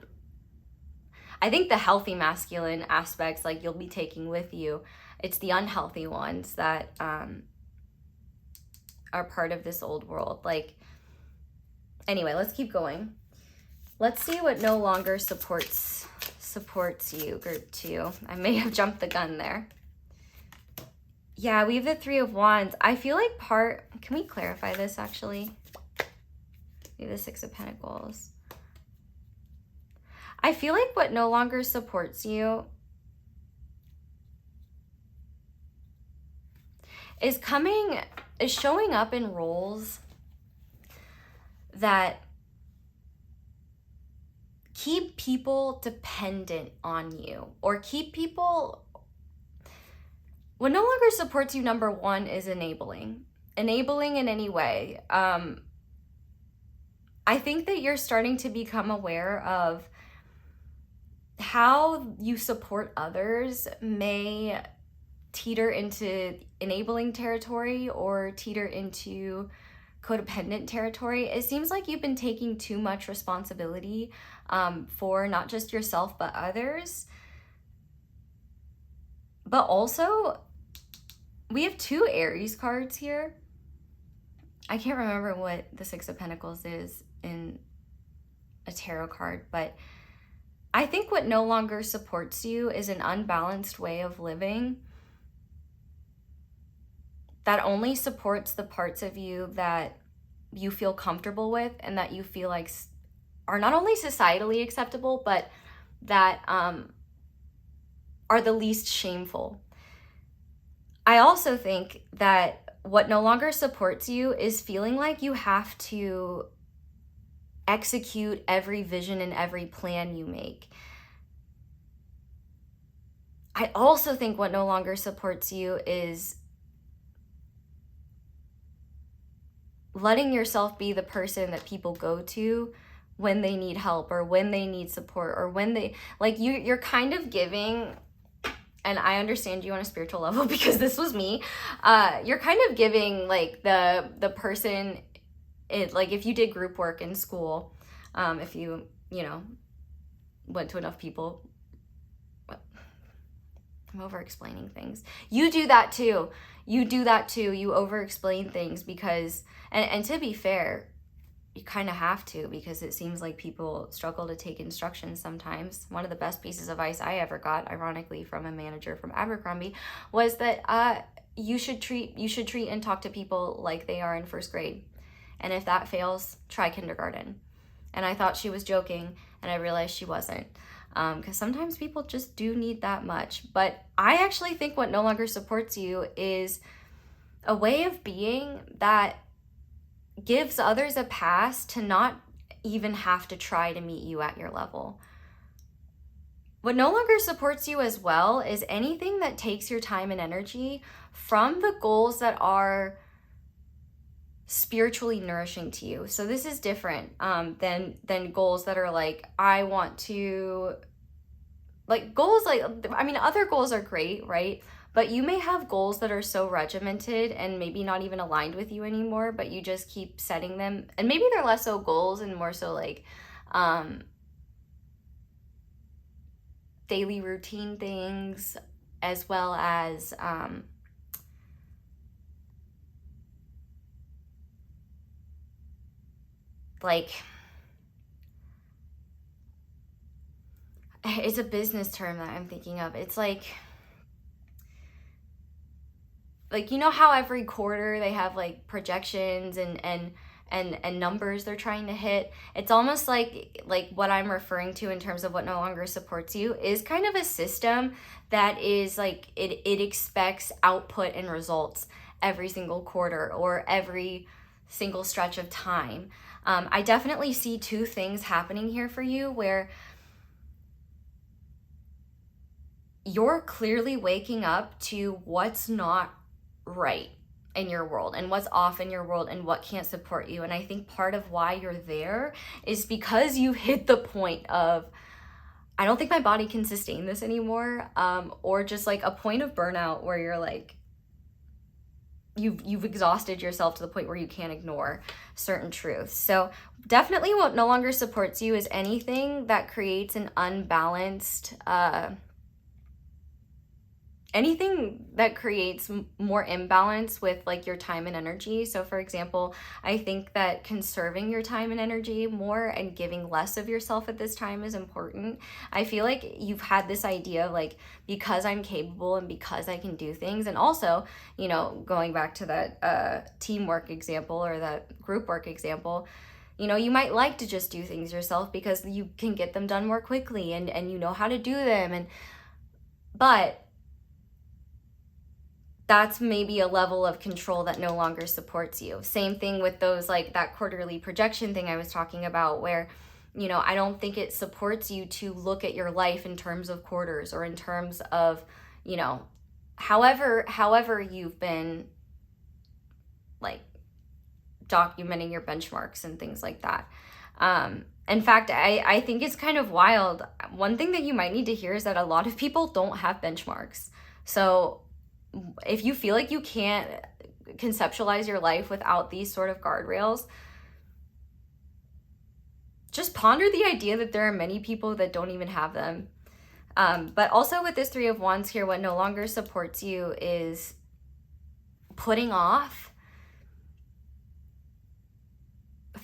I think the healthy masculine aspects, like, you'll be taking with you. It's the unhealthy ones that are part of this old world. Like, anyway, let's keep going. Let's see what no longer supports you, group 2. I may have jumped the gun there. Yeah, we have the Three of Wands. I feel like can we clarify this actually? We have the Six of Pentacles. I feel like what no longer supports you is showing up in roles that keep people dependent on you, or keep people. What no longer supports you, number one, is enabling in any way. I think that you're starting to become aware of how you support others may teeter into enabling territory or teeter into codependent territory. It seems like you've been taking too much responsibility for not just yourself but others. But also, we have 2 Aries cards here. I can't remember what the 6 of Pentacles is in a tarot card, but I think what no longer supports you is an unbalanced way of living that only supports the parts of you that you feel comfortable with and that you feel like are not only societally acceptable, but that are the least shameful. I also think that what no longer supports you is feeling like you have to execute every vision and every plan you make. I also think what no longer supports you is letting yourself be the person that people go to when they need help or when they need support or when they, like, you're kind of giving, and I understand you on a spiritual level because this was me, you're kind of giving like the person, like if you did group work in school, if you went to enough people, I'm over explaining things. You do that too. You over explain things because, and to be fair, you kind of have to, because it seems like people struggle to take instructions sometimes. One of the best pieces of advice I ever got, ironically, from a manager from Abercrombie, was that you should treat and talk to people like they are in first grade. And if that fails, try kindergarten. And I thought she was joking, and I realized she wasn't. Because sometimes people just do need that much. But I actually think what no longer supports you is a way of being that gives others a pass to not even have to try to meet you at your level. What no longer supports you as well is anything that takes your time and energy from the goals that are spiritually nourishing to you. So this is different than goals that are like, I want to, like goals, like, I mean, other goals are great, right? But you may have goals that are so regimented and maybe not even aligned with you anymore, but you just keep setting them. And maybe they're less so goals and more so like daily routine things, as well as like, it's a business term that I'm thinking of. It's like, you know how every quarter they have like projections and numbers they're trying to hit? It's almost like what I'm referring to in terms of what no longer supports you is kind of a system that is like, it expects output and results every single quarter or every single stretch of time. I definitely see 2 things happening here for you, where you're clearly waking up to what's not right in your world and what's off in your world and what can't support you. And I think part of why you're there is because you hit the point of, I don't think my body can sustain this anymore, or just like a point of burnout where you're like, you've exhausted yourself to the point where you can't ignore certain truths. So definitely what no longer supports you is anything that creates an unbalanced, anything that creates more imbalance with like your time and energy. So for example, I think that conserving your time and energy more and giving less of yourself at this time is important. I feel like you've had this idea of like, because I'm capable and because I can do things. And also, going back to that teamwork example or that group work example, you might like to just do things yourself because you can get them done more quickly and you know how to do them. But that's maybe a level of control that no longer supports you. Same thing with those, like that quarterly projection thing I was talking about, where, I don't think it supports you to look at your life in terms of quarters or in terms of, however you've been like documenting your benchmarks and things like that. In fact, I think it's kind of wild. One thing that you might need to hear is that a lot of people don't have benchmarks. So if you feel like you can't conceptualize your life without these sort of guardrails, just ponder the idea that there are many people that don't even have them. But also with this 3 of Wands here, what no longer supports you is putting off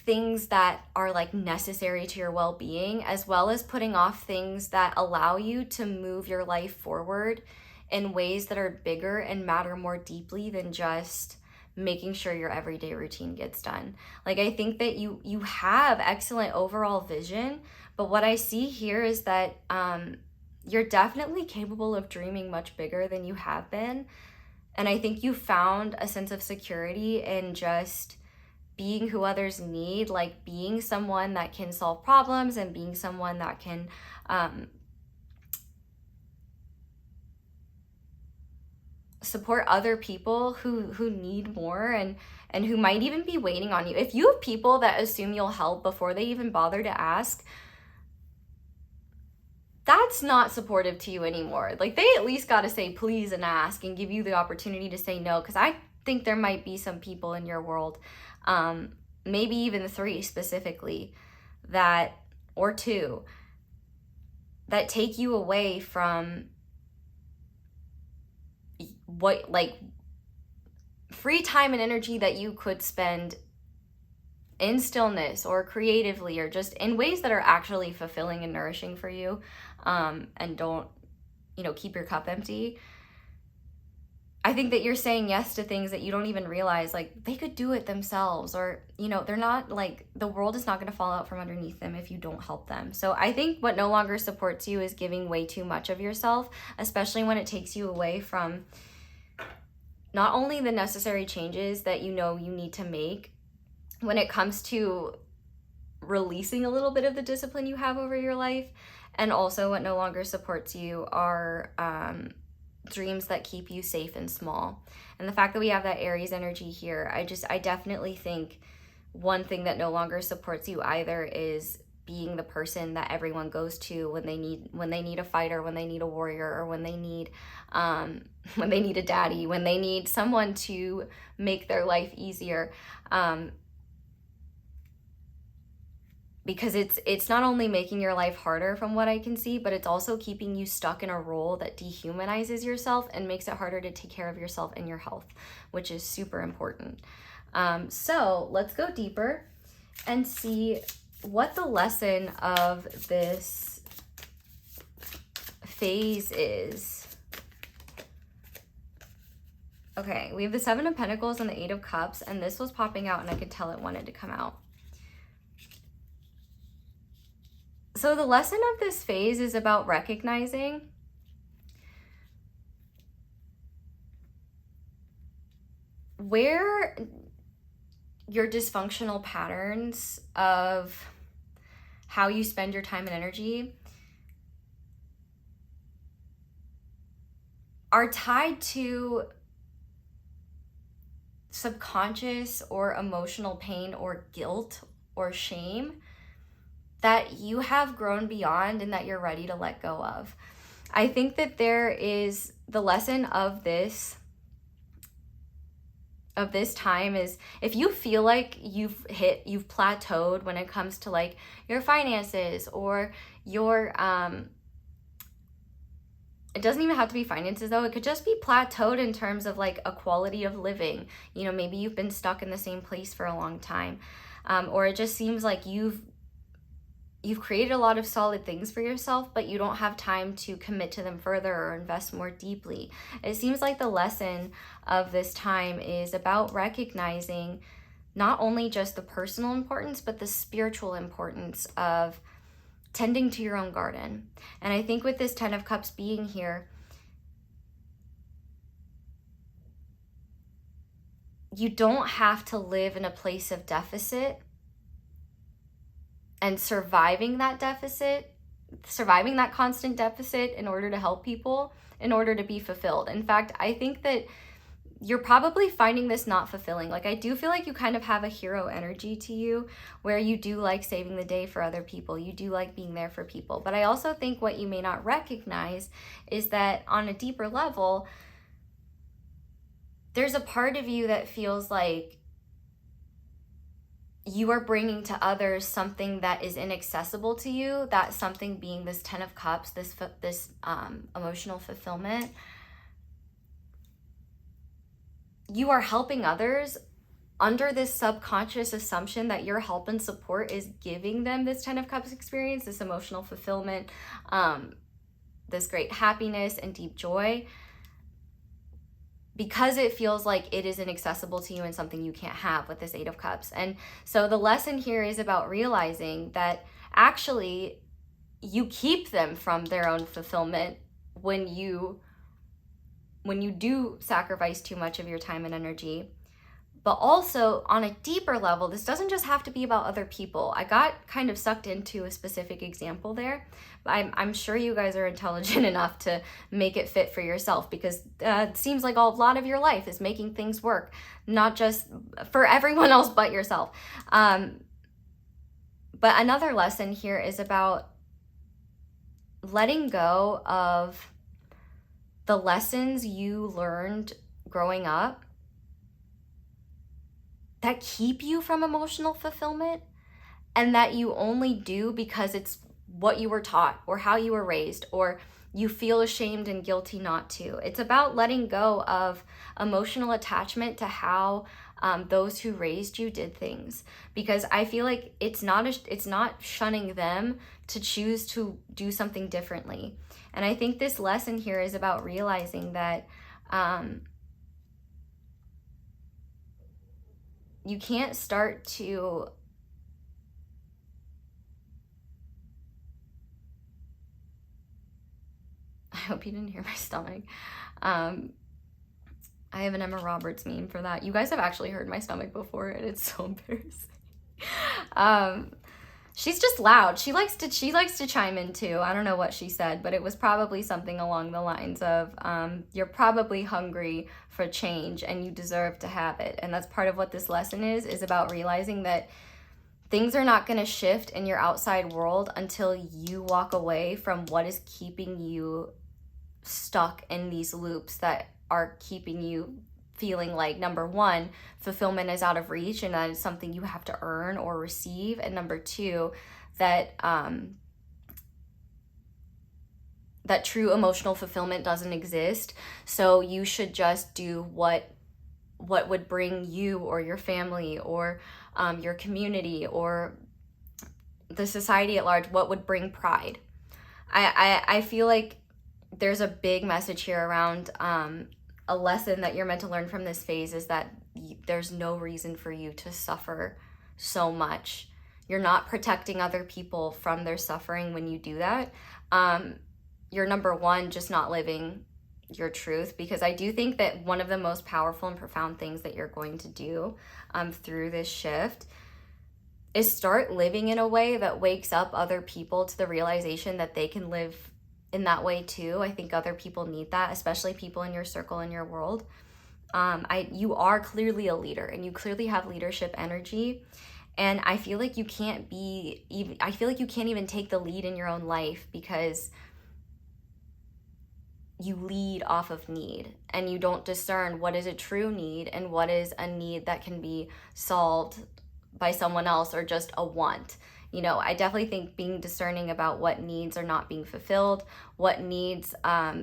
things that are like necessary to your well-being, as well as putting off things that allow you to move your life forward in ways that are bigger and matter more deeply than just making sure your everyday routine gets done. Like, I think that you have excellent overall vision, but what I see here is that you're definitely capable of dreaming much bigger than you have been. And I think you found a sense of security in just being who others need, like being someone that can solve problems and being someone that can support other people who need more and who might even be waiting on you. If you have people that assume you'll help before they even bother to ask, that's not supportive to you anymore. Like, they at least got to say please and ask and give you the opportunity to say no, because I think there might be some people in your world, maybe even 3 specifically, that, or 2, that take you away from what, like, free time and energy that you could spend in stillness or creatively or just in ways that are actually fulfilling and nourishing for you, and don't, keep your cup empty. I think that you're saying yes to things that you don't even realize, like, they could do it themselves, or, they're not, like, the world is not going to fall out from underneath them if you don't help them. So I think what no longer supports you is giving way too much of yourself, especially when it takes you away from not only the necessary changes that you need to make when it comes to releasing a little bit of the discipline you have over your life, and also what no longer supports you are dreams that keep you safe and small. And the fact that we have that Aries energy here, I definitely think one thing that no longer supports you either is being the person that everyone goes to when they need a fighter, when they need a warrior, or when they need a daddy, when they need someone to make their life easier. Because it's not only making your life harder from what I can see, but it's also keeping you stuck in a role that dehumanizes yourself and makes it harder to take care of yourself and your health, which is super important. So let's go deeper and see what the lesson of this phase is. Okay, we have the 7 of Pentacles and the 8 of Cups, and this was popping out and I could tell it wanted to come out. So the lesson of this phase is about recognizing where your dysfunctional patterns of how you spend your time and energy are tied to subconscious or emotional pain or guilt or shame that you have grown beyond and that you're ready to let go of. I think that there is the lesson of this time is, if you feel like you've plateaued when it comes to like your finances or your it doesn't even have to be finances though, it could just be plateaued in terms of like a quality of living. Maybe you've been stuck in the same place for a long time, or it just seems like you've created a lot of solid things for yourself, but you don't have time to commit to them further or invest more deeply. It seems like the lesson of this time is about recognizing not only just the personal importance, but the spiritual importance of tending to your own garden. And I think with this 10 of Cups being here, you don't have to live in a place of deficit and surviving that constant deficit in order to help people, in order to be fulfilled. In fact, I think that you're probably finding this not fulfilling. Like, I do feel like you kind of have a hero energy to you, where you do like saving the day for other people. You do like being there for people. But I also think what you may not recognize is that on a deeper level, there's a part of you that feels like you are bringing to others something that is inaccessible to you. That something being this 10 of Cups, this emotional fulfillment. You are helping others under this subconscious assumption that your help and support is giving them this 10 of Cups experience, this emotional fulfillment, this great happiness and deep joy, because it feels like it is inaccessible to you and something you can't have with this 8 of Cups. And so the lesson here is about realizing that actually you keep them from their own fulfillment when you do sacrifice too much of your time and energy. But also on a deeper level, this doesn't just have to be about other people. I got kind of sucked into a specific example there, but I'm sure you guys are intelligent enough to make it fit for yourself, because it seems like a lot of your life is making things work, not just for everyone else but yourself. But another lesson here is about letting go of the lessons you learned growing up that keep you from emotional fulfillment, and that you only do because it's what you were taught or how you were raised, or you feel ashamed and guilty not to. It's about letting go of emotional attachment to how those who raised you did things, because I feel like it's not shunning them to choose to do something differently. And I think this lesson here is about realizing that you can't start to I hope you didn't hear my stomach. I have an Emma Roberts meme for that. You guys have actually heard my stomach before, and it's so embarrassing. She's just loud. She likes to chime in too. I don't know what she said, but it was probably something along the lines of, you're probably hungry for change and you deserve to have it. And that's part of what this lesson is about realizing that things are not going to shift in your outside world until you walk away from what is keeping you stuck in these loops that are keeping you feeling like, number one, fulfillment is out of reach and that is something you have to earn or receive, and number two, that that true emotional fulfillment doesn't exist. So you should just do what would bring you or your family or your community or the society at large, what would bring pride. I feel like there's a big message here around a lesson that you're meant to learn from this phase is that there's no reason for you to suffer so much. You're not protecting other people from their suffering when you do that. You're, number one, just not living your truth, because I do think that one of the most powerful and profound things that you're going to do through this shift is start living in a way that wakes up other people to the realization that they can live in that way too. I think other people need that, especially people in your circle, in your world. You are clearly a leader and you clearly have leadership energy. And I feel like you can't even take the lead in your own life because you lead off of need and you don't discern what is a true need and what is a need that can be solved by someone else or just a want. You know, I definitely think being discerning about what needs are not being fulfilled, what needs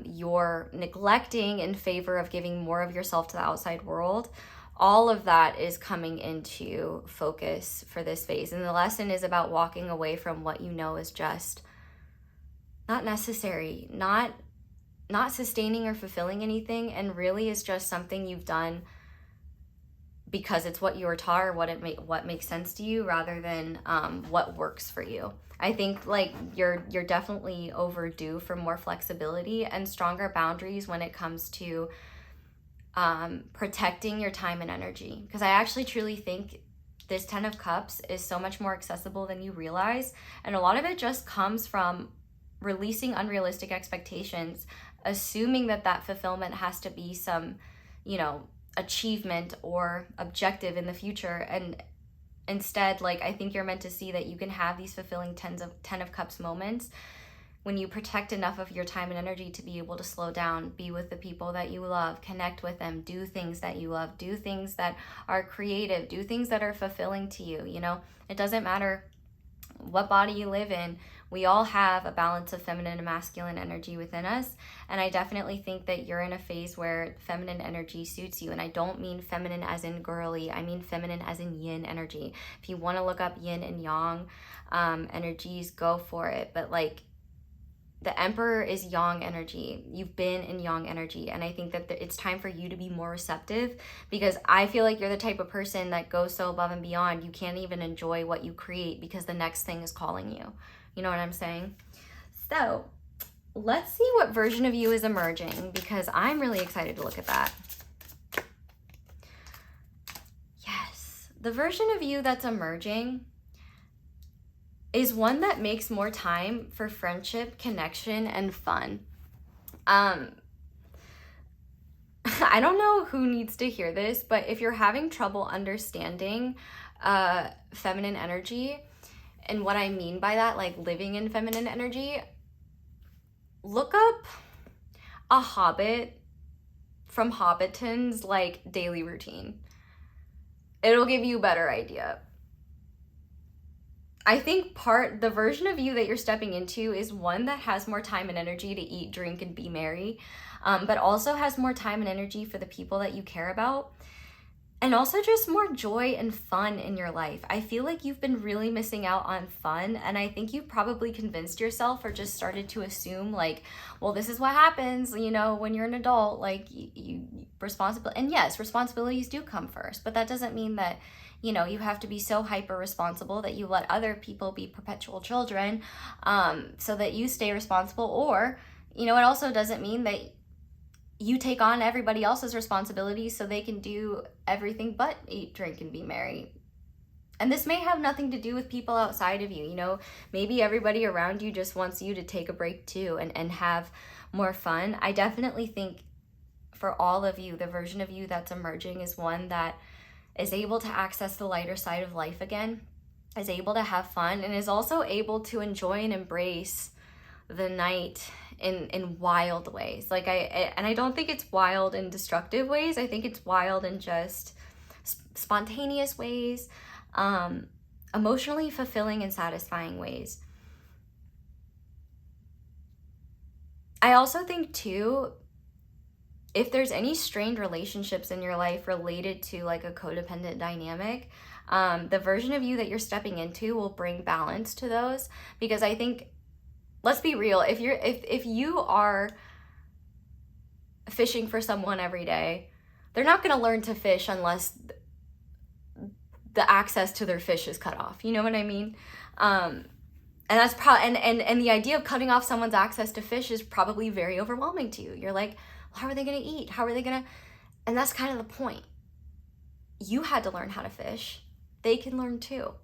you're neglecting in favor of giving more of yourself to the outside world, all of that is coming into focus for this phase. And the lesson is about walking away from what you know is just not necessary, not sustaining or fulfilling anything, and really is just something you've done because it's what you were taught or what makes sense to you, rather than what works for you. I think like you're definitely overdue for more flexibility and stronger boundaries when it comes to protecting your time and energy. Because I actually truly think this 10 of Cups is so much more accessible than you realize. And a lot of it just comes from releasing unrealistic expectations, assuming that fulfillment has to be some, achievement or objective in the future. And instead, like, I think you're meant to see that you can have these fulfilling 10 of cups moments when you protect enough of your time and energy to be able to slow down, be with the people that you love, connect with them, do things that you love, do things that are creative, do things that are fulfilling to you. You know, it doesn't matter what body you live in. We all have a balance of feminine and masculine energy within us. And I definitely think that you're in a phase where feminine energy suits you. And I don't mean feminine as in girly. I mean feminine as in yin energy. If you want to look up yin and yang energies, go for it. But like, the Emperor is yang energy. You've been in yang energy. And I think that it's time for you to be more receptive, because I feel like you're the type of person that goes so above and beyond, you can't even enjoy what you create because the next thing is calling you. You know what I'm saying? So let's see what version of you is emerging, because I'm really excited to look at that. Yes, the version of you that's emerging is one that makes more time for friendship, connection, and fun. I don't know who needs to hear this, but if you're having trouble understanding feminine energy, and what I mean by that, like living in feminine energy, look up a Hobbit from Hobbiton's like daily routine. It'll give you a better idea. I think the version of you that you're stepping into is one that has more time and energy to eat, drink, and be merry, but also has more time and energy for the people that you care about, and also just more joy and fun in your life. I feel like you've been really missing out on fun, and I think you've probably convinced yourself or just started to assume like, well, this is what happens, you know, when you're an adult, like you responsible. And yes, responsibilities do come first, but that doesn't mean that, you know, you have to be so hyper responsible that you let other people be perpetual children, so that you stay responsible. Or, you know, it also doesn't mean that you take on everybody else's responsibilities so they can do everything but eat, drink, and be merry. And this may have nothing to do with people outside of you. You know, maybe everybody around you just wants you to take a break too and have more fun. I definitely think for all of you, the version of you that's emerging is one that is able to access the lighter side of life again, is able to have fun, and is also able to enjoy and embrace the night in wild ways. Like I don't think it's wild in destructive ways. I think it's wild in just spontaneous ways, emotionally fulfilling and satisfying ways. I also think too, if there's any strained relationships in your life related to like a codependent dynamic, the version of you that you're stepping into will bring balance to those. Because I think, let's be real, if you are fishing for someone every day, they're not going to learn to fish unless the access to their fish is cut off. You know what I mean? And that's and the idea of cutting off someone's access to fish is probably very overwhelming to you. You're like, how are they going to eat? How are they going to? And that's kind of the point. You had to learn how to fish. They can learn too.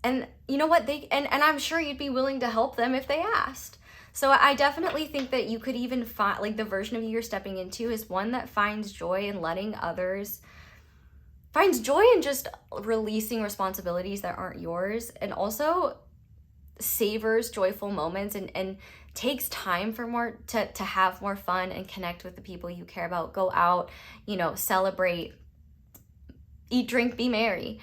And you know what? And I'm sure you'd be willing to help them if they asked. So I definitely think that you could even find, like, the version of you you're stepping into is one that finds joy in letting others, finds joy in just releasing responsibilities that aren't yours, and also savors joyful moments and takes time for more to have more fun and connect with the people you care about. Go out, you know, celebrate, eat, drink, be merry.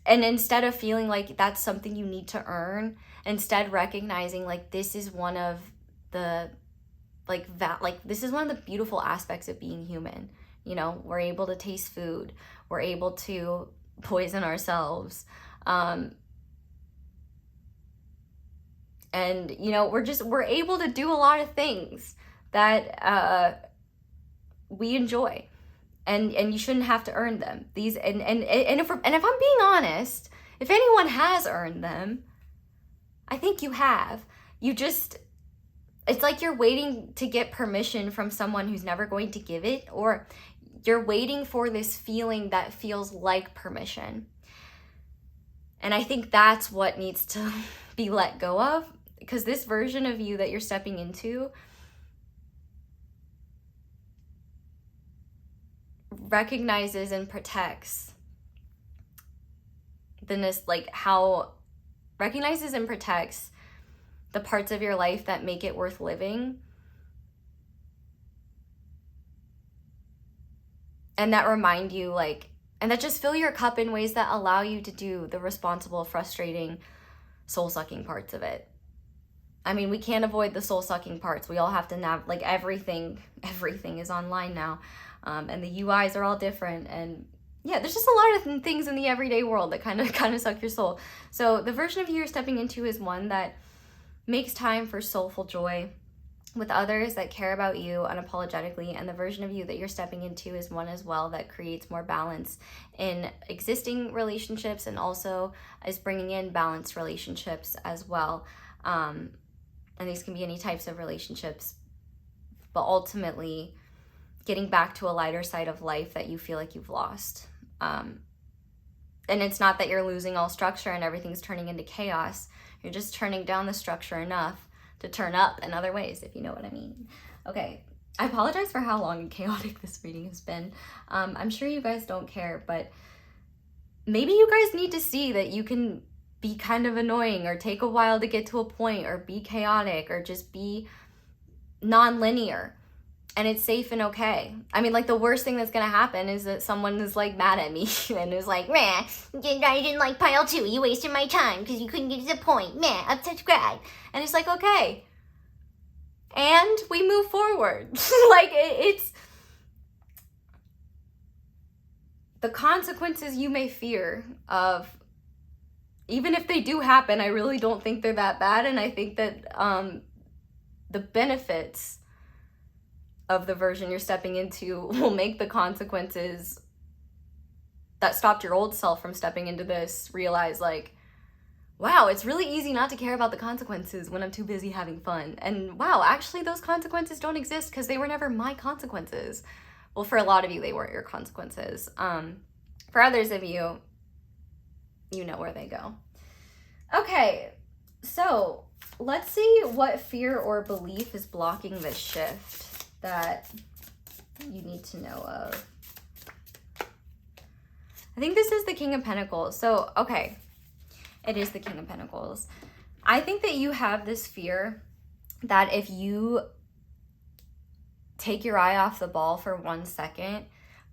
And instead of feeling like that's something you need to earn, instead recognizing like this is one of the this is one of the beautiful aspects of being human. You know, we're able to taste food, we're able to poison ourselves, and you know, we're able to do a lot of things that we enjoy, and you shouldn't have to earn them. These and if I'm being honest, if anyone has earned them, I think you have. You just, it's like you're waiting to get permission from someone who's never going to give it, or you're waiting for this feeling that feels like permission. And I think that's what needs to be let go of, because this version of you that you're stepping into recognizes and protects how recognizes and protects the parts of your life that make it worth living, and that remind you, and that just fill your cup in ways that allow you to do the responsible, frustrating, soul-sucking parts of it. I mean, we can't avoid the soul-sucking parts. We all have to everything is online now, and the UIs are all different, and yeah, there's just a lot of things in the everyday world that kind of suck your soul. So the version of you you're stepping into is one that makes time for soulful joy with others, that care about you unapologetically, and the version of you that you're stepping into is one as well that creates more balance in existing relationships, and also is bringing in balanced relationships as well. And these can be any types of relationships, but ultimately getting back to a lighter side of life that you feel like you've lost. And it's not that you're losing all structure and everything's turning into chaos. You're just turning down the structure enough to turn up in other ways, if you know what I mean. Okay, I apologize for how long and chaotic this reading has been. I'm sure you guys don't care, but maybe you guys need to see that you can be kind of annoying, or take a while to get to a point, or be chaotic, or just be non-linear. And it's safe and okay. I mean, the worst thing that's gonna happen is that someone is mad at me and is like, meh, I didn't like pile 2. You wasted my time because you couldn't get to the point. Meh, unsubscribe. And it's okay. And we move forward. It's the consequences you may fear of, even if they do happen, I really don't think they're that bad. And I think that the benefits of the version you're stepping into will make the consequences that stopped your old self from stepping into this realize, wow, it's really easy not to care about the consequences when I'm too busy having fun. And wow, actually those consequences don't exist because they were never my consequences. Well, for a lot of you, they weren't your consequences. For others of you, you know where they go. Okay, so let's see what fear or belief is blocking this shift that you need to know of. I think this is the King of Pentacles. So, okay, it is the King of Pentacles. I think that you have this fear that if you take your eye off the ball for 1 second,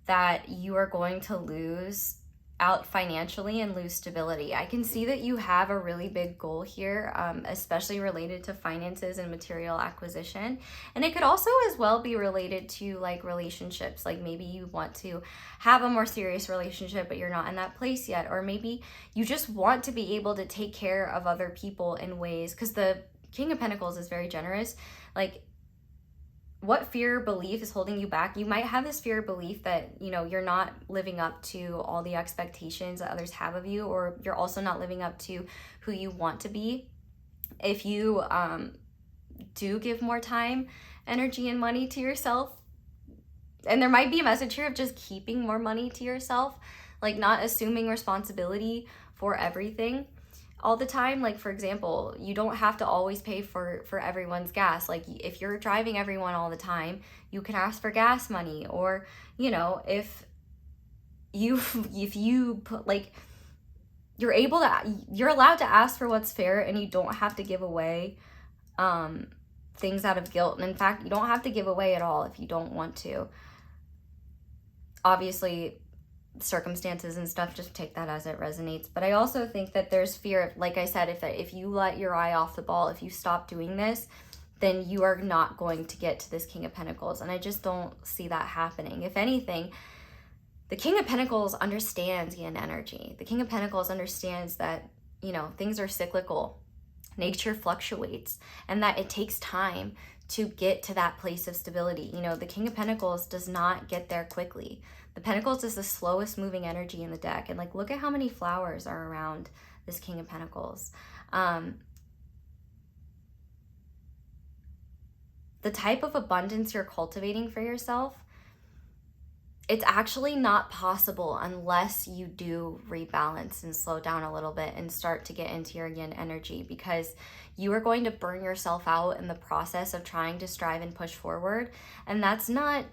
that you are going to lose out financially and lose stability. I can see that you have a really big goal here, especially related to finances and material acquisition. And it could also as well be related to relationships. Maybe you want to have a more serious relationship, but you're not in that place yet. Or maybe you just want to be able to take care of other people in ways, because the King of Pentacles is very generous. What fear or belief is holding you back? You might have this fear or belief that, you're not living up to all the expectations that others have of you, or you're also not living up to who you want to be. If you do give more time, energy, and money to yourself, and there might be a message here of just keeping more money to yourself, not assuming responsibility for everything all the time. For example, you don't have to always pay for everyone's gas. If you're driving everyone all the time, you can ask for gas money. Or if you put you're allowed to ask for what's fair, and you don't have to give away things out of guilt. And in fact, you don't have to give away at all if you don't want to. Obviously, circumstances and stuff, just take that as it resonates. But I also think that there's fear, like I said, if you let your eye off the ball, if you stop doing this, then you are not going to get to this King of Pentacles. And I just don't see that happening. If anything, the King of Pentacles understands yin energy. The King of Pentacles understands that, things are cyclical, nature fluctuates, and that it takes time to get to that place of stability. The King of Pentacles does not get there quickly. The Pentacles is the slowest moving energy in the deck. And look at how many flowers are around this King of Pentacles. The type of abundance you're cultivating for yourself, it's actually not possible unless you do rebalance and slow down a little bit and start to get into your yin energy, because you are going to burn yourself out in the process of trying to strive and push forward. And that's not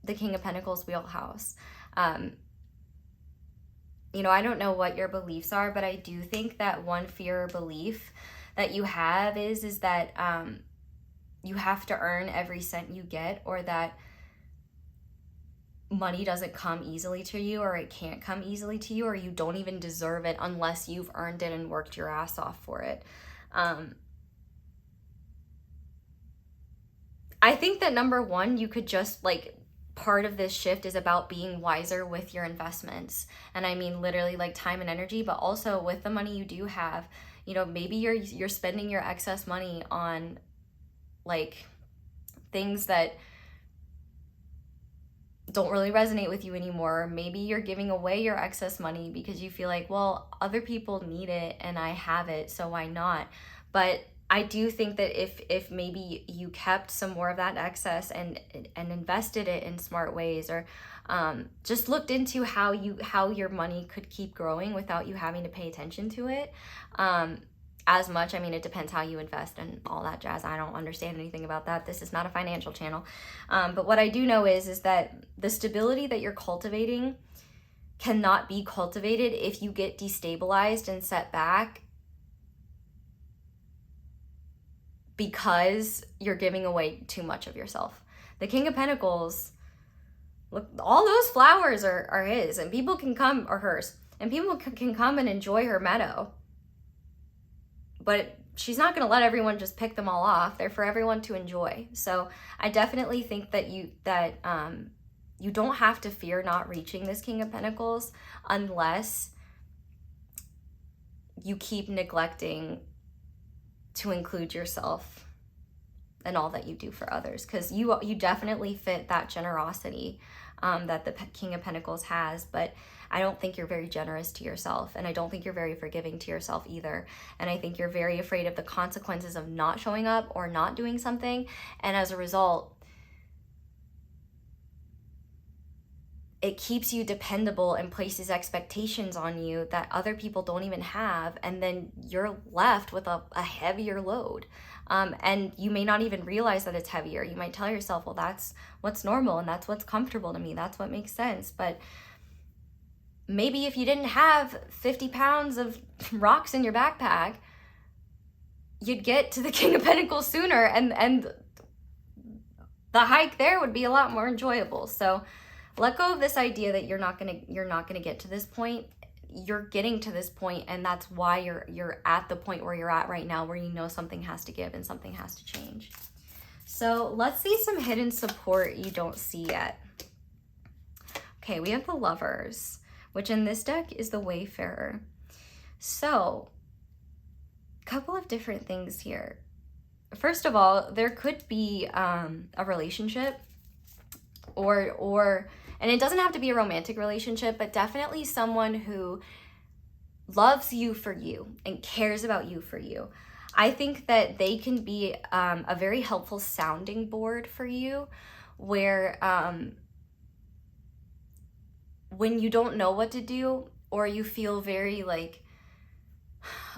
the King of Pentacles wheelhouse. You know, I don't know what your beliefs are, but I do think that one fear or belief that you have is that you have to earn every cent you get, or that money doesn't come easily to you, or it can't come easily to you, or you don't even deserve it unless you've earned it and worked your ass off for it. I think that number one, you could just like, part of this shift is about being wiser with your investments. And I mean literally like time and energy, but also with the money you do have, you know, maybe you're spending your excess money on like things that don't really resonate with you anymore. Maybe you're giving away your excess money because you feel like, well, other people need it and I have it, so why not? But I do think that if maybe you kept some more of that excess and invested it in smart ways, or just looked into how your money could keep growing without you having to pay attention to it as much. I mean, it depends how you invest and all that jazz. I don't understand anything about that. This is not a financial channel. But what I do know is that the stability that you're cultivating cannot be cultivated if you get destabilized and set back because you're giving away too much of yourself. The King of Pentacles, look, all those flowers are his, and people can come, or hers, and people can come and enjoy her meadow. But she's not going to let everyone just pick them all off. They're for everyone to enjoy. So I definitely think that you don't have to fear not reaching this King of Pentacles unless you keep neglecting to include yourself in all that you do for others, because you definitely fit that generosity that the King of Pentacles has. But I don't think you're very generous to yourself, and I don't think you're very forgiving to yourself either. And I think you're very afraid of the consequences of not showing up or not doing something, and as a result, it keeps you dependable and places expectations on you that other people don't even have, and then you're left with a heavier load. And you may not even realize that it's heavier. You might tell yourself, well, that's what's normal and that's what's comfortable to me. That's what makes sense. But maybe if you didn't have 50 pounds of rocks in your backpack, you'd get to the King of Pentacles sooner, and the hike there would be a lot more enjoyable. So let go of this idea that you're not gonna get to this point. You're getting to this point, and that's why you're at the point where you're at right now, where you know something has to give and something has to change. So let's see some hidden support you don't see yet. Okay, we have the Lovers, which in this deck is the Wayfarer. So a couple of different things here. First of all, there could be a relationship or and it doesn't have to be a romantic relationship, but definitely someone who loves you for you and cares about you for you. I think that they can be a very helpful sounding board for you, where when you don't know what to do, or you feel very like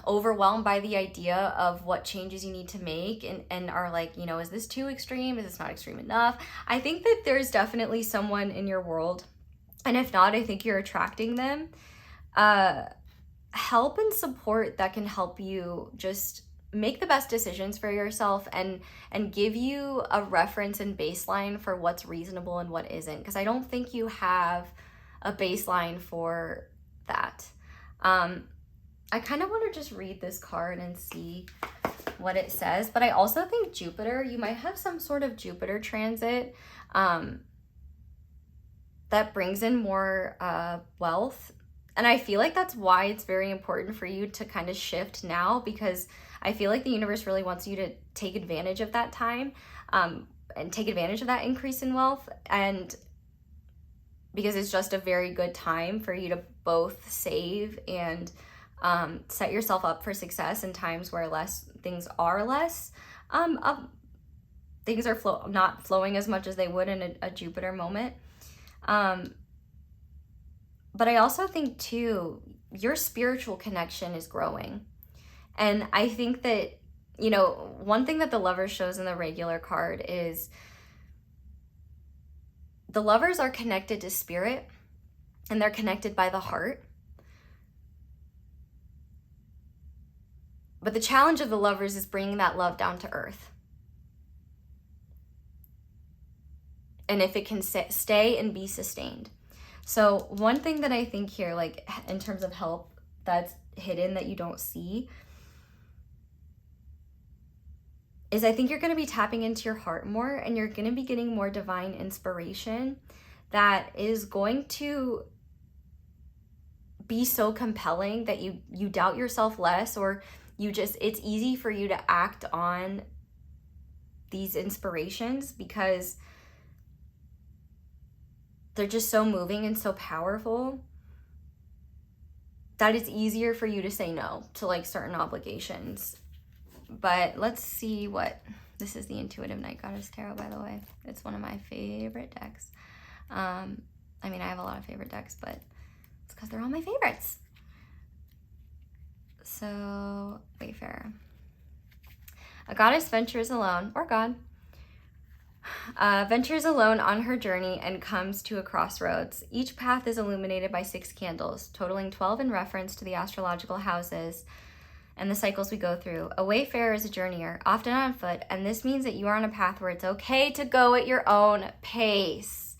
overwhelmed by the idea of what changes you need to make, and are like, you know, is this too extreme? Is this not extreme enough? I think that there's definitely someone in your world, and if not, I think you're attracting them. Help and support that can help you just make the best decisions for yourself, and give you a reference and baseline for what's reasonable and what isn't, because I don't think you have a baseline for that. I kind of want to just read this card and see what it says, but I also think Jupiter, you might have some sort of Jupiter transit that brings in more wealth. And I feel like that's why it's very important for you to kind of shift now, because I feel like the universe really wants you to take advantage of that time and take advantage of that increase in wealth. And because it's just a very good time for you to both save and set yourself up for success in times where things are not flowing as much as they would in a Jupiter moment. But I also think too, your spiritual connection is growing. And I think that, you know, one thing that the Lover shows in the regular card is the lovers are connected to spirit, and they're connected by the heart. But the challenge of the lovers is bringing that love down to earth. And if it can stay and be sustained. So one thing that I think here, like in terms of help that's hidden that you don't see, is I think you're going to be tapping into your heart more, and you're going to be getting more divine inspiration that is going to be so compelling that you doubt yourself less, or it's easy for you to act on these inspirations because they're just so moving and so powerful that it's easier for you to say no to like certain obligations. But let's see what, this is the Intuitive Night Goddess Tarot, by the way. It's one of my favorite decks. I mean, I have a lot of favorite decks, but it's because they're all my favorites. So, Wayfarer. A goddess ventures alone, or God, ventures alone on her journey and comes to a crossroads. Each path is illuminated by 6 candles, totaling 12 in reference to the astrological houses and the cycles we go through. A wayfarer is a journeyer, often on foot, and this means that you are on a path where it's okay to go at your own pace.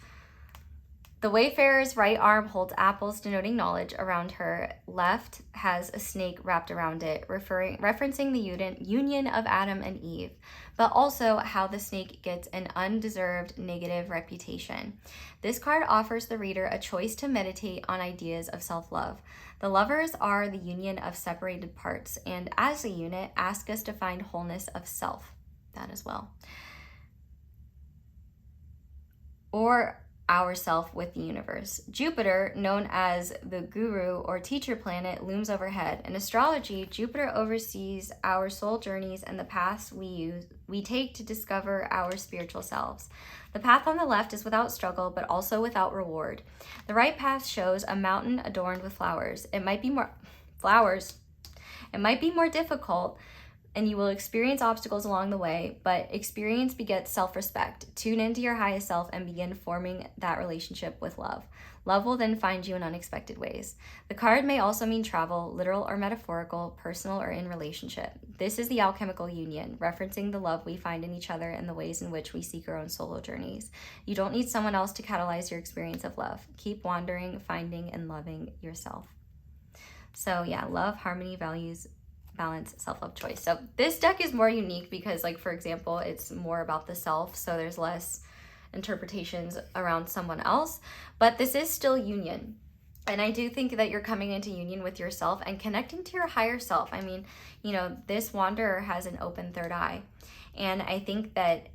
The wayfarer's right arm holds apples, denoting knowledge. Around her left has a snake wrapped around it, referencing the union of Adam and Eve, but also how the snake gets an undeserved negative reputation. This card offers the reader a choice to meditate on ideas of self-love. The lovers are the union of separated parts, and as a unit, ask us to find wholeness of self, that as well, or ourself with the universe. Jupiter, known as the guru or teacher planet, looms overhead. In astrology, Jupiter oversees our soul journeys and the paths we take to discover our spiritual selves. The path on the left is without struggle, but also without reward. The right path shows a mountain adorned with flowers. It might be more difficult, and you will experience obstacles along the way, but experience begets self-respect. Tune into your highest self and begin forming that relationship with love. Love will then find you in unexpected ways. The card may also mean travel, literal or metaphorical, personal or in relationship. This is the alchemical union, referencing the love we find in each other and the ways in which we seek our own solo journeys. You don't need someone else to catalyze your experience of love. Keep wandering, finding, and loving yourself. So yeah, love, harmony, values, balance, self-love, choice. So this deck is more unique because, like, for example, it's more about the self, so there's less interpretations around someone else, but this is still union. And I do think that you're coming into union with yourself and connecting to your higher self. I mean, you know, this wanderer has an open third eye, and I think that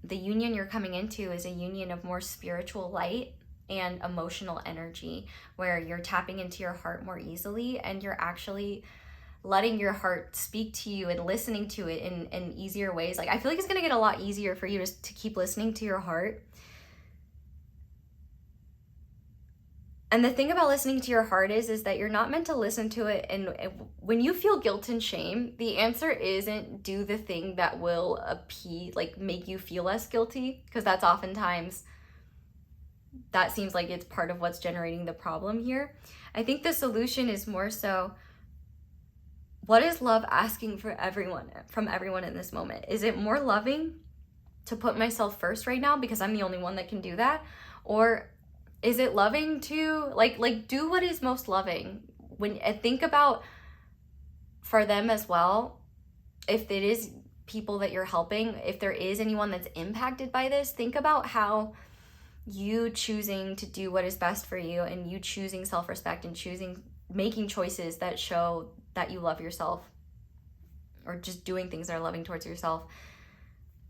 the union you're coming into is a union of more spiritual light and emotional energy, where you're tapping into your heart more easily, and you're actually letting your heart speak to you and listening to it in easier ways. Like, I feel like it's going to get a lot easier for you to keep listening to your heart. And the thing about listening to your heart is that you're not meant to listen to it. And when you feel guilt and shame, the answer isn't do the thing that will make you feel less guilty, because that's oftentimes, that seems like it's part of what's generating the problem here. I think the solution is more so, what is love asking from everyone in this moment? Is it more loving to put myself first right now because I'm the only one that can do that? Or is it loving to like do what is most loving? When I think about for them as well, if it is people that you're helping, if there is anyone that's impacted by this, think about how you choosing to do what is best for you, and you choosing self-respect and making choices that show that you love yourself, or just doing things that are loving towards yourself,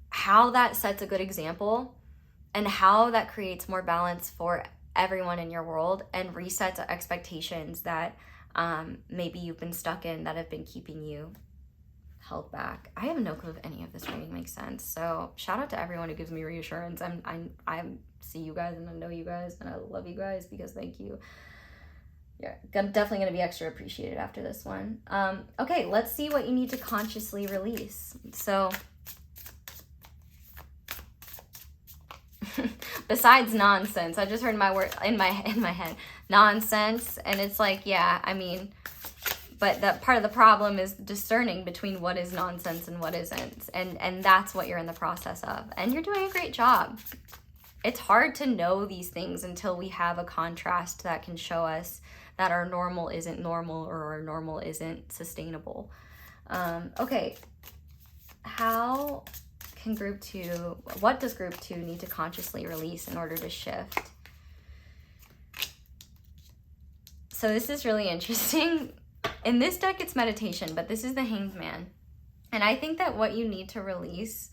how that sets a good example, and how that creates more balance for everyone in your world and resets expectations that maybe you've been stuck in, that have been keeping you held back. I have no clue if any of this reading makes sense. So shout out to everyone who gives me reassurance. I see you guys, and I know you guys, and I love you guys, because thank you. Yeah, definitely going to be extra appreciated after this one. Okay, let's see what you need to consciously release. So besides nonsense. I just heard my word in my head, nonsense. And it's like, yeah, I mean, but that part of the problem is discerning between what is nonsense and what isn't. And that's what you're in the process of. And you're doing a great job. It's hard to know these things until we have a contrast that can show us that our normal isn't normal or our normal isn't sustainable. Okay, how can group 2, what does group 2 need to consciously release in order to shift? So this is really interesting. In this deck, it's meditation, but this is the Hanged Man. And I think that what you need to release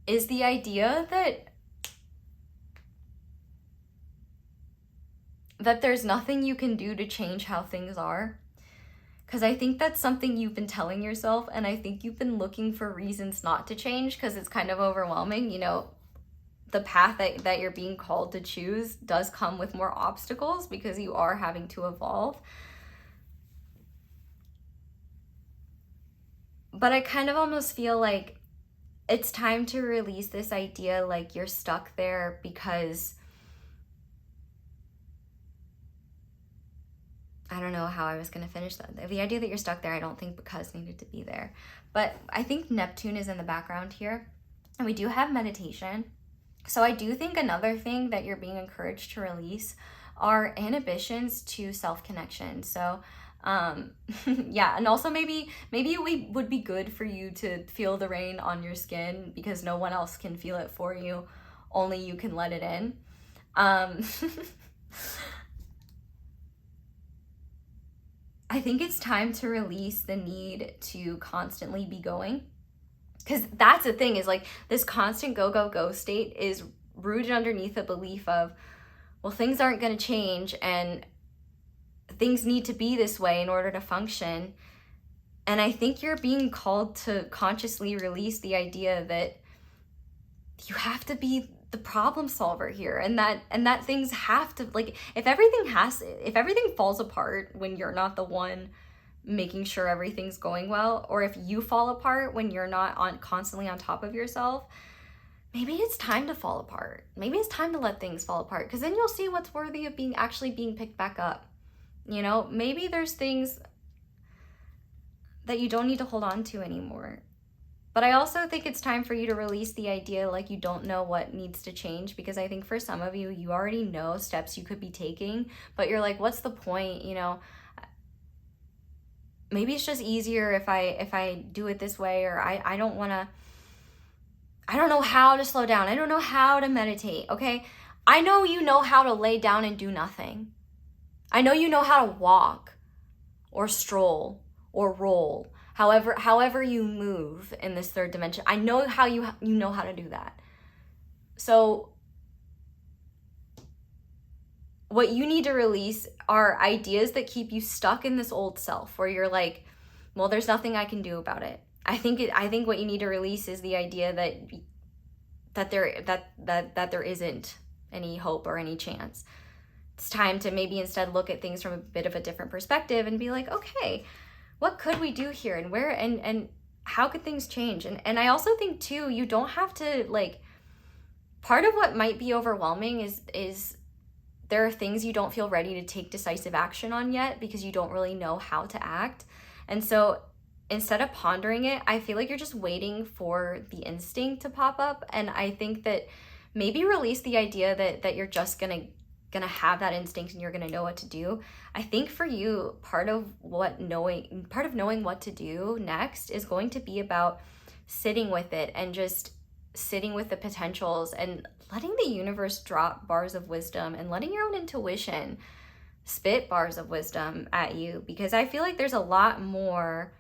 is the idea that there's nothing you can do to change how things are. Because I think that's something you've been telling yourself, and I think you've been looking for reasons not to change because it's kind of overwhelming. You know, the path that you're being called to choose does come with more obstacles because you are having to evolve. But I kind of almost feel like it's time to release this idea like you're stuck there because I don't know how I was going to finish that. The idea that you're stuck there, I don't think because needed to be there. But I think Neptune is in the background here. And we do have meditation. So I do think another thing that you're being encouraged to release are inhibitions to self-connection. So yeah, and also maybe it would be good for you to feel the rain on your skin because no one else can feel it for you. Only you can let it in. I think it's time to release the need to constantly be going. Because that's the thing, is like this constant go, go, go state is rooted underneath a belief of, well, things aren't going to change and things need to be this way in order to function. And I think you're being called to consciously release the idea that you have to be the problem solver here, and that things have to, like, if everything falls apart when you're not the one making sure everything's going well, or if you fall apart when you're not constantly on top of yourself, maybe it's time to fall apart. Maybe it's time to let things fall apart, because then you'll see what's worthy of actually being picked back up. You know, maybe there's things that you don't need to hold on to anymore. But I also think it's time for you to release the idea like you don't know what needs to change, because I think for some of you, you already know steps you could be taking, but you're like, what's the point? You know, maybe it's just easier if I do it this way, or I don't know how to slow down. I don't know how to meditate, okay? I know you know how to lay down and do nothing. I know you know how to walk or stroll or roll. However you move in this third dimension, I know how you know how to do that. So what you need to release are ideas that keep you stuck in this old self, where you're like, well, there's nothing I can do about it. I think what you need to release is the idea that there isn't any hope or any chance. It's time to maybe instead look at things from a bit of a different perspective and be like, okay, what could we do here, and where and how could things change? And I also think too, you don't have to, like, part of what might be overwhelming is there are things you don't feel ready to take decisive action on yet because you don't really know how to act. And so instead of pondering it, I feel like you're just waiting for the instinct to pop up. And I think that maybe release the idea that you're just gonna have that instinct and you're gonna know what to do. I think for you, part of knowing what to do next is going to be about sitting with it and just sitting with the potentials and letting the universe drop bars of wisdom and letting your own intuition spit bars of wisdom at you, because I feel like there's a lot more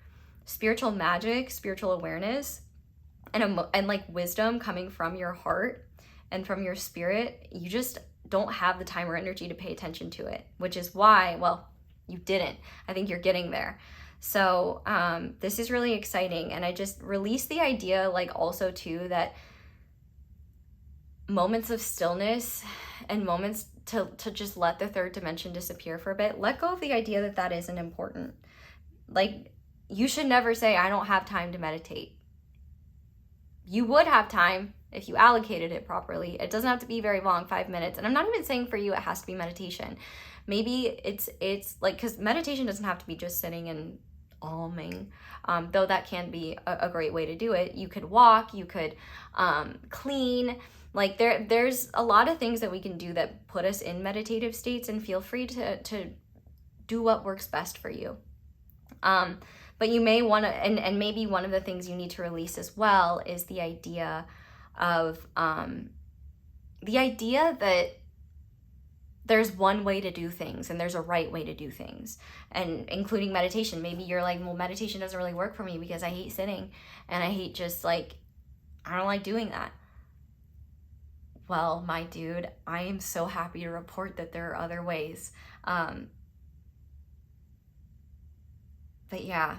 spiritual magic, spiritual awareness, and like wisdom coming from your heart and from your spirit. You just don't have the time or energy to pay attention to it, which is why, well, you didn't. I think you're getting there. So this is really exciting. And I just released the idea, like, also too, that moments of stillness and moments to just let the third dimension disappear for a bit, let go of the idea that isn't important. Like, you should never say, I don't have time to meditate. You would have time if you allocated it properly. It doesn't have to be very long, 5 minutes. And I'm not even saying for you it has to be meditation. Maybe it's like, because meditation doesn't have to be just sitting and alming, though that can be a great way to do it. You could walk, you could clean. Like there's a lot of things that we can do that put us in meditative states, and feel free to do what works best for you. But you may want to, and maybe one of the things you need to release as well is the idea of that there's one way to do things and there's a right way to do things, and including meditation. Maybe you're like, well, meditation doesn't really work for me because I hate sitting and I hate just like, I don't like doing that. Well, my dude, I am so happy to report that there are other ways. But yeah,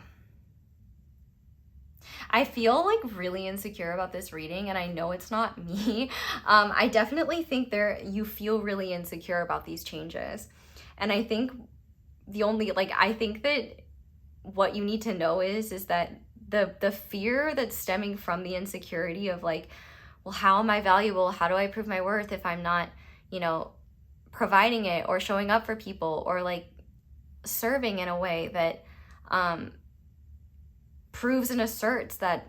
I feel like really insecure about this reading, and I know it's not me. I definitely think you feel really insecure about these changes. And I think I think that what you need to know is that the fear that's stemming from the insecurity of like, well, how am I valuable? How do I prove my worth if I'm not, providing it or showing up for people or like serving in a way that proves and asserts that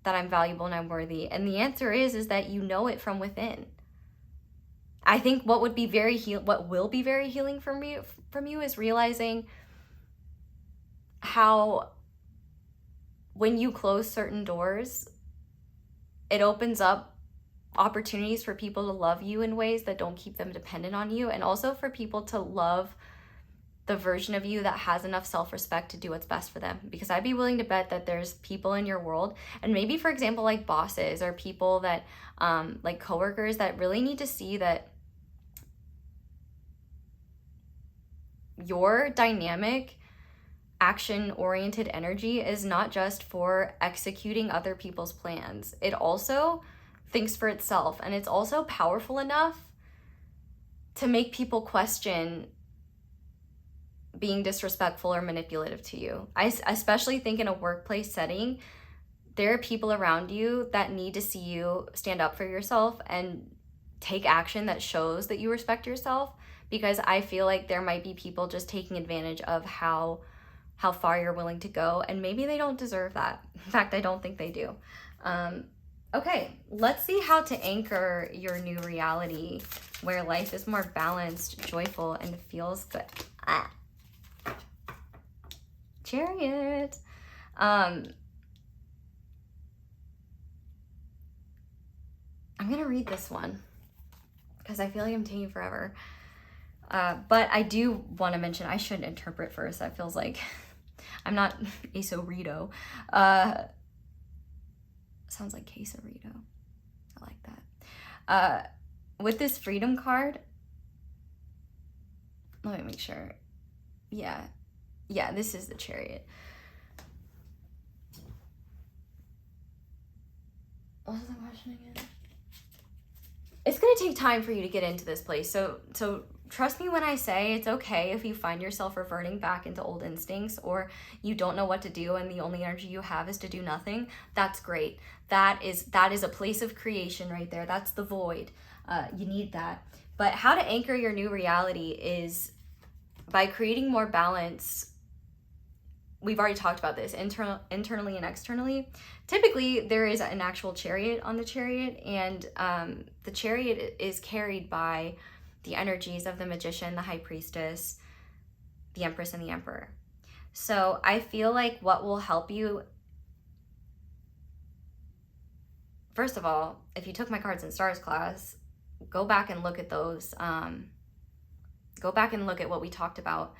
I'm valuable and I'm worthy? And the answer is that you know it from within. I think what will be very healing from you is realizing how when you close certain doors, it opens up opportunities for people to love you in ways that don't keep them dependent on you, and also for people to love the version of you that has enough self-respect to do what's best for them. Because I'd be willing to bet that there's people in your world, and maybe, for example, like bosses or people that, like coworkers, that really need to see that your dynamic, action-oriented energy is not just for executing other people's plans. It also thinks for itself, and it's also powerful enough to make people question being disrespectful or manipulative to you. I especially think in a workplace setting, there are people around you that need to see you stand up for yourself and take action that shows that you respect yourself, because I feel like there might be people just taking advantage of how far you're willing to go, and maybe they don't deserve that. In fact, I don't think they do. Okay, let's see how to anchor your new reality where life is more balanced, joyful, and feels good. Chariot. I'm gonna read this one because I feel like I'm taking forever. But I do want to mention, I should interpret first. That feels like I'm not Eso-rito. Sounds like quesarito. I like that. With this freedom card, let me make sure. Yeah, this is the Chariot. What was the question again? It's gonna take time for you to get into this place. So trust me when I say it's okay if you find yourself reverting back into old instincts, or you don't know what to do and the only energy you have is to do nothing. That's great. That is a place of creation right there. That's the void. You need that. But how to anchor your new reality is by creating more balance. We've already talked about this, internally and externally. Typically, there is an actual chariot on the Chariot, and the Chariot is carried by the energies of the Magician, the High Priestess, the Empress, and the Emperor. So I feel like what will help you, first of all, if you took my Cards and Stars class, go back and look at those. Go back and look at what we talked about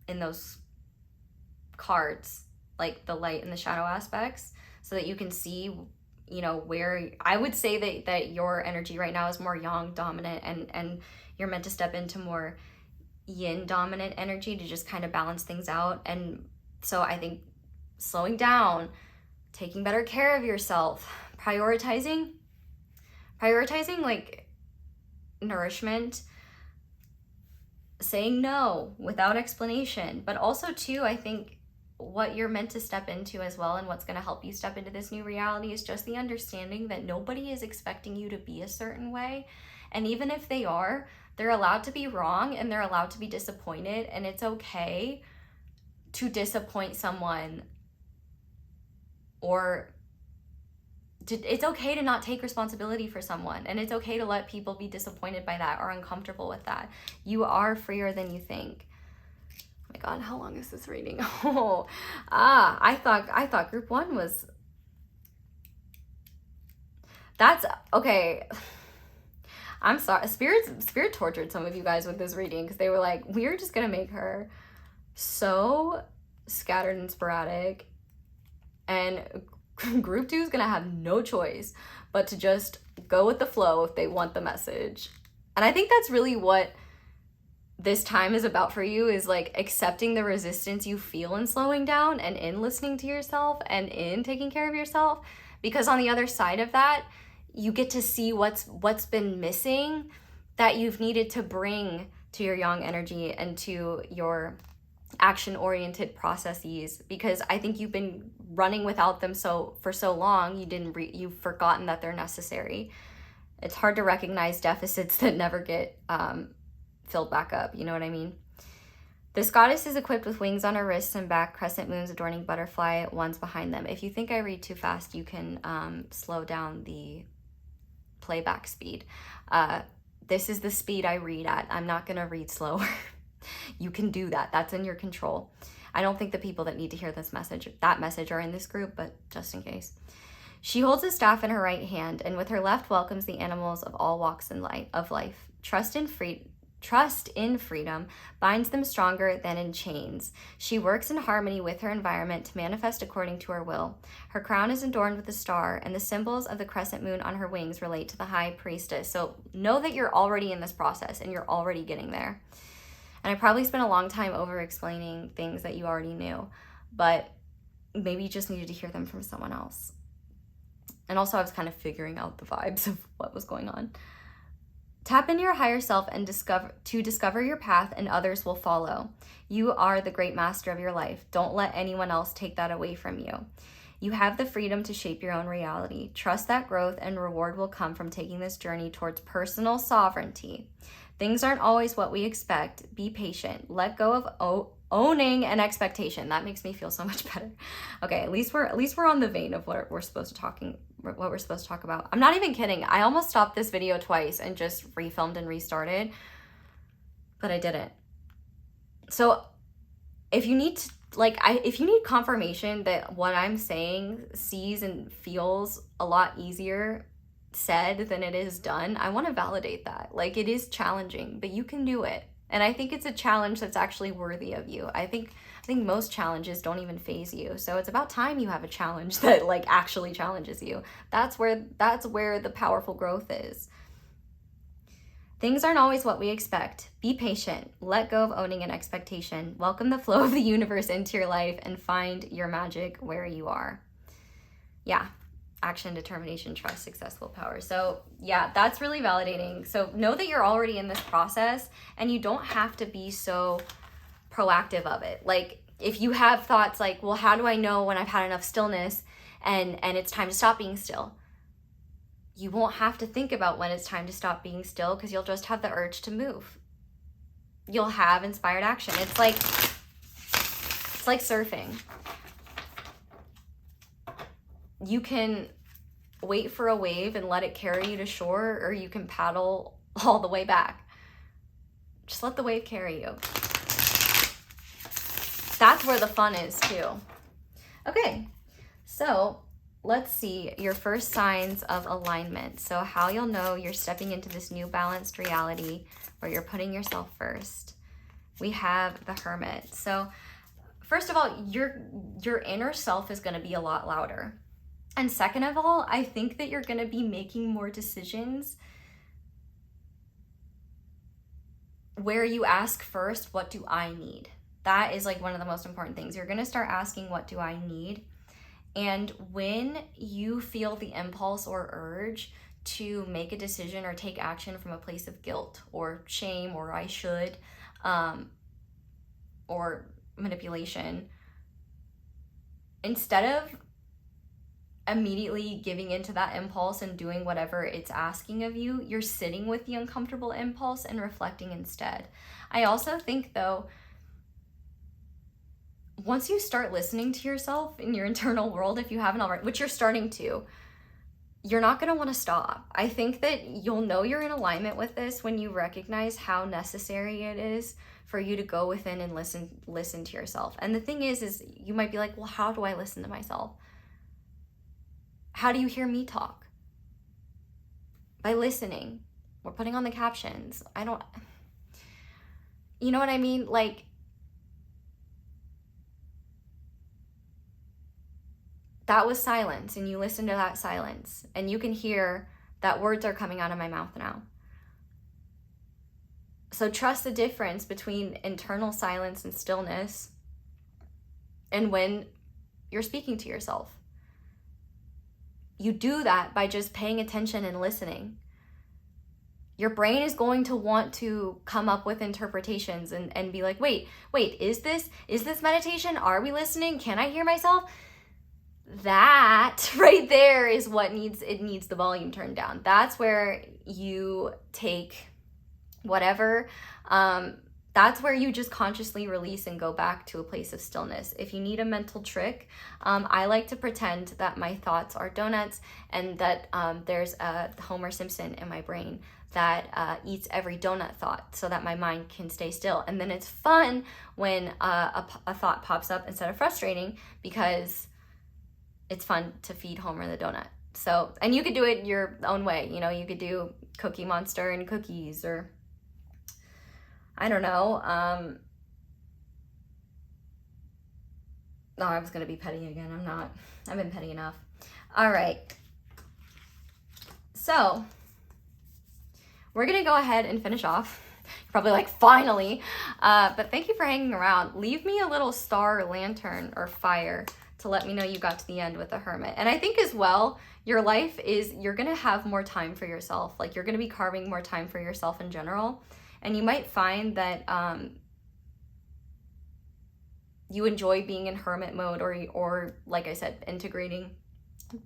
in those cards, like the light and the shadow aspects, so that you can see, where I would say that your energy right now is more yang dominant, and you're meant to step into more yin dominant energy to just kind of balance things out. And so I think slowing down, taking better care of yourself, prioritizing like nourishment, saying no without explanation, but also too, I think what you're meant to step into as well, and what's going to help you step into this new reality, is just the understanding that nobody is expecting you to be a certain way. And even if they are, they're allowed to be wrong and they're allowed to be disappointed, and it's okay to disappoint someone, or it's okay to not take responsibility for someone, and it's okay to let people be disappointed by that or uncomfortable with that. You are freer than you think. Oh my God, how long is this reading? Oh, I thought group 1 was, that's okay. I'm sorry, spirit tortured some of you guys with this reading, because they were like, we're just gonna make her so scattered and sporadic, and group 2 is gonna have no choice but to just go with the flow if they want the message. And I think that's really what this time is about for you, is like accepting the resistance you feel in slowing down and in listening to yourself and in taking care of yourself, because on the other side of that, you get to see what's been missing that you've needed to bring to your yang energy and to your action-oriented processes, because I think you've been running without them for so long, you've forgotten that they're necessary. It's hard to recognize deficits that never get filled back up, you know what I mean? This goddess is equipped with wings on her wrists and back, crescent moons adorning butterfly ones behind them. If you think I read too fast, you can slow down the playback speed. This is the speed I read at. I'm not gonna read slower. You can do that. That's in your control. I don't think the people that need to hear that message are in this group, but just in case. She holds a staff in her right hand, and with her left welcomes the animals of all walks of life. Trust in freedom binds them stronger than in chains. She works in harmony with her environment to manifest according to her will. Her crown is adorned with a star, and the symbols of the crescent moon on her wings relate to the high priestess. So know that you're already in this process and you're already getting there. And I probably spent a long time over explaining things that you already knew, but maybe you just needed to hear them from someone else. And also I was kind of figuring out the vibes of what was going on. Tap into your higher self and discover your path, and others will follow. You are the great master of your life. Don't let anyone else take that away from you. You have the freedom to shape your own reality. Trust that growth and reward will come from taking this journey towards personal sovereignty. Things aren't always what we expect. Be patient. Let go of owning an expectation. That makes me feel so much better. Okay, at least we're on the vein of what we're supposed to talk about. I'm not even kidding. I almost stopped this video twice and just refilmed and restarted, but I didn't. So if you need if you need confirmation that what I'm saying sees and feels a lot easier said than it is done, I want to validate that. Like, it is challenging, but you can do it. And I think it's a challenge that's actually worthy of you. I think most challenges don't even faze you. So it's about time you have a challenge that like actually challenges you. That's where the powerful growth is. Things aren't always what we expect. Be patient. Let go of owning an expectation. Welcome the flow of the universe into your life and find your magic where you are. Yeah. Action, determination, trust, success, willpower. So yeah, that's really validating. So know that you're already in this process, and you don't have to be so proactive of it. Like, if you have thoughts like, well, how do I know when I've had enough stillness and it's time to stop being still? You won't have to think about when it's time to stop being still, because you'll just have the urge to move. You'll have inspired action. It's like surfing. You can wait for a wave and let it carry you to shore, or you can paddle all the way back. Just let the wave carry you. That's where the fun is too. Okay, so let's see your first signs of alignment. So how you'll know you're stepping into this new balanced reality where you're putting yourself first. We have the Hermit. So first of all, your inner self is going to be a lot louder. And second of all, I think that you're going to be making more decisions where you ask first, what do I need? That is like one of the most important things. You're going to start asking, what do I need? And when you feel the impulse or urge to make a decision or take action from a place of guilt or shame or I should, or manipulation, instead of immediately giving into that impulse and doing whatever it's asking of you, you're sitting with the uncomfortable impulse and reflecting instead. I also think, though, once you start listening to yourself in your internal world, if you haven't already, which you're starting to, you're not going to want to stop. I think that you'll know you're in alignment with this when you recognize how necessary it is for you to go within and listen to yourself. And the thing is you might be like, well, how do I listen to myself? How do you hear me talk? By listening. We're putting on the captions. You know what I mean? Like, that was silence, and you listen to that silence, and you can hear that words are coming out of my mouth now. So trust the difference between internal silence and stillness and when you're speaking to yourself. You do that by just paying attention and listening. Your brain is going to want to come up with interpretations and be like, wait, is this meditation? Are we listening? Can I hear myself? That right there is what needs the volume turned down. That's where you take whatever, that's where you just consciously release and go back to a place of stillness. If you need a mental trick, I like to pretend that my thoughts are donuts and that there's a Homer Simpson in my brain that eats every donut thought so that my mind can stay still. And then it's fun when a thought pops up instead of frustrating, because it's fun to feed Homer the donut. So, and you could do it your own way. You know, you could do Cookie Monster and cookies, or I don't know. No, I was going to be petty again. I'm not. I've been petty enough. All right. So we're going to go ahead and finish off. You're probably like, finally. But thank you for hanging around. Leave me a little star or lantern or fire to let me know you got to the end with the Hermit. And I think as well, your life is, you're going to have more time for yourself. Like, you're going to be carving more time for yourself in general. And you might find that you enjoy being in hermit mode, or like I said, integrating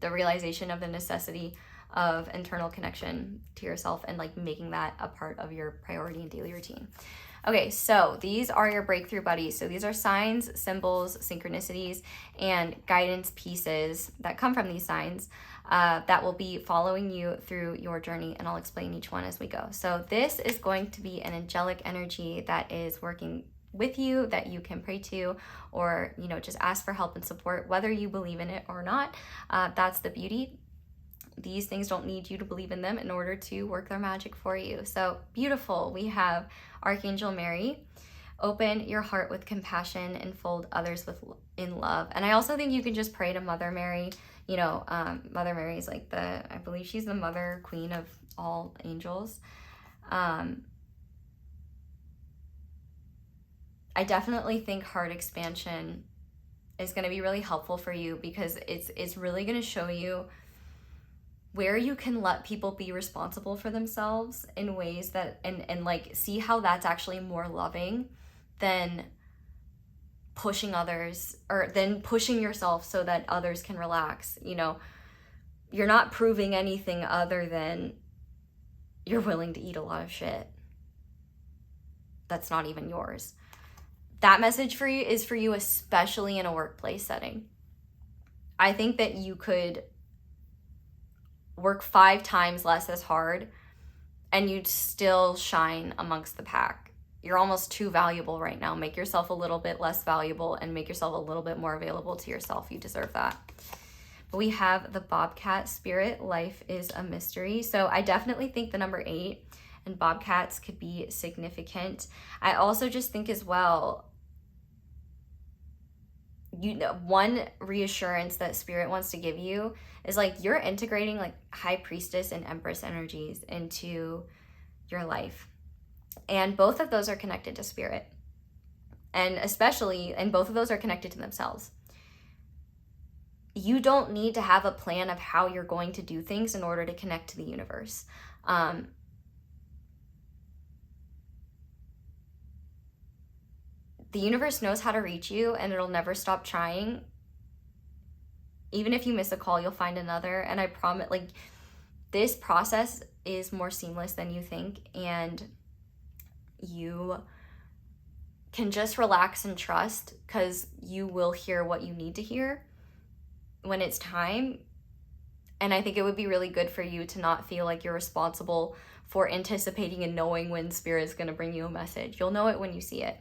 the realization of the necessity of internal connection to yourself and like making that a part of your priority and daily routine. Okay, so these are your breakthrough buddies. So these are signs, symbols, synchronicities, and guidance pieces that come from these signs that will be following you through your journey, and I'll explain each one as we go. So this is going to be an angelic energy that is working with you, that you can pray to, or, you know, just ask for help and support, whether you believe in it or not. That's the beauty. These things don't need you to believe in them in order to work their magic for you. So beautiful. We have Archangel Mary. Open your heart with compassion and fold others in love. And I also think you can just pray to Mother Mary. You know, Mother Mary is like I believe she's the mother queen of all angels. I definitely think heart expansion is going to be really helpful for you, because it's really going to show you where you can let people be responsible for themselves in ways that, and like see how that's actually more loving than pushing others, or then pushing yourself so that others can relax. You know, you're not proving anything other than you're willing to eat a lot of shit that's not even yours. That message for you is for you, especially in a workplace setting. I think that you could work 5 times less as hard and you'd still shine amongst the pack. You're almost too valuable right now. Make yourself a little bit less valuable and make yourself a little bit more available to yourself. You deserve that. But we have the Bobcat spirit. Life is a mystery. So I definitely think the number 8 and Bobcats could be significant. I also just think as well, you know, one reassurance that spirit wants to give you is like you're integrating like high priestess and empress energies into your life, and both of those are connected to spirit, and both of those are connected to themselves. You don't need to have a plan of how you're going to do things in order to connect to the universe. The universe knows how to reach you, and it'll never stop trying even if you miss a call, you'll find another. And I promise, like, this process is more seamless than you think, and you can just relax and trust, because you will hear what you need to hear when it's time. And I think it would be really good for you to not feel like you're responsible for anticipating and knowing when Spirit is going to bring you a message. You'll know it when you see it.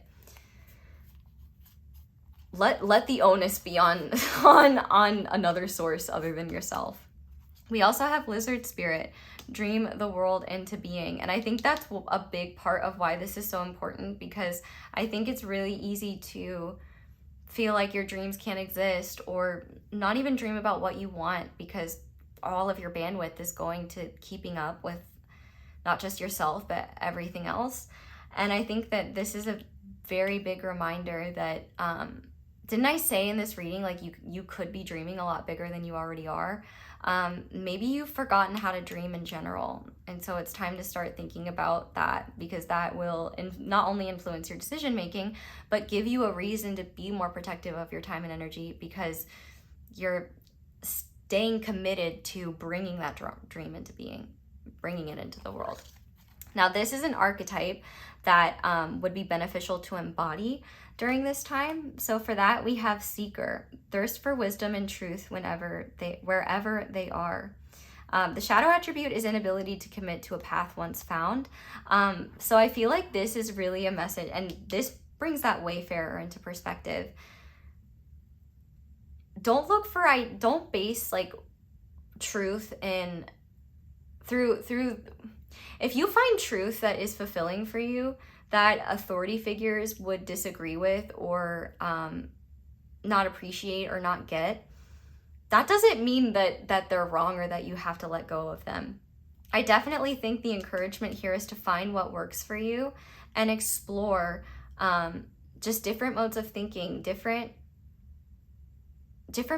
Let the onus be on another source other than yourself. We also have Lizard Spirit, dream the world into being. And I think that's a big part of why this is so important, because I think it's really easy to feel like your dreams can't exist, or not even dream about what you want, because all of your bandwidth is going to keeping up with not just yourself, but everything else. And I think that this is a very big reminder that, didn't I say in this reading, like, you could be dreaming a lot bigger than you already are? Maybe you've forgotten how to dream in general. And so it's time to start thinking about that, because that will not only influence your decision making, but give you a reason to be more protective of your time and energy, because you're staying committed to bringing that dream into being, bringing it into the world. Now, this is an archetype that would be beneficial to embody during this time. So for that, we have Seeker, thirst for wisdom and truth wherever they are. The shadow attribute is inability to commit to a path once found. So I feel like this is really a message, and this brings that wayfarer into perspective. Don't base like truth in through if you find truth that is fulfilling for you, that authority figures would disagree with, or not appreciate or not get, that doesn't mean that they're wrong or that you have to let go of them. I definitely think the encouragement here is to find what works for you and explore just different modes of thinking, different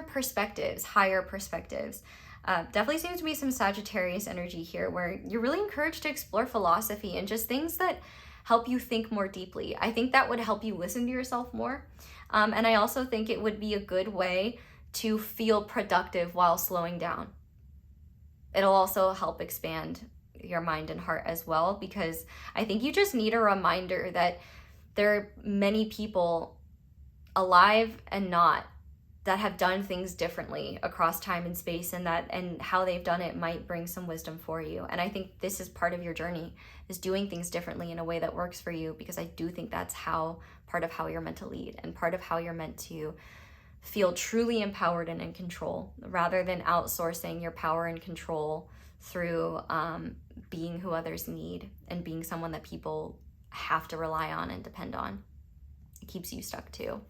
perspectives, higher perspectives. Definitely seems to be some Sagittarius energy here, where you're really encouraged to explore philosophy and just things that help you think more deeply. I think that would help you listen to yourself more. And I also think it would be a good way to feel productive while slowing down. It'll also help expand your mind and heart as well, because I think you just need a reminder that there are many people, alive and not, that have done things differently across time and space, and how they've done it might bring some wisdom for you. And I think this is part of your journey, is doing things differently in a way that works for you, because I do think that's part of how you're meant to lead, and part of how you're meant to feel truly empowered and in control, rather than outsourcing your power and control through being who others need and being someone that people have to rely on and depend on. It keeps you stuck too.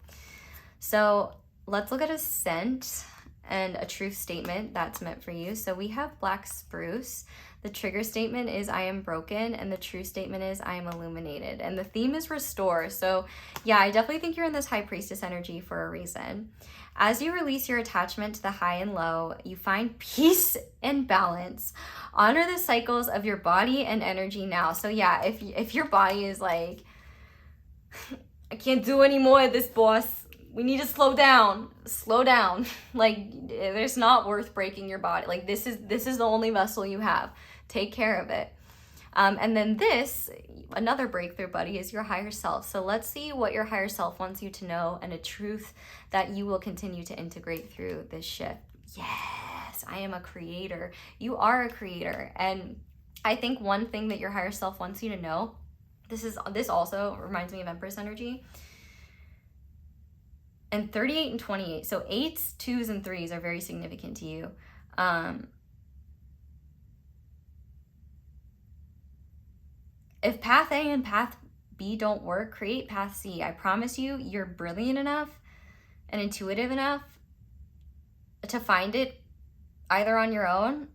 So let's look at a scent and a truth statement that's meant for you. So we have black spruce. The trigger statement is I am broken, and the truth statement is I am illuminated. And the theme is restore. So yeah, I definitely think you're in this high priestess energy for a reason. As you release your attachment to the high and low, you find peace and balance. Honor the cycles of your body and energy now. So yeah, if your body is like, I can't do any more of this, boss, we need to slow down. Like, it's not worth breaking your body. Like, this is the only vessel you have. Take care of it. And then this, another breakthrough buddy, is your higher self. So let's see what your higher self wants you to know, and a truth that you will continue to integrate through this shift. Yes, I am a creator. You are a creator. And I think one thing that your higher self wants you to know, this also reminds me of Empress energy, and 38 and 28. So 8s, 2s, and 3s are very significant to you. If path A and path B don't work, create path C. I promise you, you're brilliant enough and intuitive enough to find it either on your own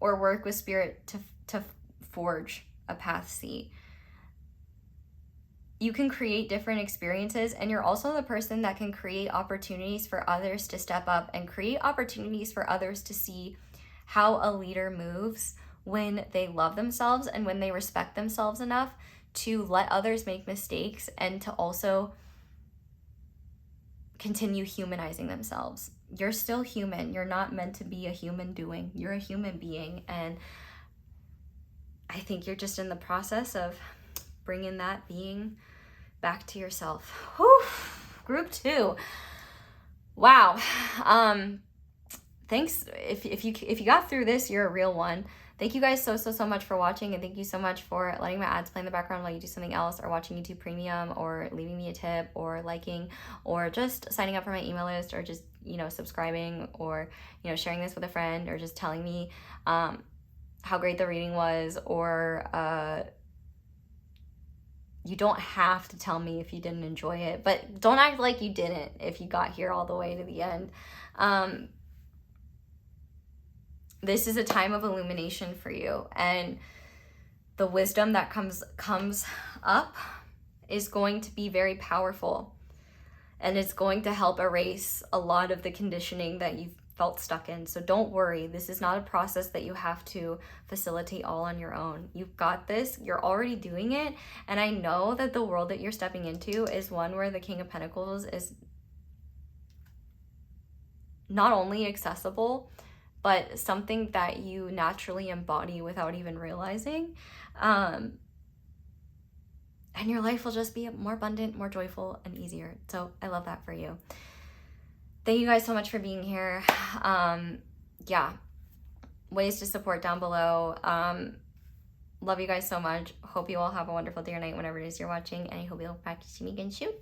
or work with spirit to forge a path C. You can create different experiences, and you're also the person that can create opportunities for others to step up and create opportunities for others to see how a leader moves when they love themselves and when they respect themselves enough to let others make mistakes, and to also continue humanizing themselves. you're still human. You're not meant to be a human doing. You're a human being. And I think you're just in the process of bringing that being back to yourself. Whew. Group 2. Wow. Thanks. If you got through this, you're a real one. Thank you guys so much for watching, and thank you so much for letting my ads play in the background while you do something else, or watching YouTube Premium, or leaving me a tip, or liking, or just signing up for my email list, or just, you know, subscribing, or, you know, sharing this with a friend, or just telling me how great the reading was, or you don't have to tell me if you didn't enjoy it, but don't act like you didn't if you got here all the way to the end. This is a time of illumination for you, and the wisdom that comes up is going to be very powerful, and it's going to help erase a lot of the conditioning that you've felt stuck in. So don't worry, this is not a process that you have to facilitate all on your own. You've got this, you're already doing it, and I know that the world that you're stepping into is one where the King of Pentacles is not only accessible, but something that you naturally embody without even realizing. And your life will just be more abundant, more joyful, and easier. So I love that for you. Thank you guys so much for being here. Yeah, ways to support down below. Love you guys so much. Hope you all have a wonderful day or night whenever it is you're watching, and I hope you'll practice to me again soon.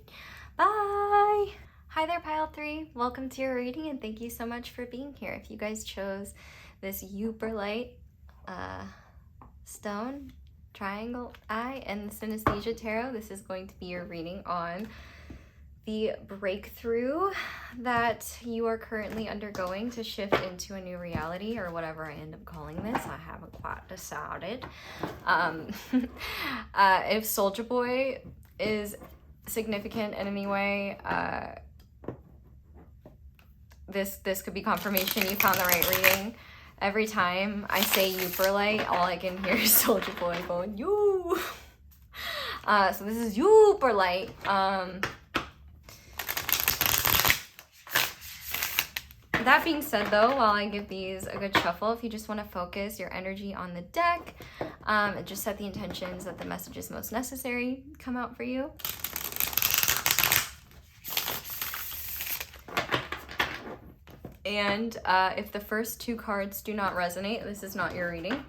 Bye! Hi there, Pile 3. Welcome to your reading, and thank you so much for being here. If you guys chose this Euperlite stone triangle eye and the Synesthesia Tarot, this is going to be your reading on the breakthrough that you are currently undergoing to shift into a new reality, or whatever I end up calling this. I haven't quite decided. If Soldier Boy is significant in any way, this could be confirmation you found the right reading. Every time I say Euperlite, all I can hear is Soldier Boy going, you. So this is Euperlite. That being said, though, while I give these a good shuffle, if you just want to focus your energy on the deck, and just set the intentions that the messages most necessary come out for you. And if the first 2 cards do not resonate, this is not your reading.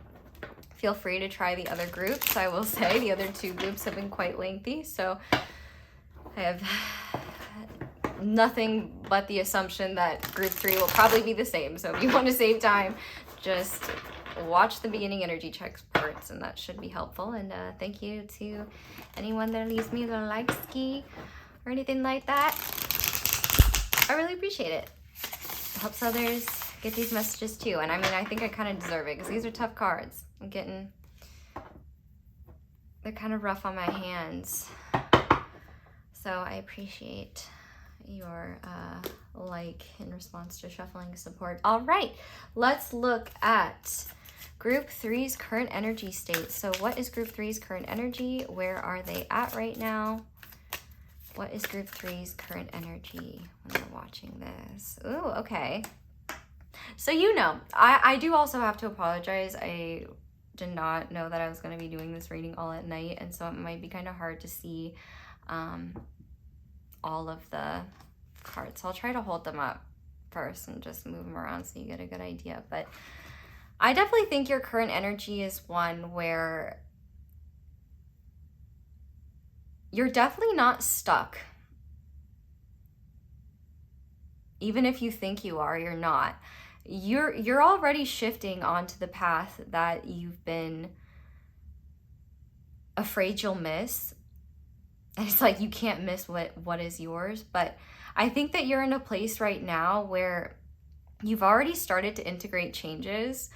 Feel free to try the other groups. I will say the other 2 groups have been quite lengthy, so I have nothing but the assumption that group 3 will probably be the same. So if you want to save time, just watch the beginning energy checks parts, and that should be helpful. And thank you to anyone that leaves me a like ski or anything like that. I really appreciate it. Helps others get these messages too. And I mean, I think I kind of deserve it, because these are tough cards. They're kind of rough on my hands. So I appreciate your like in response to shuffling support. All right, let's look at group 3's current energy state. So what is group 3's current energy? Where are they at right now? What is group 3's current energy when they're watching this? Ooh, okay. So, you know, I do also have to apologize. I did not know that I was going to be doing this reading all at night, and so it might be kind of hard to see all of the cards. So I'll try to hold them up first and just move them around so you get a good idea. But I definitely think your current energy is one where you're definitely not stuck. Even if you think you are, you're not. You're already shifting onto the path that you've been afraid you'll miss. And it's like you can't miss what is yours. But I think that you're in a place right now where you've already started to integrate changes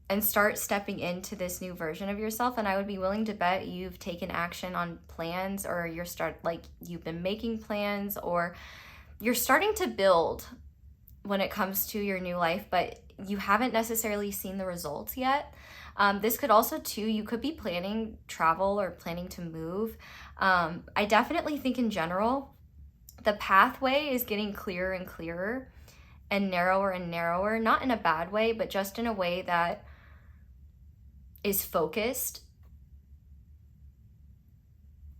and start stepping into this new version of yourself. And I would be willing to bet you've taken action on plans, or you've been making plans, or you're starting to build when it comes to your new life, but you haven't necessarily seen the results yet. This could also too, you could be planning travel or planning to move. I definitely think in general, The pathway is getting clearer and clearer and narrower, not in a bad way, but just in a way that is focused.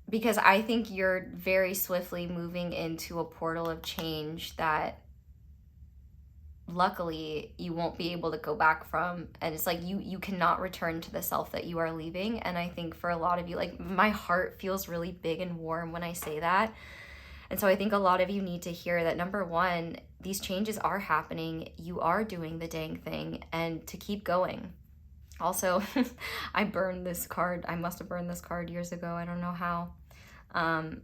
Because I think you're very swiftly moving into a portal of change that luckily you won't be able to go back from. And it's like you cannot return to the self that you are leaving. And I think for a lot of you, like, my heart feels really big and warm when I say that. And so I think a lot of you need to hear that, number one, these changes are happening. You are doing the dang thing, and to keep going. Also, I burned this card. I must have burned this card years ago. I don't know how.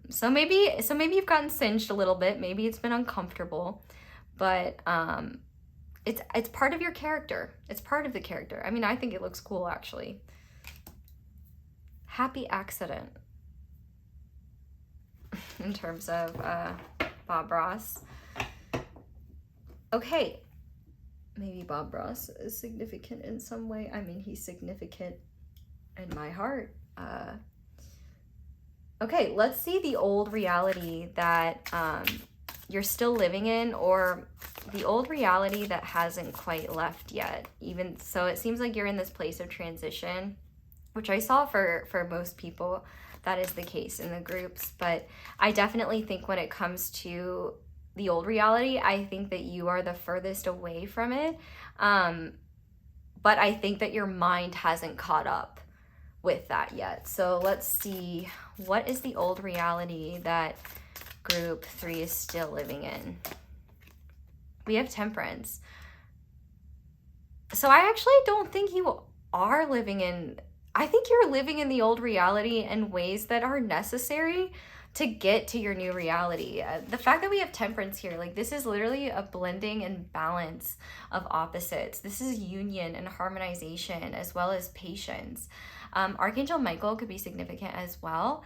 So maybe you've gotten singed a little bit. Maybe it's been uncomfortable, but it's part of your character. It's part of the character. I mean, I think it looks cool, actually. Happy accident. In terms of Bob Ross. Okay. Maybe Bob Ross is significant in some way. I mean, he's significant in my heart. Okay, let's see the old reality that you're still living in, or the old reality that hasn't quite left yet. Even so, it seems like you're in this place of transition, which I saw for most people. That is the case in the groups. But I definitely think when it comes to the old reality, I think that you are the furthest away from it. But I think that your mind hasn't caught up with that yet. So let's see, what is the old reality that group 3 is still living in? We have Temperance. So I actually don't think you are living in, I think you're living in the old reality in ways that are necessary to get to your new reality. The fact that we have Temperance here, like, this is literally a blending and balance of opposites. This is union and harmonization, as well as patience. Archangel Michael could be significant as well.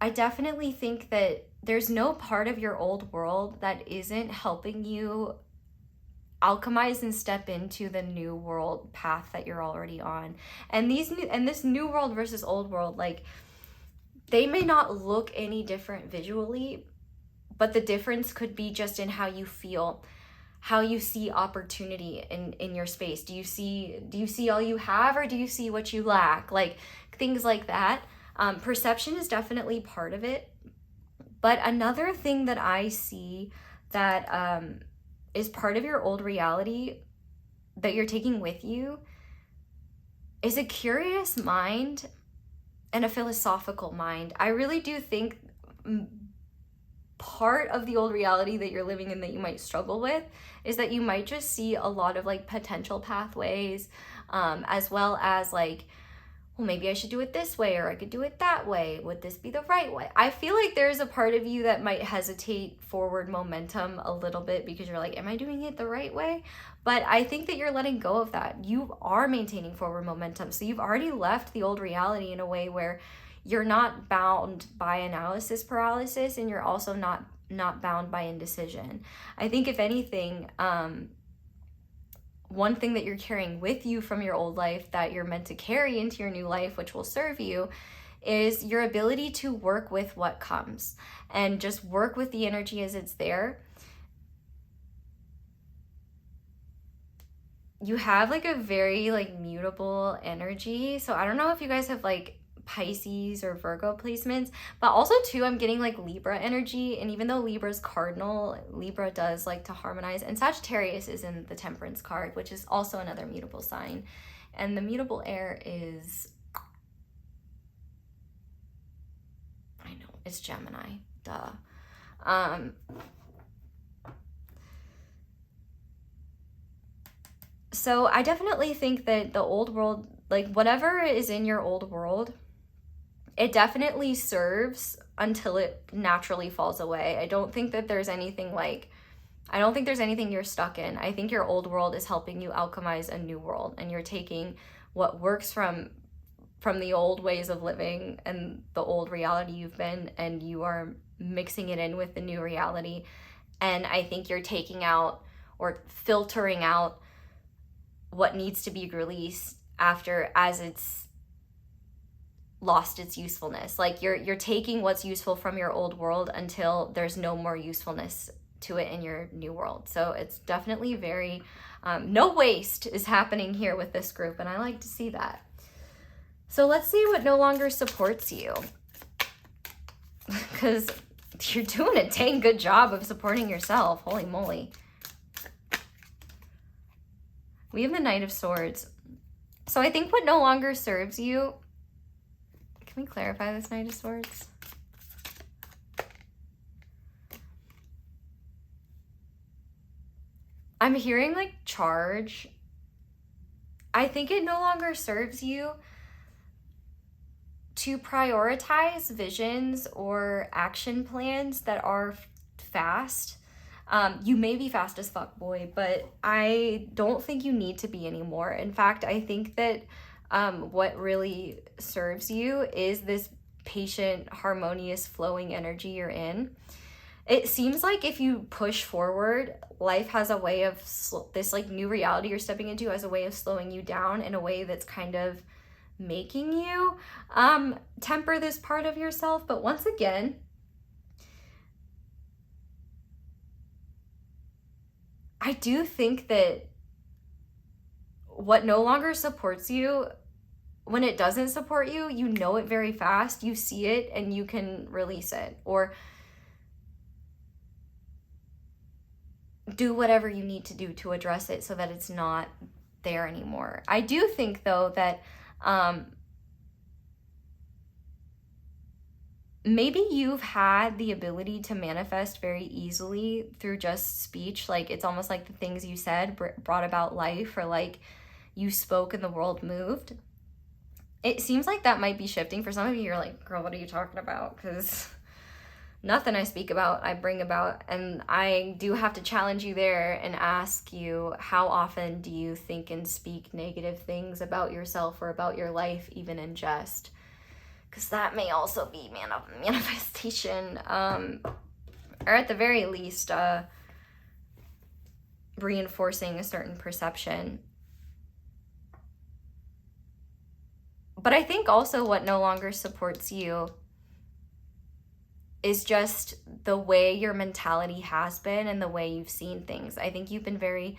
I definitely think that there's no part of your old world that isn't helping you alchemize and step into the new world path that you're already on. And this new world versus old world, like, they may not look any different visually, but the difference could be just in how you feel, how you see opportunity in your space. Do you see all you have, or do you see what you lack? Like, things like that. Perception is definitely part of it. But another thing that I see that is part of your old reality that you're taking with you is a curious mind and a philosophical mind. I really do think part of the old reality that you're living in that you might struggle with is that you might just see a lot of, like, potential pathways, as well as, like, well, maybe I should do it this way, or I could do it that way. Would this be the right way? I feel like there's a part of you that might hesitate forward momentum a little bit because you're like, am I doing it the right way? But I think that you're letting go of that. You are maintaining forward momentum. So you've already left the old reality in a way where you're not bound by analysis paralysis, and you're also not bound by indecision. I think, if anything, one thing that you're carrying with you from your old life that you're meant to carry into your new life, which will serve you, is your ability to work with what comes and just work with the energy as it's there. You have, like, a very, like, mutable energy. So I don't know if you guys have, like, Pisces or Virgo placements, but also too, I'm getting, like, Libra energy. And even though Libra's cardinal, Libra does like to harmonize, and Sagittarius is in the Temperance card, which is also another mutable sign. And the mutable air is, I know, it's Gemini, duh. So I definitely think that the old world, like, whatever is in your old world, it definitely serves until it naturally falls away. I don't think that there's anything, like, I don't think there's anything you're stuck in. I think your old world is helping you alchemize a new world, and you're taking what works from the old ways of living and the old reality you've been, and you are mixing it in with the new reality. And I think you're taking out or filtering out what needs to be released after, as it's lost its usefulness. Like you're taking what's useful from your old world until there's no more usefulness to it in your new world. So it's definitely very, no waste is happening here with this group, and I like to see that. So let's see what no longer supports you. Because you're doing a dang good job of supporting yourself. Holy moly. We have the Knight of Swords. So I think what no longer serves you, can we clarify this Knight of Swords? I'm hearing like charge. I think it no longer serves you to prioritize visions or action plans that are fast. You may be fast as fuck, boy, but I don't think you need to be anymore. In fact, I think that what really serves you is this patient, harmonious, flowing energy you're in. It seems like if you push forward, life has a way of, this like new reality you're stepping into has a way of slowing you down in a way that's kind of making you temper this part of yourself. But once again, I do think that what no longer supports you, when it doesn't support you, you know it very fast, you see it, and you can release it or do whatever you need to do to address it so that it's not there anymore. I do think though that maybe you've had the ability to manifest very easily through just speech. Like it's almost like the things you said brought about life, or like you spoke and the world moved. It seems like that might be shifting for some of you. You're like, girl, what are you talking about? Because nothing I speak about, I bring about. And I do have to challenge you there and ask you, how often do you think and speak negative things about yourself or about your life, even in jest? Because that may also be manifestation, or at the very least, reinforcing a certain perception. But I think also what no longer supports you is just the way your mentality has been and the way you've seen things. I think you've been very,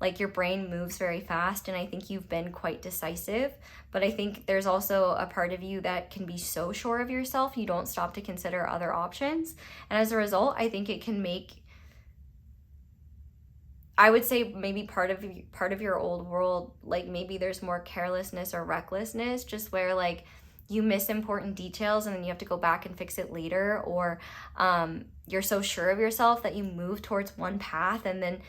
like your brain moves very fast, and I think you've been quite decisive. But I think there's also a part of you that can be so sure of yourself, you don't stop to consider other options. And as a result, I think it can make, I would say maybe part of your old world, like maybe there's more carelessness or recklessness, just where like you miss important details and then you have to go back and fix it later, or you're so sure of yourself that you move towards one path and then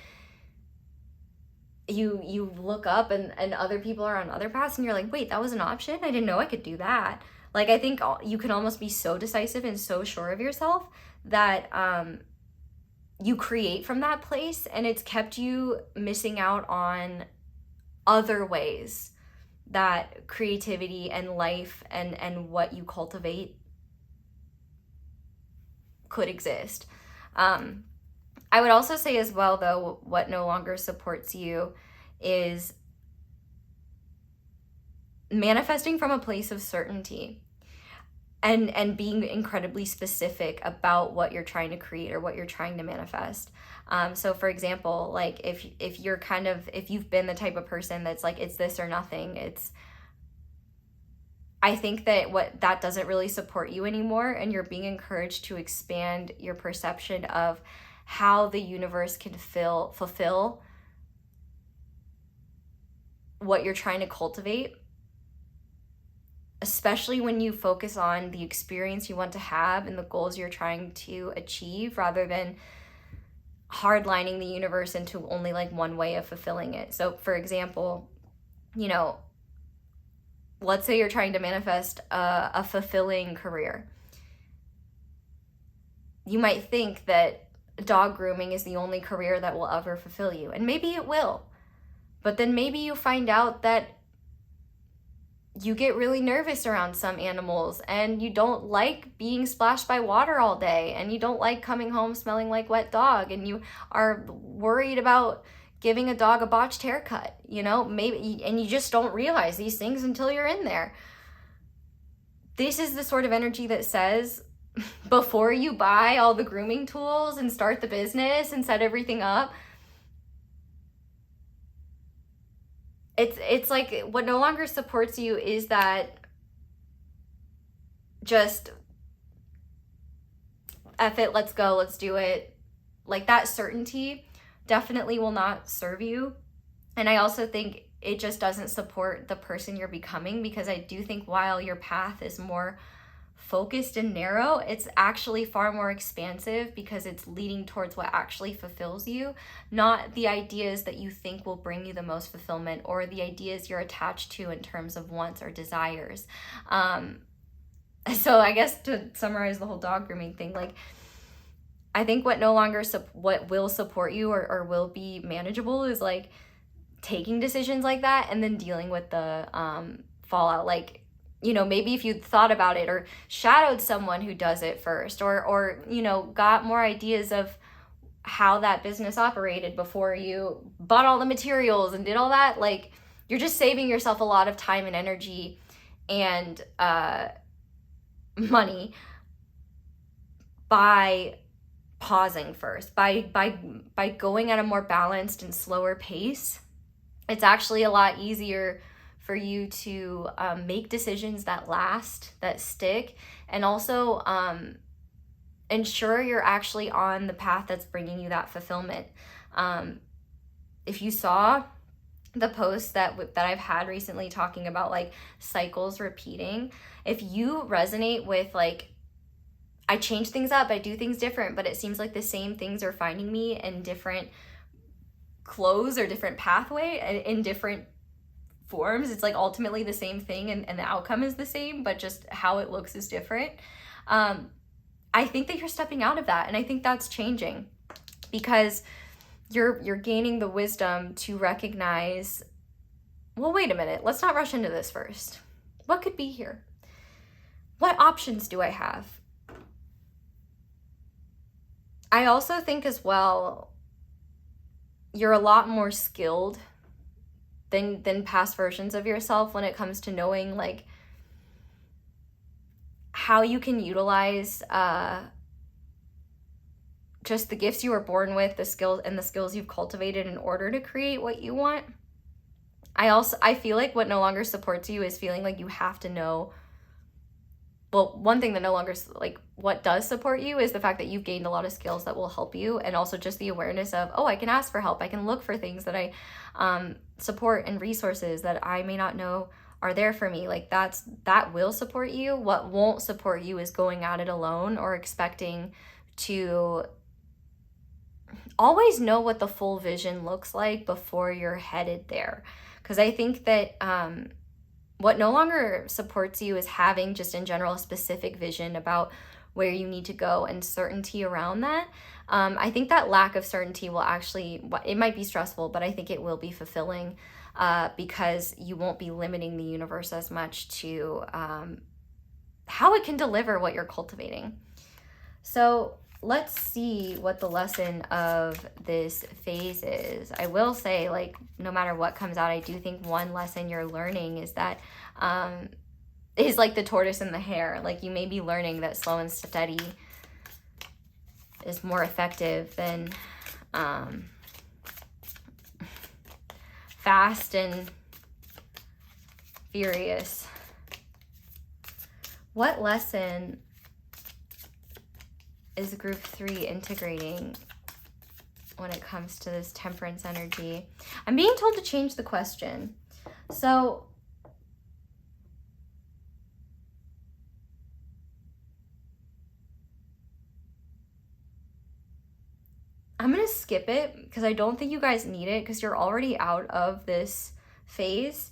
you look up and other people are on other paths and you're like, wait, that was an option? I didn't know I could do that. Like, I think you can almost be so decisive and so sure of yourself that you create from that place, and it's kept you missing out on other ways that creativity and life and what you cultivate could exist. I would also say as well, though, what no longer supports you is manifesting from a place of certainty and being incredibly specific about what you're trying to create or what you're trying to manifest. So for example, like if you're if you've been the type of person that's like, it's this or nothing, I think that doesn't really support you anymore, and you're being encouraged to expand your perception of how the universe can fulfill what you're trying to cultivate, especially when you focus on the experience you want to have and the goals you're trying to achieve, rather than hardlining the universe into only like one way of fulfilling it. So for example, let's say you're trying to manifest a fulfilling career. You might think that dog grooming is the only career that will ever fulfill you, and maybe it will, but then maybe you find out that you get really nervous around some animals, and you don't like being splashed by water all day, and you don't like coming home smelling like wet dog, and you are worried about giving a dog a botched haircut, maybe, and you just don't realize these things until you're in there. this is the sort of energy that says, before you buy all the grooming tools and start the business and set everything up, it's like what no longer supports you is that just F it, let's go, let's do it. Like, that certainty definitely will not serve you. And I also think it just doesn't support the person you're becoming, because I do think while your path is more focused and narrow, it's actually far more expansive because it's leading towards what actually fulfills you, not the ideas that you think will bring you the most fulfillment or the ideas you're attached to in terms of wants or desires. So I guess to summarize the whole dog grooming thing, like, I think what what will support you or will be manageable is like taking decisions like that and then dealing with the fallout. Like, you know, maybe if you thought about it or shadowed someone who does it first, or you know, got more ideas of how that business operated before you bought all the materials and did all that, like, you're just saving yourself a lot of time and energy and money by pausing first, by going at a more balanced and slower pace. It's actually a lot easier for you to make decisions that last, that stick, and also ensure you're actually on the path that's bringing you that fulfillment. If you saw the posts that I've had recently talking about like cycles repeating, if you resonate with like, I change things up, I do things different, but it seems like the same things are finding me in different clothes or different pathway in different forms. It's like ultimately the same thing and the outcome is the same, but just how it looks is different. I think that you're stepping out of that, and I think that's changing because you're gaining the wisdom to recognize, well, wait a minute, let's not rush into this first. What could be here? What options do I have? I also think as well, you're a lot more skilled than past versions of yourself when it comes to knowing like how you can utilize just the gifts you were born with, the skills you've cultivated in order to create what you want. I feel like what no longer supports you is feeling like you have to know. Well, one thing that no longer, like, what does support you is the fact that you've gained a lot of skills that will help you, and also just the awareness of, oh, I can ask for help. I can look for things that I support and resources that I may not know are there for me. Like, that will support you. What won't support you is going at it alone or expecting to always know what the full vision looks like before you're headed there. Because I think that what no longer supports you is having just in general a specific vision about where you need to go and certainty around that. I think that lack of certainty will actually, it might be stressful, but I think it will be fulfilling because you won't be limiting the universe as much to how it can deliver what you're cultivating. So let's see what the lesson of this phase is. I will say, like, no matter what comes out, I do think one lesson you're learning is that is like the tortoise and the hare. Like, you may be learning that slow and steady is more effective than fast and furious. What lesson is group 3 integrating when it comes to this temperance energy? I'm being told to change the question. So I'm going to skip it because I don't think you guys need it because you're already out of this phase.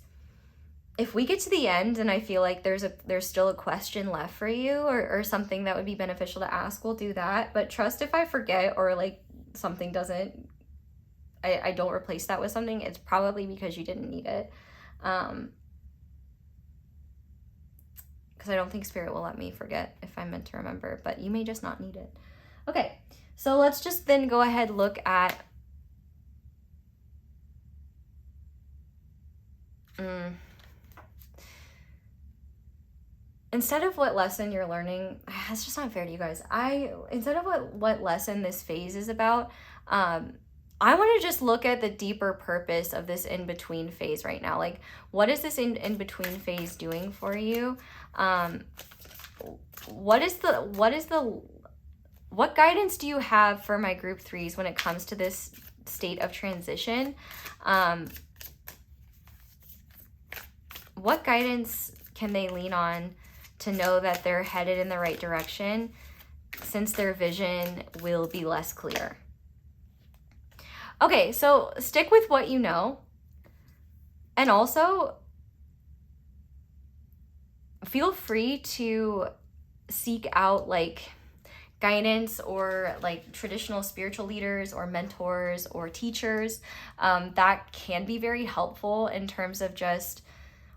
If we get to the end and I feel like there's still a question left for you or something that would be beneficial to ask, we'll do that. But trust if I forget or like something doesn't, I don't replace that with something, it's probably because you didn't need it. Because I don't think Spirit will let me forget if I'm meant to remember, but you may just not need it. Okay, so let's just then go ahead and look at instead of what lesson you're learning, it's just not fair to you guys. Instead of what lesson this phase is about, I want to just look at the deeper purpose of this in-between phase right now. Like, what is this in-between phase doing for you? What guidance do you have for my group threes when it comes to this state of transition? What guidance can they lean on to know that they're headed in the right direction, since their vision will be less clear? Okay, so stick with what you know. And also, feel free to seek out like guidance or like traditional spiritual leaders or mentors or teachers. That can be very helpful in terms of just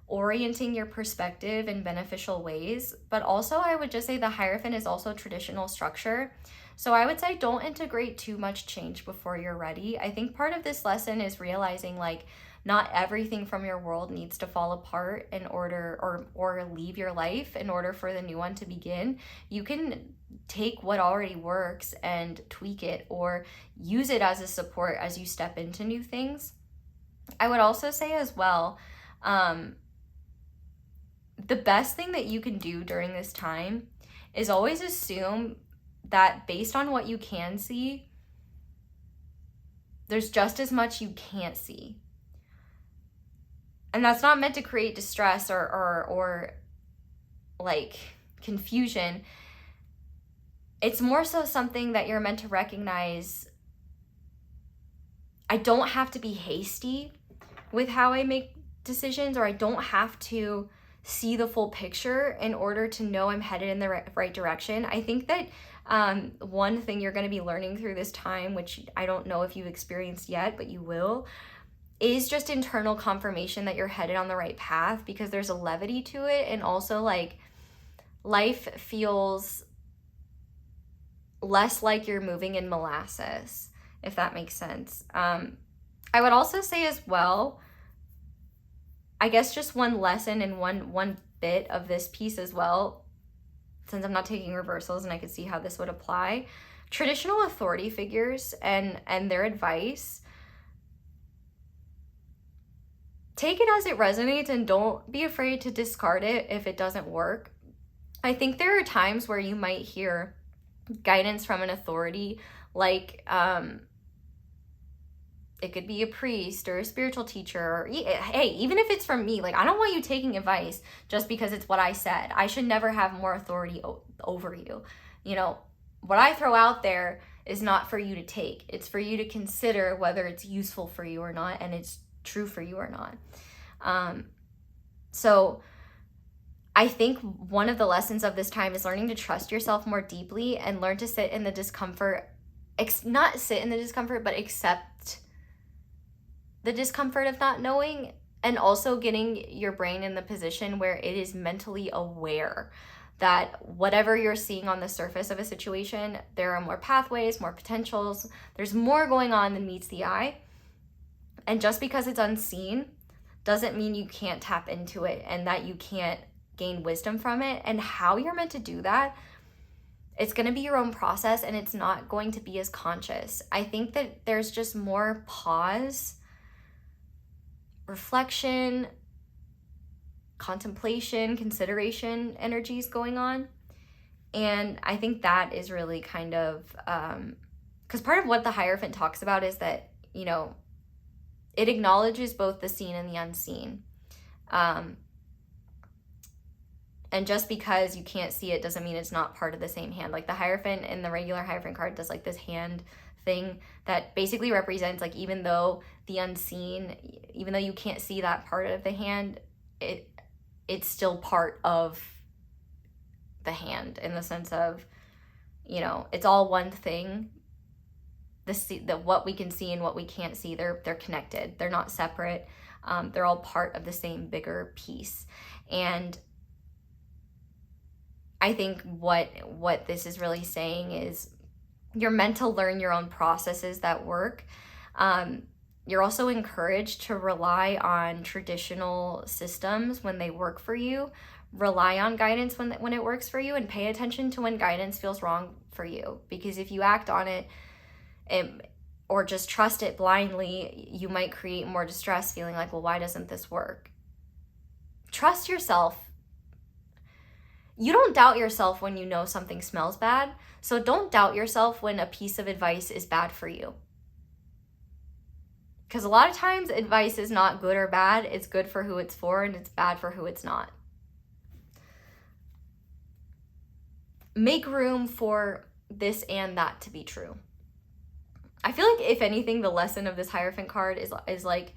orienting your perspective in beneficial ways. But also, I would just say the Hierophant is also traditional structure. So I would say don't integrate too much change before you're ready. I think part of this lesson is realizing like not everything from your world needs to fall apart in order or leave your life in order for the new one to begin. You can take what already works and tweak it or use it as a support as you step into new things. I would also say as well, the best thing that you can do during this time is always assume that based on what you can see, there's just as much you can't see. And that's not meant to create distress or like confusion. It's more so something that you're meant to recognize. I don't have to be hasty with how I make decisions, or I don't have to see the full picture in order to know I'm headed in the right direction. I think that one thing you're going to be learning through this time, which I don't know if you've experienced yet, but you will, is just internal confirmation that you're headed on the right path, because there's a levity to it. And also like life feels less like you're moving in molasses, if that makes sense. I would also say as well, I guess just one lesson and one bit of this piece as well, since I'm not taking reversals and I could see how this would apply. Traditional authority figures and their advice, take it as it resonates and don't be afraid to discard it if it doesn't work. I think there are times where you might hear guidance from an authority, like it could be a priest or a spiritual teacher, or hey, even if it's from me, like I don't want you taking advice just because it's what I said. I should never have more authority over you. You know, what I throw out there is not for you to take. It's for you to consider whether it's useful for you or not, and it's true for you or not. So I think one of the lessons of this time is learning to trust yourself more deeply and learn to sit in the discomfort, not sit in the discomfort, but accept the discomfort of not knowing, and also getting your brain in the position where it is mentally aware that whatever you're seeing on the surface of a situation, there are more pathways, more potentials, there's more going on than meets the eye. And just because it's unseen doesn't mean you can't tap into it and that you can't gain wisdom from it. And how you're meant to do that, it's going to be your own process, and it's not going to be as conscious. I think that there's just more pause, reflection, contemplation, consideration energies going on. And I think that is really kind of, because part of what the Hierophant talks about is that, you know, it acknowledges both the seen and the unseen. And just because you can't see it doesn't mean it's not part of the same hand. Like the Hierophant in the regular Hierophant card does like this hand thing that basically represents like, even though the unseen, even though you can't see that part of the hand, it's still part of the hand, in the sense of, you know, it's all one thing. The what we can see and what we can't see, they're connected. They're not separate. They're all part of the same bigger piece. And I think what this is really saying is you're meant to learn your own processes that work. You're also encouraged to rely on traditional systems when they work for you. Rely on guidance when it works for you, and pay attention to when guidance feels wrong for you. Because if you act on it, or just trust it blindly, you might create more distress, feeling like, well, why doesn't this work? Trust yourself. You don't doubt yourself when you know something smells bad. So don't doubt yourself when a piece of advice is bad for you. Because a lot of times advice is not good or bad. It's good for who it's for, and it's bad for who it's not. Make room for this and that to be true. I feel like, if anything, the lesson of this Hierophant card is like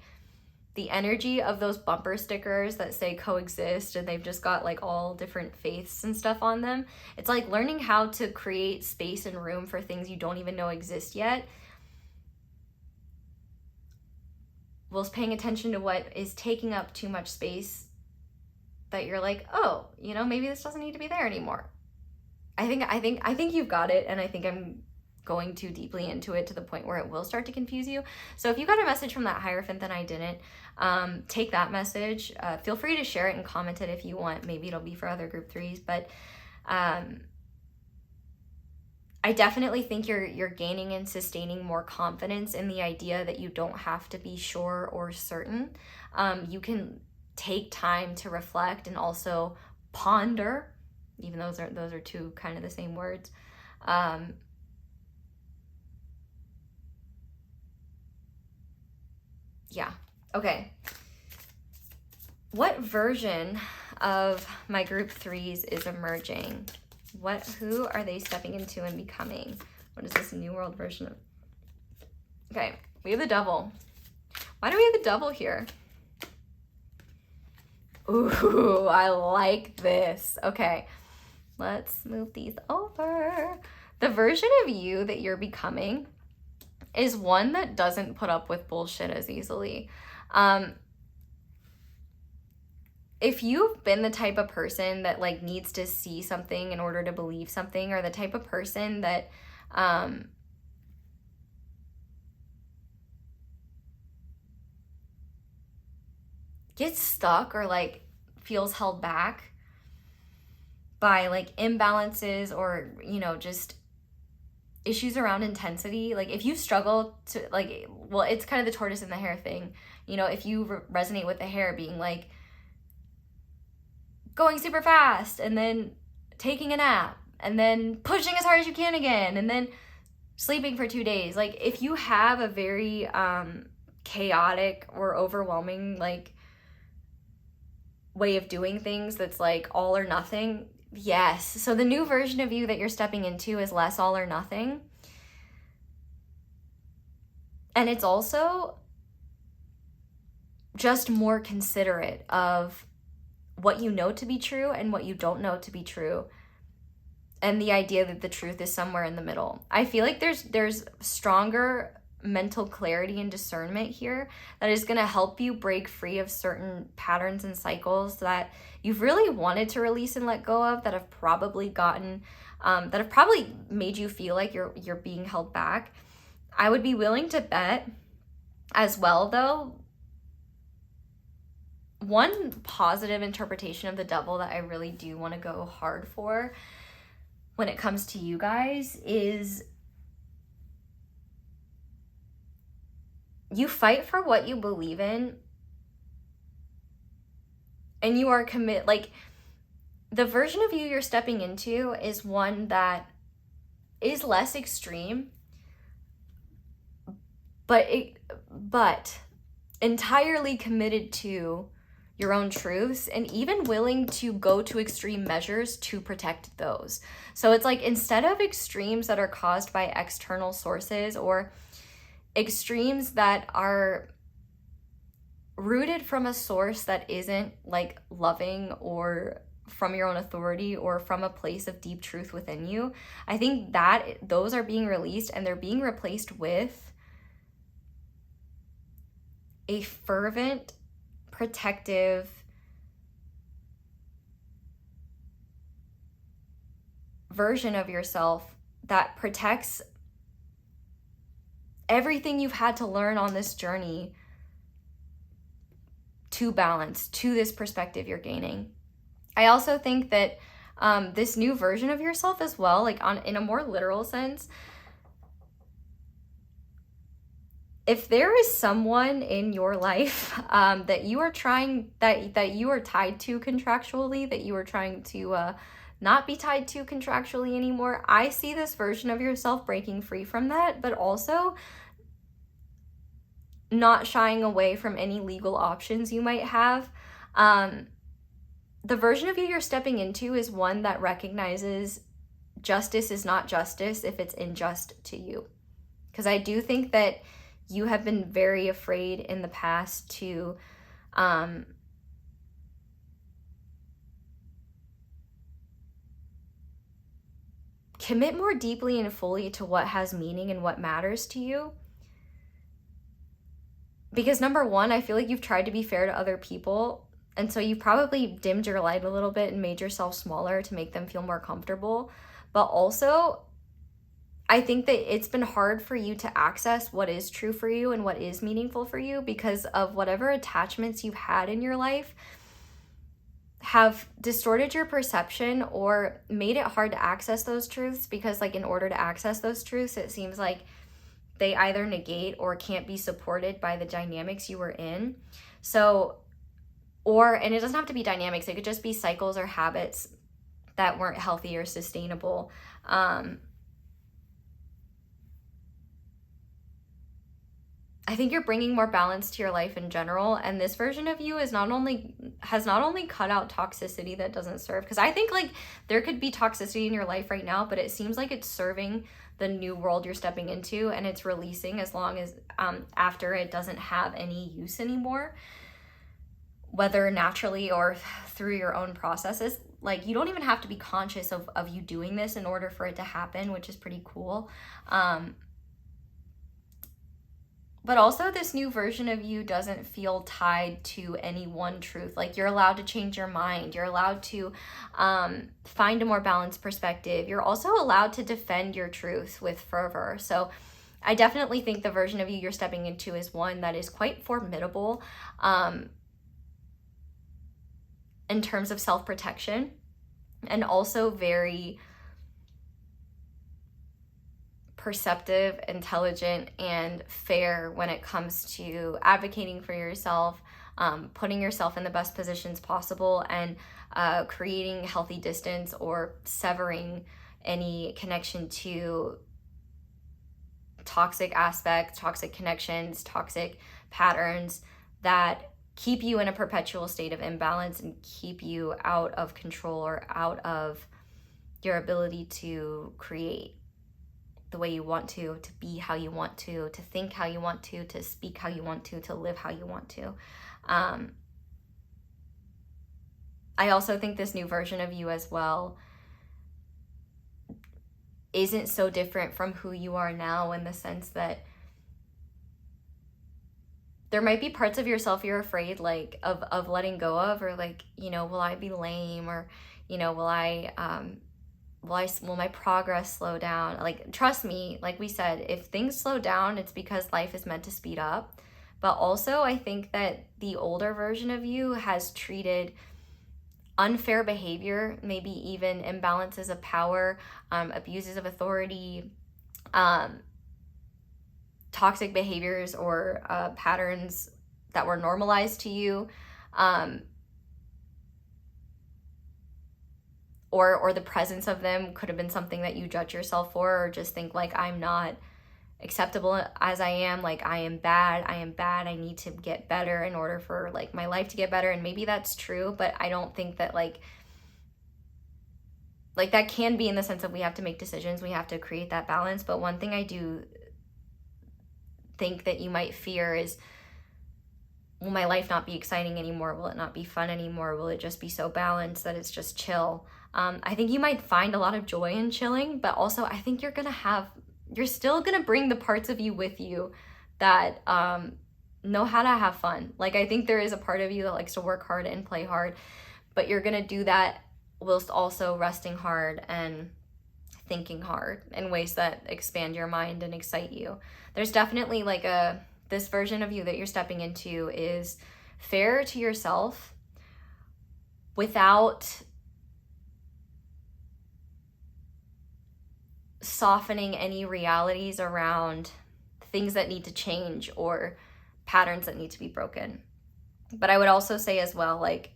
the energy of those bumper stickers that say coexist, and they've just got like all different faiths and stuff on them. It's like learning how to create space and room for things you don't even know exist yet, whilst paying attention to what is taking up too much space, that you're like, oh, you know, maybe this doesn't need to be there anymore. I think you've got it, and I think I'm going too deeply into it to the point where it will start to confuse you. So if you got a message from that Hierophant and I didn't, take that message. Feel free to share it and comment it if you want. Maybe it'll be for other group 3s, but I definitely think you're gaining and sustaining more confidence in the idea that you don't have to be sure or certain. You can take time to reflect and also ponder, even though those are two kind of the same words. Yeah. Okay. What version of my group 3s is emerging? Who are they stepping into and becoming? What is this new world version of? Okay, we have the Devil. Why do we have the Devil here? Ooh, I like this. Okay, let's move these over. The version of you that you're becoming is one that doesn't put up with bullshit as easily. If you've been the type of person that like needs to see something in order to believe something, or the type of person that gets stuck or like feels held back by like imbalances, or, you know, just issues around intensity. Like if you struggle to like, well, it's kind of the tortoise and the hare thing. You know, if you resonate with the hare being like going super fast and then taking a nap and then pushing as hard as you can again and then sleeping for 2 days. Like if you have a very chaotic or overwhelming like way of doing things that's like all or nothing, yes. So the new version of you that you're stepping into is less all or nothing. And it's also just more considerate of what you know to be true and what you don't know to be true, and the idea that the truth is somewhere in the middle. I feel like there's stronger mental clarity and discernment here that is going to help you break free of certain patterns and cycles that you've really wanted to release and let go of, that have probably made you feel like you're being held back. I would be willing to bet as well, though, one positive interpretation of the Devil that I really do want to go hard for when it comes to you guys is you fight for what you believe in, and you are committed. Like the version of you you're stepping into is one that is less extreme, but entirely committed to your own truths, and even willing to go to extreme measures to protect those. So it's like, instead of extremes that are caused by external sources, or extremes that are rooted from a source that isn't like loving or from your own authority or from a place of deep truth within you, I think that those are being released, and they're being replaced with a fervent, protective version of yourself that protects everything you've had to learn on this journey to balance, to this perspective you're gaining. I also think that this new version of yourself as well, like in a more literal sense, if there is someone in your life that you are trying, that you are tied to contractually, that you are trying to not be tied to contractually anymore, I see this version of yourself breaking free from that, but also not shying away from any legal options you might have. The version of you you're stepping into is one that recognizes justice is not justice if it's unjust to you. Because I do think that you have been very afraid in the past to commit more deeply and fully to what has meaning and what matters to you. Because number one, I feel like you've tried to be fair to other people, and so you probably dimmed your light a little bit and made yourself smaller to make them feel more comfortable. But also, I think that it's been hard for you to access what is true for you and what is meaningful for you because of whatever attachments you've had in your life have distorted your perception or made it hard to access those truths, because like in order to access those truths, it seems like they either negate or can't be supported by the dynamics you were in. So, and it doesn't have to be dynamics, it could just be cycles or habits that weren't healthy or sustainable. I think you're bringing more balance to your life in general, and this version of you has not only cut out toxicity that doesn't serve, because I think like there could be toxicity in your life right now, but it seems like it's serving the new world you're stepping into, and it's releasing as long as after it doesn't have any use anymore, whether naturally or through your own processes. Like you don't even have to be conscious of you doing this in order for it to happen, which is pretty cool. But also this new version of you doesn't feel tied to any one truth. Like you're allowed to change your mind. You're allowed to find a more balanced perspective. You're also allowed to defend your truth with fervor. So I definitely think the version of you you're stepping into is one that is quite formidable in terms of self-protection, and also very perceptive, intelligent, and fair when it comes to advocating for yourself, putting yourself in the best positions possible, and creating healthy distance or severing any connection to toxic aspects, toxic connections, toxic patterns that keep you in a perpetual state of imbalance and keep you out of control or out of your ability to create the way you want to be how you want to think how you want to speak how you want to live how you want to. I also think this new version of you as well isn't so different from who you are now, in the sense that there might be parts of yourself you're afraid like of letting go of, or like, you know, will I be lame, or, you know, will my progress slow down? Like, trust me, like we said, if things slow down, it's because life is meant to speed up. But also, I think that the older version of you has treated unfair behavior, maybe even imbalances of power, abuses of authority, toxic behaviors or patterns that were normalized to you, or the presence of them could have been something that you judge yourself for, or just think like, I'm not acceptable as I am, like I am bad, I need to get better in order for like my life to get better. And maybe that's true, but I don't think that like that can be in the sense of we have to make decisions, we have to create that balance. But one thing I do think that you might fear is, will my life not be exciting anymore? Will it not be fun anymore? Will it just be so balanced that it's just chill? I think you might find a lot of joy in chilling, but also I think you're still gonna bring the parts of you with you that know how to have fun. Like, I think there is a part of you that likes to work hard and play hard, but you're gonna do that whilst also resting hard and thinking hard in ways that expand your mind and excite you. There's definitely like this version of you that you're stepping into is fair to yourself without softening any realities around things that need to change or patterns that need to be broken. But I would also say as well, like,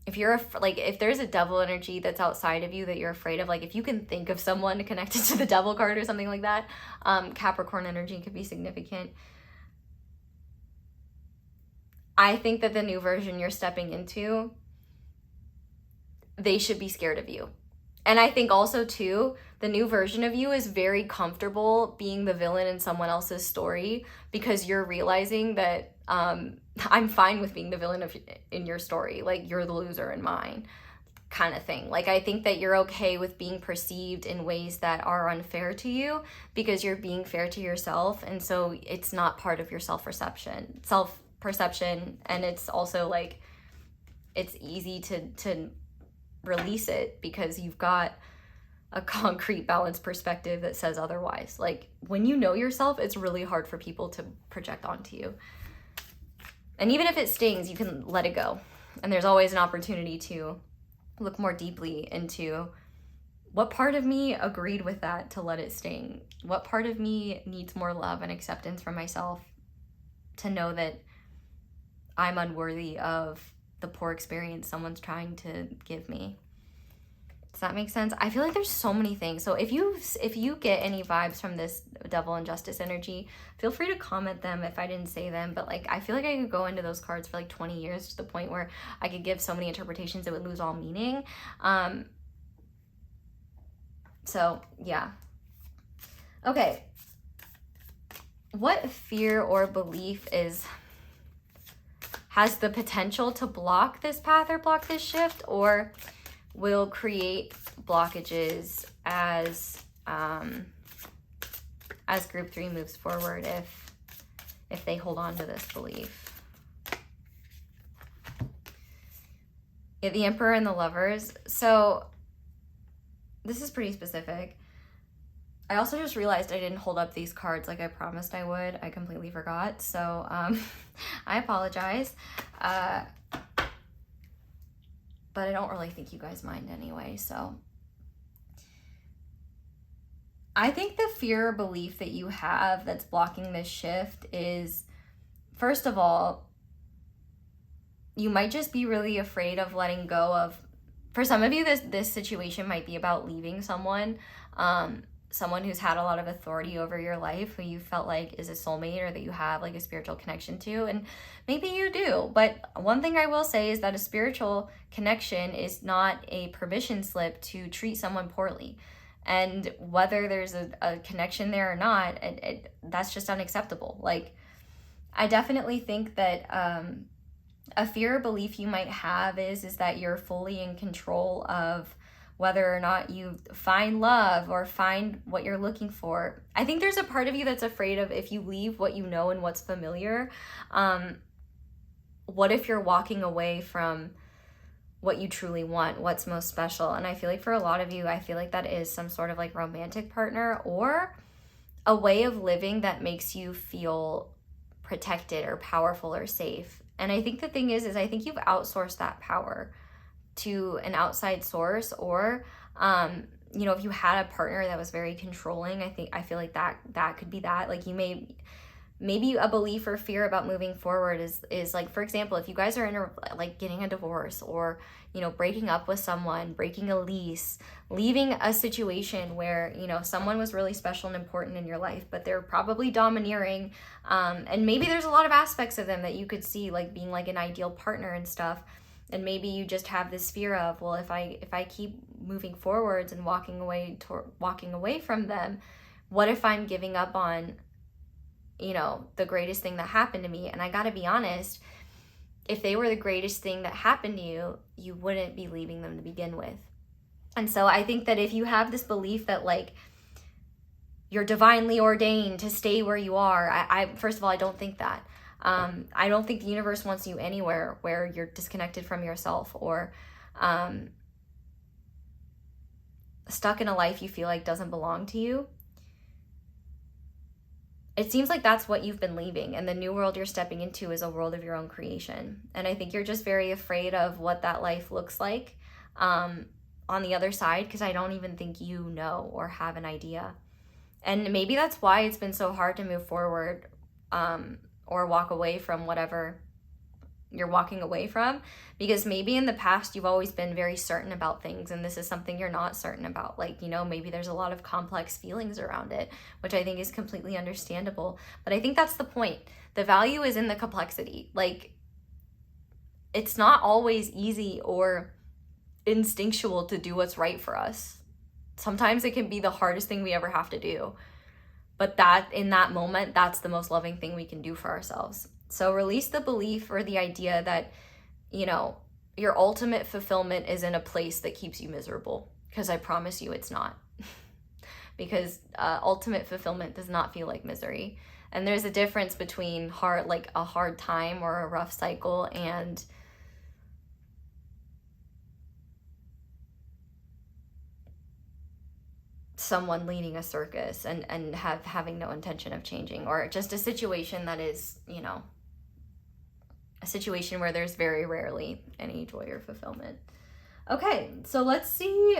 if you're if there's a devil energy that's outside of you that you're afraid of, like if you can think of someone connected to the devil card or something like that, Capricorn energy could be significant. I think that the new version you're stepping into, they should be scared of you. And I think also too, the new version of you is very comfortable being the villain in someone else's story, because you're realizing that I'm fine with being the villain in your story. Like, you're the loser in mine, kind of thing. Like, I think that you're okay with being perceived in ways that are unfair to you because you're being fair to yourself. And so it's not part of your self-perception. And it's also like, it's easy to release it because you've got a concrete, balanced perspective that says otherwise. Like, when you know yourself, it's really hard for people to project onto you. And even if it stings, you can let it go. And there's always an opportunity to look more deeply into what part of me agreed with that to let it sting. What part of me needs more love and acceptance from myself to know that I'm unworthy of the poor experience someone's trying to give me. Does that make sense? I feel like there's so many things. So if you get any vibes from this devil and justice energy, feel free to comment them if I didn't say them. But like, I feel like I could go into those cards for like 20 years to the point where I could give so many interpretations it would lose all meaning. So yeah. Okay. What fear or belief has the potential to block this path or block this shift, or will create blockages as group 3 moves forward if they hold on to this belief? Yeah, the Emperor and the Lovers. So this is pretty specific. I also just realized I didn't hold up these cards like I promised I would. I completely forgot. So I apologize. But I don't really think you guys mind anyway. So I think the fear or belief that you have that's blocking this shift is, first of all, you might just be really afraid of letting go of, for some of you, this situation might be about leaving someone, someone who's had a lot of authority over your life, who you felt like is a soulmate or that you have like a spiritual connection to. And maybe you do, but one thing I will say is that a spiritual connection is not a permission slip to treat someone poorly. And whether there's a connection there or not, that's just unacceptable. Like, I definitely think that a fear or belief you might have is that you're fully in control of whether or not you find love or find what you're looking for. I think there's a part of you that's afraid of, if you leave what you know and what's familiar, what if you're walking away from what you truly want, what's most special? And I feel like for a lot of you, I feel like that is some sort of like romantic partner or a way of living that makes you feel protected or powerful or safe. And I think the thing is I think you've outsourced that power to an outside source, or if you had a partner that was very controlling, I feel like that could be that. Like, you maybe a belief or fear about moving forward is like, for example, if you guys are in getting a divorce, or breaking up with someone, breaking a lease, leaving a situation where someone was really special and important in your life, but they're probably domineering, and maybe there's a lot of aspects of them that you could see like being like an ideal partner and stuff. And maybe you just have this fear of, well, if I keep moving forwards and walking away from them, what if I'm giving up on, the greatest thing that happened to me? And I gotta be honest, if they were the greatest thing that happened to you, you wouldn't be leaving them to begin with. And so I think that if you have this belief that like you're divinely ordained to stay where you are, I first of all, I don't think that. I don't think the universe wants you anywhere where you're disconnected from yourself, or stuck in a life you feel like doesn't belong to you. It seems like that's what you've been leaving, and the new world you're stepping into is a world of your own creation. And I think you're just very afraid of what that life looks like on the other side, because I don't even think you know or have an idea. And maybe that's why it's been so hard to move forward or walk away from whatever you're walking away from, because maybe in the past you've always been very certain about things, and this is something you're not certain about. Like, you know, maybe there's a lot of complex feelings around it, which I think is completely understandable. But I think that's the point. The value is in the complexity. Like, it's not always easy or instinctual to do what's right for us. Sometimes it can be the hardest thing we ever have to do. But that, in that moment, that's the most loving thing we can do for ourselves. So release the belief or the idea that, you know, your ultimate fulfillment is in a place that keeps you miserable, because I promise you it's not. Because ultimate fulfillment does not feel like misery. And there's a difference between a hard time or a rough cycle and someone leading a circus and having no intention of changing, or just a situation that is, you know, a situation where there's very rarely any joy or fulfillment. Okay, so let's see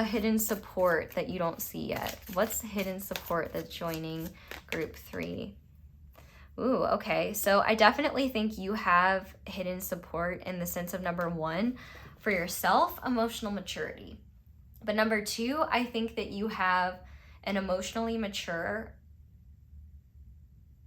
hidden support that you don't see yet. What's hidden support that's joining group 3? Ooh, okay. So I definitely think you have hidden support in the sense of, number 1, for yourself, emotional maturity. But number 2, I think that you have an emotionally mature,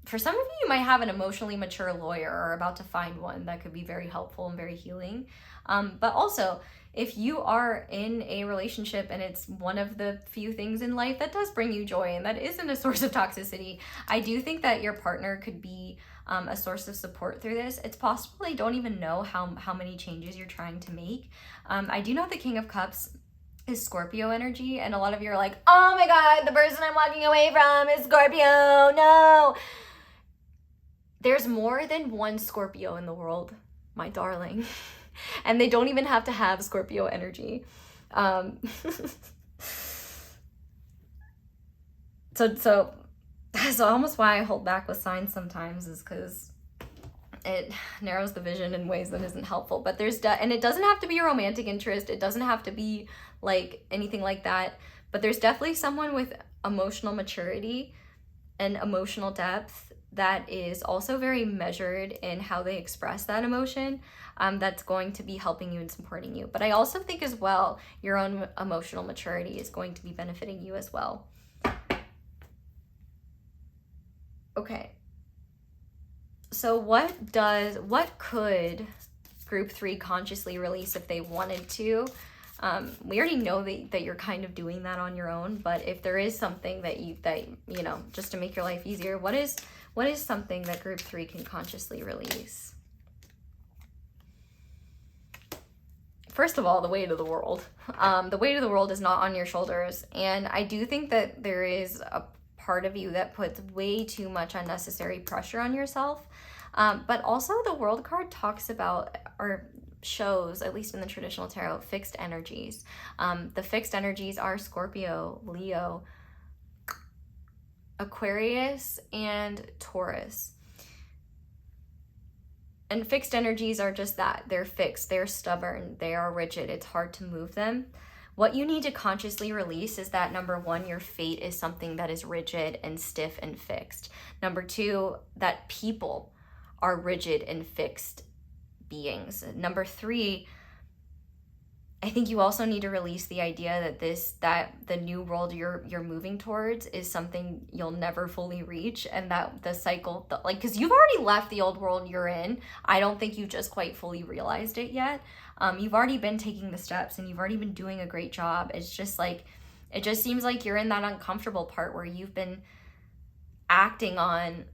for some of you might have an emotionally mature lawyer, or about to find one that could be very helpful and very healing. But also, if you are in a relationship and it's one of the few things in life that does bring you joy and that isn't a source of toxicity, I do think that your partner could be a source of support through this. It's possible they don't even know how many changes you're trying to make. I do know the King of Cups is Scorpio energy, and a lot of you are like, oh my God, the person I'm walking away from is Scorpio, no. There's more than one Scorpio in the world, my darling. And they don't even have to have Scorpio energy. So almost why I hold back with signs sometimes is because it narrows the vision in ways that isn't helpful. But and it doesn't have to be a romantic interest. It doesn't have to be like anything like that. But there's definitely someone with emotional maturity and emotional depth that is also very measured in how they express that emotion, that's going to be helping you and supporting you. But I also think as well, your own emotional maturity is going to be benefiting you as well. Okay. So what could group 3 consciously release if they wanted to? We already know that you're kind of doing that on your own, but if there is something that you know, just to make your life easier, what is something that group 3 can consciously release? First of all, the weight of the world. The weight of the world is not on your shoulders, and I do think that there is a part of you that puts way too much unnecessary pressure on yourself. But also the World card talks about, or shows, at least in the traditional tarot, fixed energies. The fixed energies are Scorpio, Leo, Aquarius, and Taurus. And fixed energies are just that. They're fixed, they're stubborn, they are rigid, it's hard to move them. What you need to consciously release is that, number 1, your fate is something that is rigid and stiff and fixed. Number 2, that people are rigid and fixed beings. Number 3, I think you also need to release the idea that the new world you're moving towards is something you'll never fully reach, and that the cycle, because you've already left the old world you're in. I don't think you just quite fully realized it yet. You've already been taking the steps and you've already been doing a great job. It's just like, it just seems like you're in that uncomfortable part where you've been acting on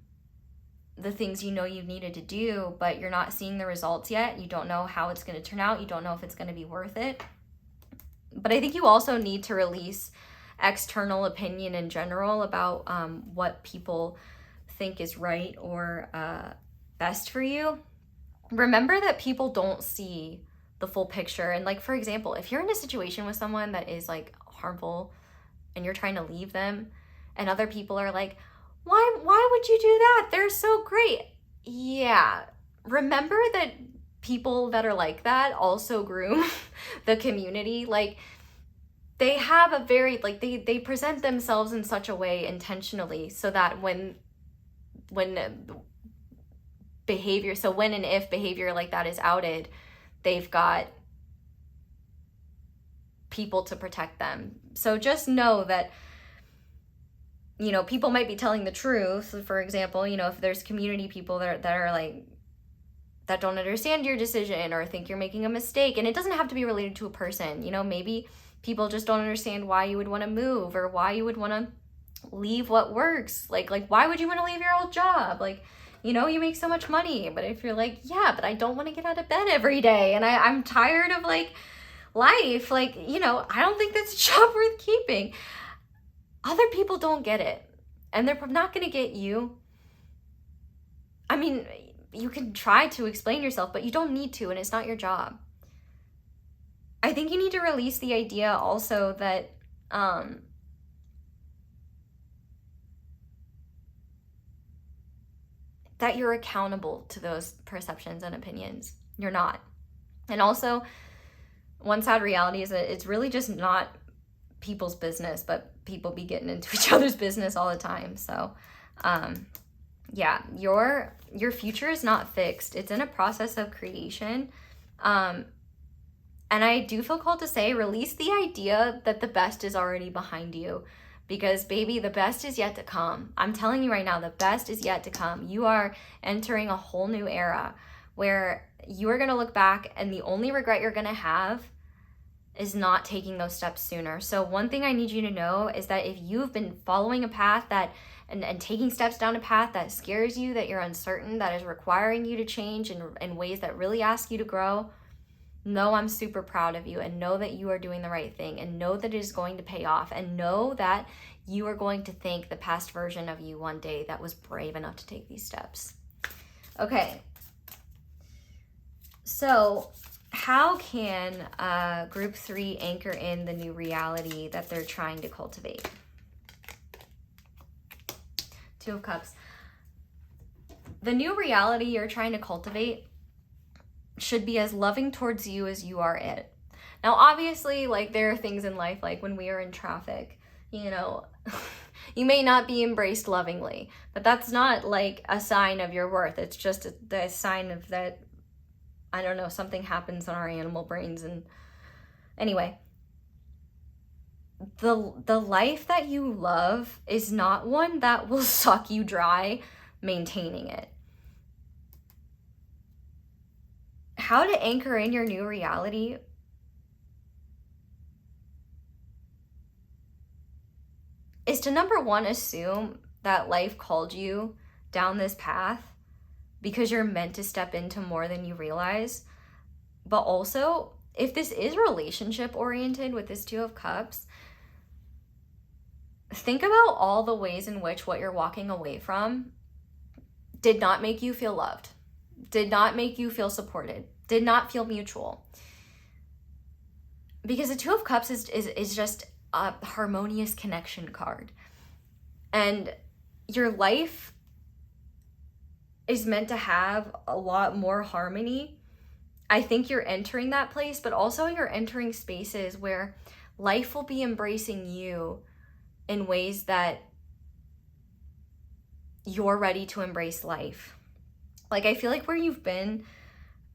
the things you know you needed to do, but you're not seeing the results yet. You don't know how it's going to turn out. You don't know if it's going to be worth it. But I think you also need to release external opinion in general about what people think is right or best for you. Remember that people don't see the full picture. And like, for example, if you're in a situation with someone that is like harmful and you're trying to leave them, and other people are like, why would you do that? They're so great. Yeah, remember that people that are like that also groom the community. Like, they have a very, like, they present themselves in such a way intentionally so that when behavior, so when and if behavior like that is outed, they've got people to protect them. So just know that, you know, people might be telling the truth. For example, you know, if there's community people that are like, that don't understand your decision or think you're making a mistake, and it doesn't have to be related to a person, you know, maybe people just don't understand why you would want to move or why you would want to leave what works. Like why would you want to leave your old job? Like, you know, you make so much money, but if you're like, yeah, but I don't want to get out of bed every day, and I'm tired of like life, like, you know, I don't think that's a job worth keeping. Other people don't get it, and they're not going to get you. I mean, you can try to explain yourself, but you don't need to, and it's not your job. I think you need to release the idea also that that you're accountable to those perceptions and opinions. You're not. And also, one sad reality is that it's really just not people's business, but people be getting into each other's business all the time. So yeah, your future is not fixed. It's in a process of creation. And I do feel called to say, release the idea that the best is already behind you, because baby, the best is yet to come. I'm telling you right now, the best is yet to come. You are entering a whole new era where you are going to look back, and the only regret you're going to have is not taking those steps sooner. So one thing I need you to know is that if you've been following a path that and taking steps down a path that scares you, that you're uncertain, that is requiring you to change in ways that really ask you to grow, know I'm super proud of you, and know that you are doing the right thing, and know that it is going to pay off, and know that you are going to thank the past version of you one day that was brave enough to take these steps. Okay. So how can group 3 anchor in the new reality that they're trying to cultivate? 2 of Cups. The new reality you're trying to cultivate should be as loving towards you as you are it. Now, obviously, like, there are things in life, like when we are in traffic, you know, you may not be embraced lovingly, but that's not like a sign of your worth. It's just the sign of that, I don't know, something happens in our animal brains. And anyway, the life that you love is not one that will suck you dry maintaining it. How to anchor in your new reality is to, number one, assume that life called you down this path because you're meant to step into more than you realize. But also, if this is relationship oriented with this 2 of Cups, think about all the ways in which what you're walking away from did not make you feel loved, did not make you feel supported, did not feel mutual. Because the 2 of Cups is just a harmonious connection card. And your life is meant to have a lot more harmony. I think you're entering that place, but also you're entering spaces where life will be embracing you in ways that you're ready to embrace life. Like, I feel like where you've been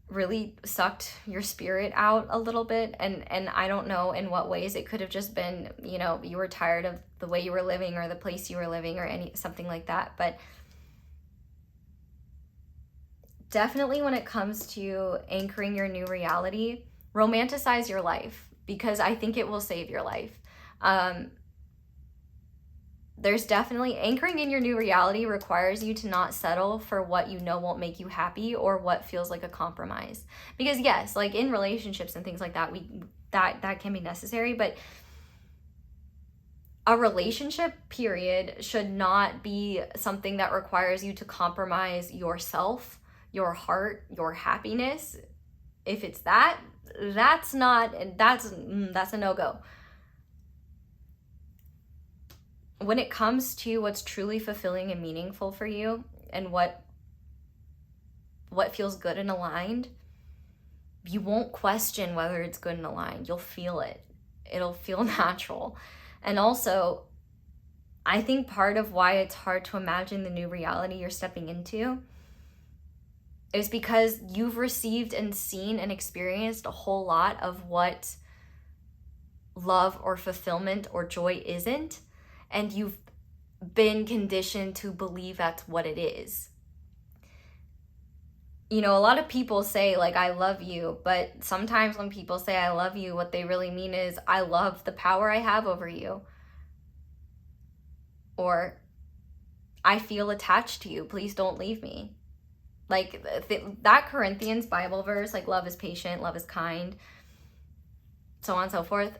really sucked your spirit out a little bit, and I don't know in what ways. It could have just been, you know, you were tired of the way you were living or the place you were living or something like that. But definitely when it comes to anchoring your new reality, romanticize your life, because I think it will save your life. There's definitely, anchoring in your new reality requires you to not settle for what you know won't make you happy or what feels like a compromise. Because yes, like in relationships and things like that, that can be necessary, but a relationship period should not be something that requires you to compromise yourself, your heart, your happiness. If it's that's a no-go. when it comes to what's truly fulfilling and meaningful for you and what feels good and aligned, you won't question whether it's good and aligned. You'll feel it. It'll feel natural. And also, I think part of why it's hard to imagine the new reality you're stepping into is because you've received and seen and experienced a whole lot of what love or fulfillment or joy isn't, and you've been conditioned to believe that's what it is. You know, a lot of people say, like, I love you, but sometimes when people say I love you, what they really mean is I love the power I have over you. Or I feel attached to you. Please don't leave me. Like that Corinthians Bible verse, like love is patient, love is kind, so on and so forth.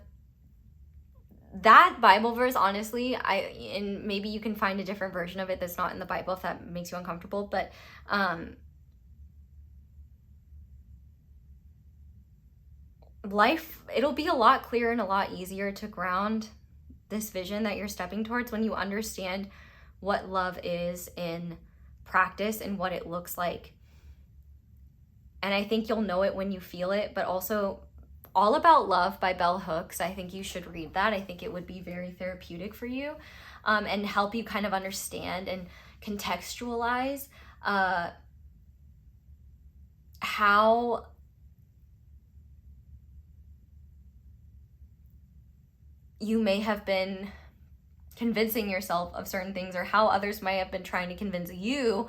That Bible verse, honestly, and maybe you can find a different version of it that's not in the Bible if that makes you uncomfortable, but life, it'll be a lot clearer and a lot easier to ground this vision that you're stepping towards when you understand what love is in practice and what it looks like. And I think you'll know it when you feel it, but also All About Love by Bell Hooks, I think you should read that. I think it would be very therapeutic for you, and help you kind of understand and contextualize how you may have been convincing yourself of certain things, or how others might have been trying to convince you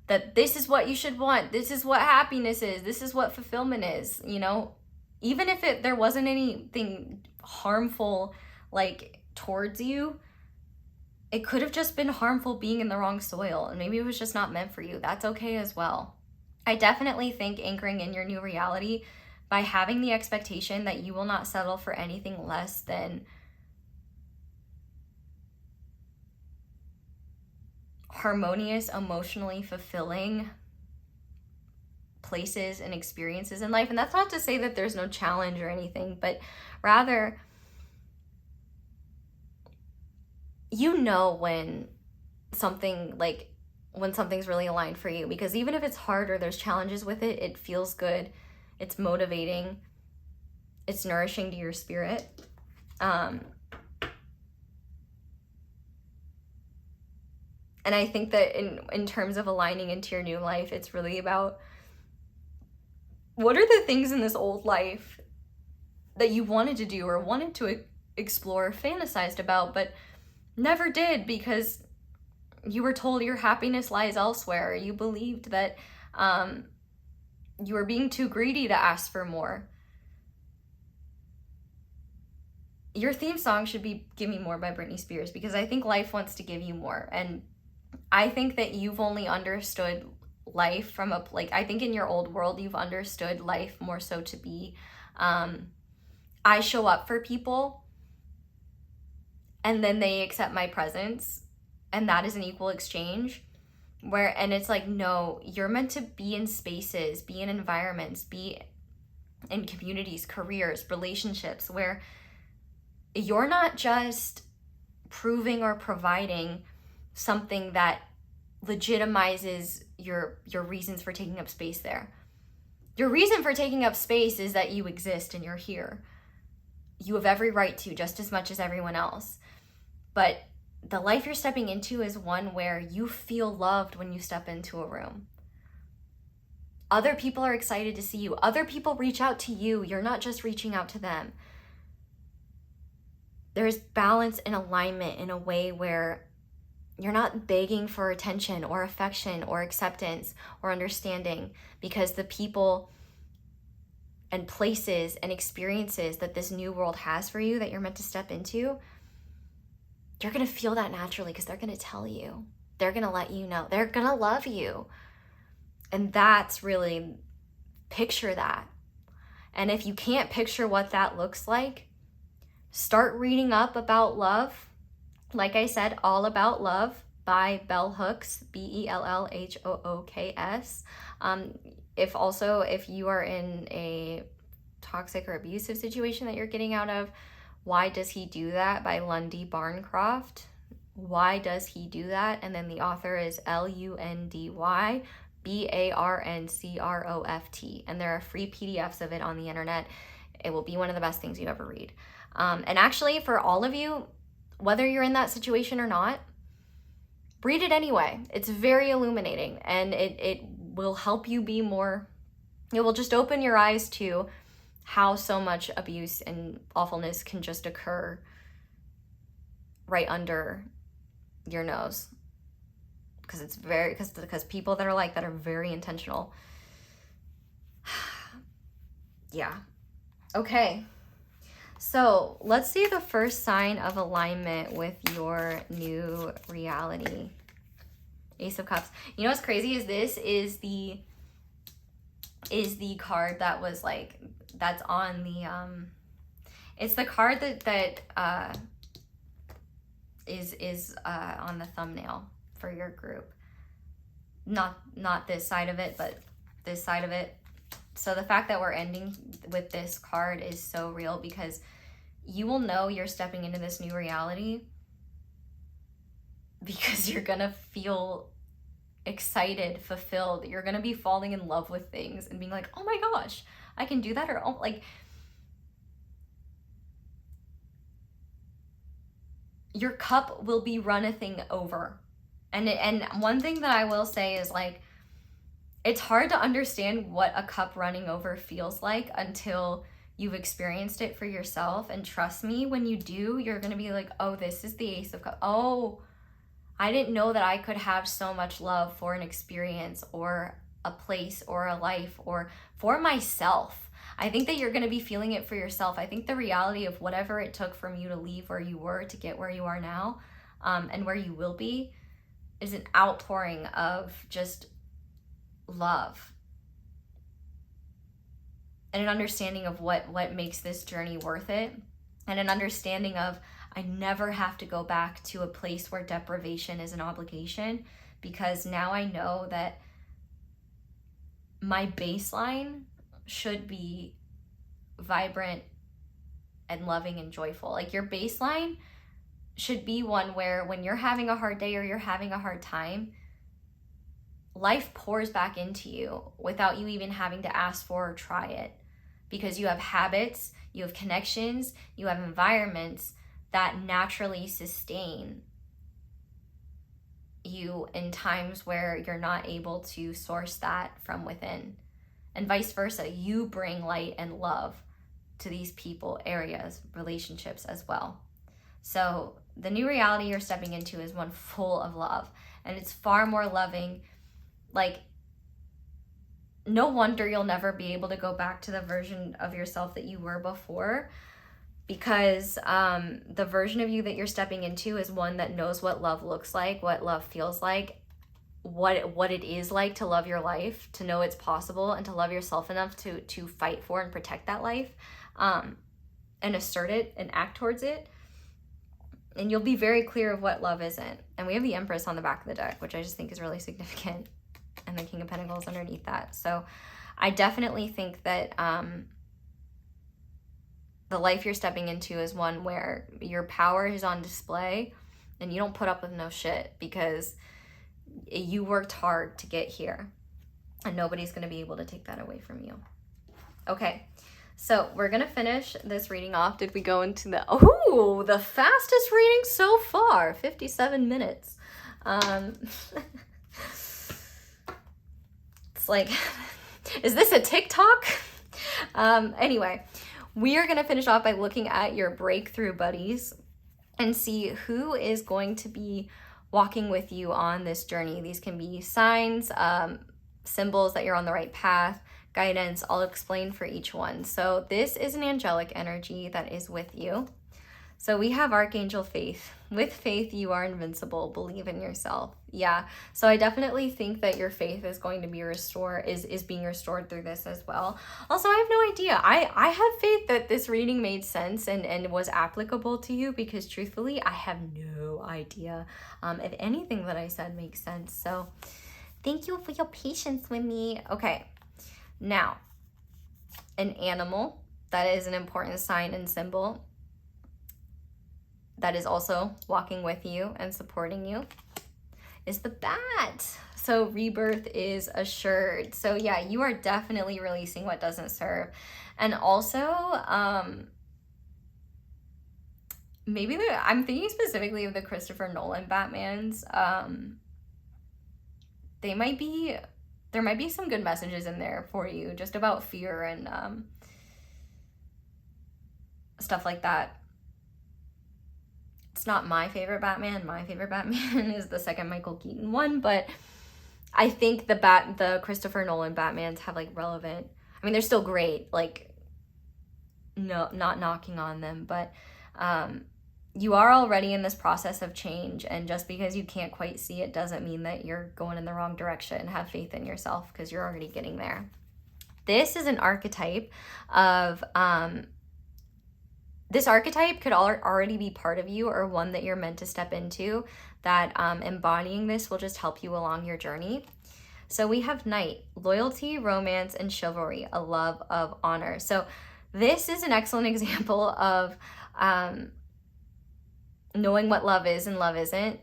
that this is what you should want, this is what happiness is, this is what fulfillment is, you know? Even if there wasn't anything harmful like towards you, it could have just been harmful being in the wrong soil, and maybe it was just not meant for you. That's okay as well. I definitely think anchoring in your new reality by having the expectation that you will not settle for anything less than harmonious, emotionally fulfilling places and experiences in life. And that's not to say that there's no challenge or anything, but rather, you know when something's really aligned for you, because even if it's hard or there's challenges with it, it feels good, it's motivating, it's nourishing to your spirit. And I think that in terms of aligning into your new life, it's really about what are the things in this old life that you wanted to do or wanted to explore, fantasized about, but never did because you were told your happiness lies elsewhere. You believed that you were being too greedy to ask for more. Your theme song should be Give Me More by Britney Spears, because I think life wants to give you more. And I think that you've only understood life from I think in your old world, you've understood life more so to be, I show up for people and then they accept my presence, and that is an equal exchange. And it's like, no, you're meant to be in spaces, be in environments, be in communities, careers, relationships where you're not just proving or providing something that legitimizes your reasons for taking up space there. Your reason for taking up space is that you exist and you're here. You have every right to, just as much as everyone else. But the life you're stepping into is one where you feel loved when you step into a room. Other people are excited to see you. Other people reach out to you. You're not just reaching out to them. There's balance and alignment in a way where you're not begging for attention or affection or acceptance or understanding, because the people and places and experiences that this new world has for you that you're meant to step into, you're going to feel that naturally because they're going to tell you. They're going to let you know. They're going to love you. And that's really, picture that. And if you can't picture what that looks like, start reading up about love. Like I said, All About Love by Bell Hooks, Bellhooks. If you are in a toxic or abusive situation that you're getting out of, Why Does He Do That by Lundy Barncroft. why does he do that? And then the author is LUNDY BARNCROFT. And there are free PDFs of it on the internet. It will be one of the best things you ever read. And actually, for all of you, whether you're in that situation or not, read it anyway. It's very illuminating, and it will help you be more, it will just open your eyes to how so much abuse and awfulness can just occur right under your nose. Because it's very, because people that are like that are very intentional. Yeah. Okay. So let's see the first sign of alignment with your new reality. Ace of Cups. You know what's crazy is this is the card that was like, that's on the it's the card that is on the thumbnail for your group. Not this side of it, but this side of it. So the fact that we're ending with this card is so real, because you will know you're stepping into this new reality because you're gonna feel excited, fulfilled. You're gonna be falling in love with things and being like, oh my gosh, I can do that. Or oh, like, your cup will be runnething over. And one thing that I will say is, like, it's hard to understand what a cup running over feels like until you've experienced it for yourself. And trust me, when you do, you're going to be like, oh, this is the Ace of Cups. Oh, I didn't know that I could have so much love for an experience or a place or a life or for myself. I think that you're going to be feeling it for yourself. I think the reality of whatever it took from you to leave where you were to get where you are now, and where you will be, is an outpouring of just love and an understanding of what makes this journey worth it, and an understanding of, I never have to go back to a place where deprivation is an obligation, because now I know that my baseline should be vibrant and loving and joyful. Like, your baseline should be one where when you're having a hard day or you're having a hard time, life pours back into you without you even having to ask for or try it, because you have habits, you have connections, you have environments that naturally sustain you in times where you're not able to source that from within. And vice versa, you bring light and love to these people, areas, relationships as well. So the new reality you're stepping into is one full of love, and it's far more loving. Like, no wonder you'll never be able to go back to the version of yourself that you were before, because the version of you that you're stepping into is one that knows what love looks like, what love feels like, what it is like to love your life, to know it's possible, and to love yourself enough to fight for and protect that life, and assert it and act towards it. And you'll be very clear of what love isn't. And we have the Empress on the back of the deck, which I just think is really significant, and the King of Pentacles underneath that. So I definitely think that the life you're stepping into is one where your power is on display, and you don't put up with no shit, because you worked hard to get here, and nobody's going to be able to take that away from you. Okay, so we're going to finish this reading off. Did we go into the fastest reading so far, 57 minutes. It's like, is this a TikTok? Anyway, we are going to finish off by looking at your breakthrough buddies and see who is going to be walking with you on this journey. These can be signs, symbols that you're on the right path, guidance. I'll explain for each one. So this is an angelic energy that is with you. So we have Archangel Faith. With faith, you are invincible. Believe in yourself. Yeah. So I definitely think that your faith is going to be restored, is being restored through this as well. Also, I have no idea. I have faith that this reading made sense and was applicable to you, because truthfully, I have no idea if anything that I said makes sense. So thank you for your patience with me. Okay. Now, an animal that is an important sign and symbol. that is also walking with you and supporting you is the Bat. So rebirth is assured. So yeah, you are definitely releasing what doesn't serve. And also, maybe I'm thinking specifically of the Christopher Nolan Batmans. There might be some good messages in there for you, just about fear and stuff like that. It's not my favorite Batman. My favorite Batman is the second Michael Keaton one, but I think the Christopher Nolan Batmans have like relevant, I mean, they're still great, like, no, not knocking on them, but you are already in this process of change, and just because you can't quite see it doesn't mean that you're going in the wrong direction. Have faith in yourself, because you're already getting there. This is an archetype of, this archetype could already be part of you, or one that you're meant to step into, that embodying this will just help you along your journey. So we have Knight, loyalty, romance, and chivalry, a love of honor. So this is an excellent example of knowing what love is and love isn't.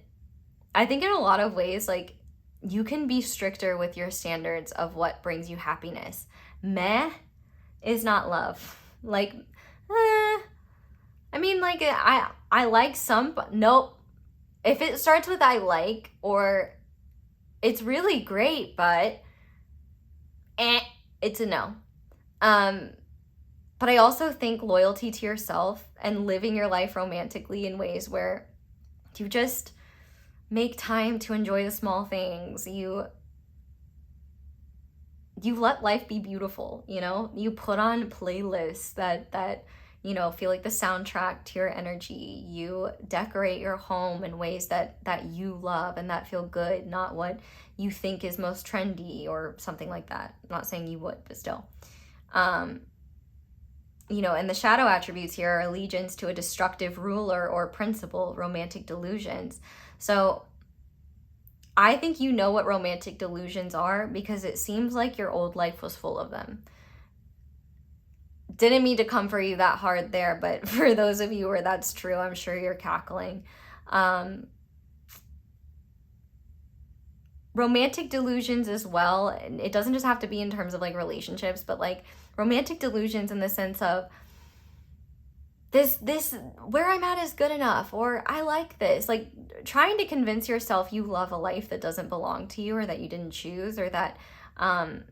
I think in a lot of ways, like, you can be stricter with your standards of what brings you happiness. Meh is not love. Like, I mean, like, I like some, but nope. If it starts with I like, or it's really great, but it's a no. But I also think loyalty to yourself and living your life romantically in ways where you just make time to enjoy the small things. You let life be beautiful, you know? You put on playlists that you know, feel like the soundtrack to your energy. You decorate your home in ways that you love and that feel good, not what you think is most trendy or something like that. I'm not saying you would, but still. You know, and the shadow attributes here are allegiance to a destructive ruler or principle, romantic delusions. So I think you know what romantic delusions are, because it seems like your old life was full of them. Didn't mean to come for you that hard there, but for those of you where that's true, I'm sure you're cackling. Romantic delusions as well, and it doesn't just have to be in terms of like relationships, but like romantic delusions in the sense of this where I'm at is good enough, or I like this, like trying to convince yourself you love a life that doesn't belong to you, or that you didn't choose, or that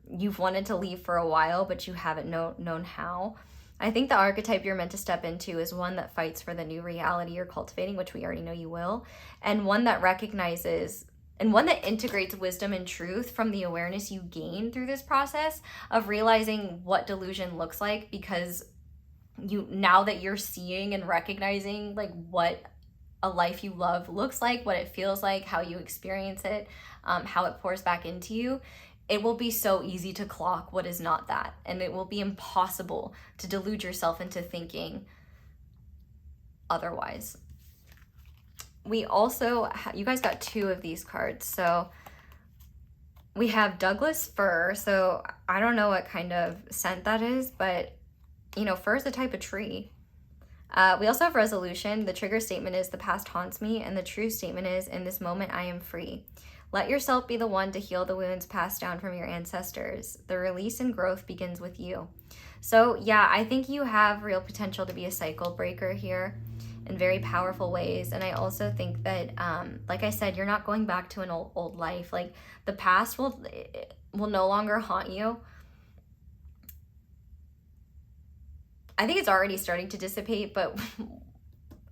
you've wanted to leave for a while but you haven't known how. I think the archetype you're meant to step into is one that fights for the new reality you're cultivating, which we already know you will, and one that recognizes and one that integrates wisdom and truth from the awareness you gain through this process of realizing what delusion looks like, because now that you're seeing and recognizing like what a life you love looks like, what it feels like, how you experience it, how it pours back into you, it will be so easy to clock what is not that, and it will be impossible to delude yourself into thinking otherwise. We also, you guys got two of these cards. So we have Douglas fir. So I don't know what kind of scent that is, but you know, fir is a type of tree. We also have resolution. The trigger statement is the past haunts me, and the true statement is in this moment I am free. Let yourself be the one to heal the wounds passed down from your ancestors. The release and growth begins with you. So yeah, I think you have real potential to be a cycle breaker here in very powerful ways. And I also think that, like I said, you're not going back to an old life. Like the past will no longer haunt you. I think it's already starting to dissipate, but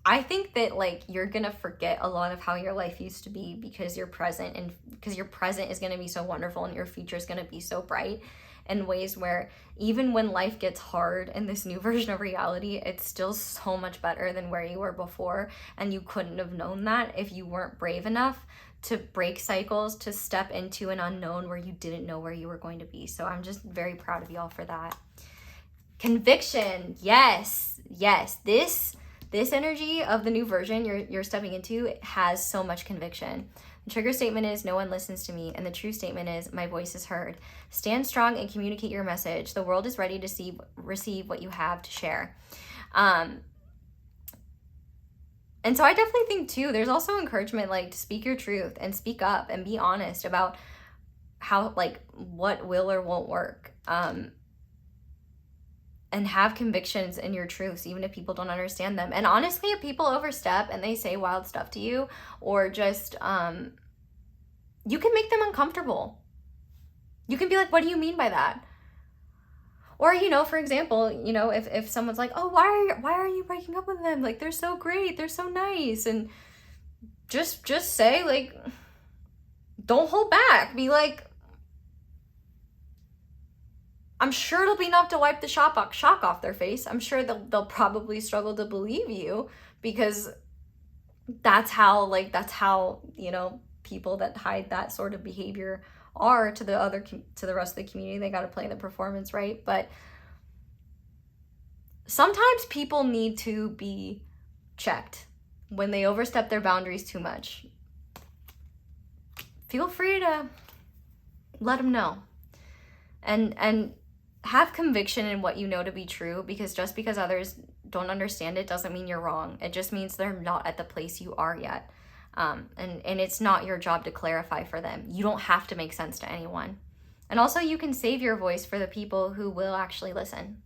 I think that like you're gonna forget a lot of how your life used to be, because your present is gonna be so wonderful, and your future is gonna be so bright in ways where even when life gets hard in this new version of reality, it's still so much better than where you were before. And you couldn't have known that if you weren't brave enough to break cycles, to step into an unknown where you didn't know where you were going to be. So I'm just very proud of y'all for that. Conviction, yes. This energy of the new version you're stepping into has so much conviction. The trigger statement is no one listens to me, and the true statement is my voice is heard. Stand strong and communicate your message. The world is ready to receive what you have to share. And so I definitely think too, there's also encouragement like to speak your truth and speak up and be honest about how, like, what will or won't work. And have convictions in your truths, even if people don't understand them. And honestly, if people overstep and they say wild stuff to you, or just, you can make them uncomfortable. You can be like, what do you mean by that? Or, you know, for example, you know, if someone's like, oh, why are you breaking up with them? Like, they're so great, they're so nice. And just say, like, don't hold back. Be like, I'm sure it'll be enough to wipe the shock off their face. I'm sure they'll probably struggle to believe you, because that's how, you know, people that hide that sort of behavior are to the rest of the community. They got to play the performance, right? But sometimes people need to be checked when they overstep their boundaries too much. Feel free to let them know. And have conviction in what you know to be true, because just because others don't understand it doesn't mean you're wrong. It just means they're not at the place you are yet. And it's not your job to clarify for them. You don't have to make sense to anyone. And also, you can save your voice for the people who will actually listen.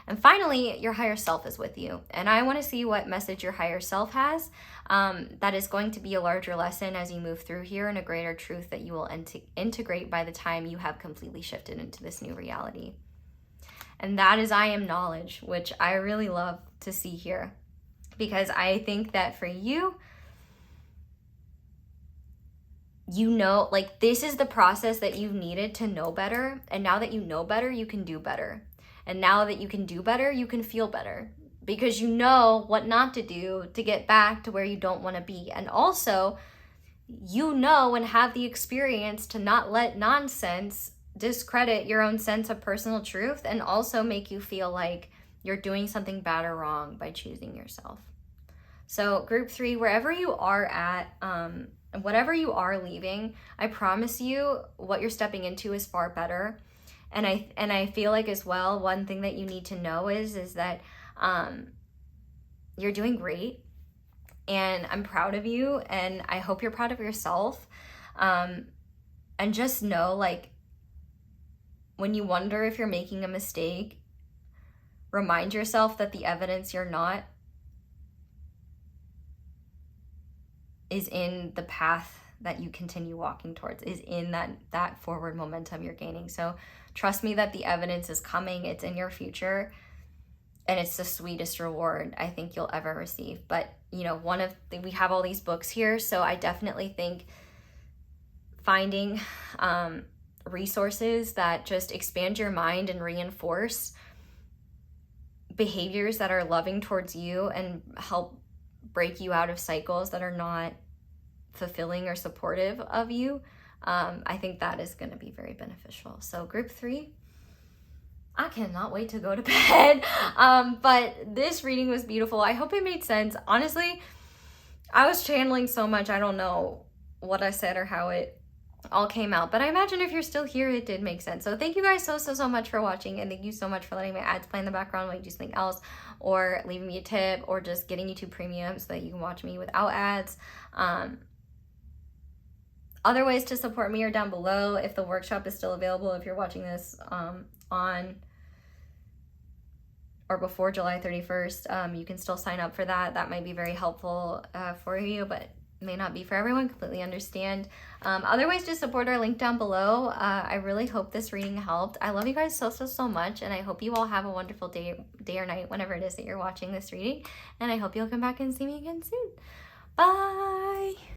And finally, your higher self is with you. And I want to see what message your higher self has. That is going to be a larger lesson as you move through here, and a greater truth that you will integrate by the time you have completely shifted into this new reality. And that is I am knowledge, which I really love to see here, because I think that for you, you know, like, this is the process that you've needed to know better. And now that you know better, you can do better. And now that you can do better, you can feel better, because you know what not to do to get back to where you don't want to be. And also, you know and have the experience to not let nonsense discredit your own sense of personal truth, and also make you feel like you're doing something bad or wrong by choosing yourself. So group 3, wherever you are at, whatever you are leaving, I promise you what you're stepping into is far better. And I feel like as well, one thing that you need to know is that you're doing great, and I'm proud of you, and I hope you're proud of yourself. And just know, like, when you wonder if you're making a mistake, remind yourself that the evidence you're not is in the path that you continue walking towards, is in that forward momentum you're gaining. So trust me that the evidence is coming, it's in your future, and it's the sweetest reward I think you'll ever receive. But, you know, we have all these books here, so I definitely think finding resources that just expand your mind and reinforce behaviors that are loving towards you and help break you out of cycles that are not fulfilling or supportive of you, I think that is going to be very beneficial. So group 3, I cannot wait to go to bed. But this reading was beautiful. I hope it made sense. Honestly, I was channeling so much, I don't know what I said or how it all came out, but I imagine if you're still here, it did make sense. So thank you guys so much for watching, and thank you so much for letting my ads play in the background while you do something else, or leaving me a tip, or just getting YouTube Premium so that you can watch me without ads. Other ways to support me are down below. If the workshop is still available, if you're watching this on or before July 31st, you can still sign up for that. That might be very helpful for you, but may not be for everyone. Completely understand. Other ways to support are linked down below. I really hope this reading helped. I love you guys so much, and I hope you all have a wonderful day or night whenever it is that you're watching this reading, and I hope you'll come back and see me again soon. Bye!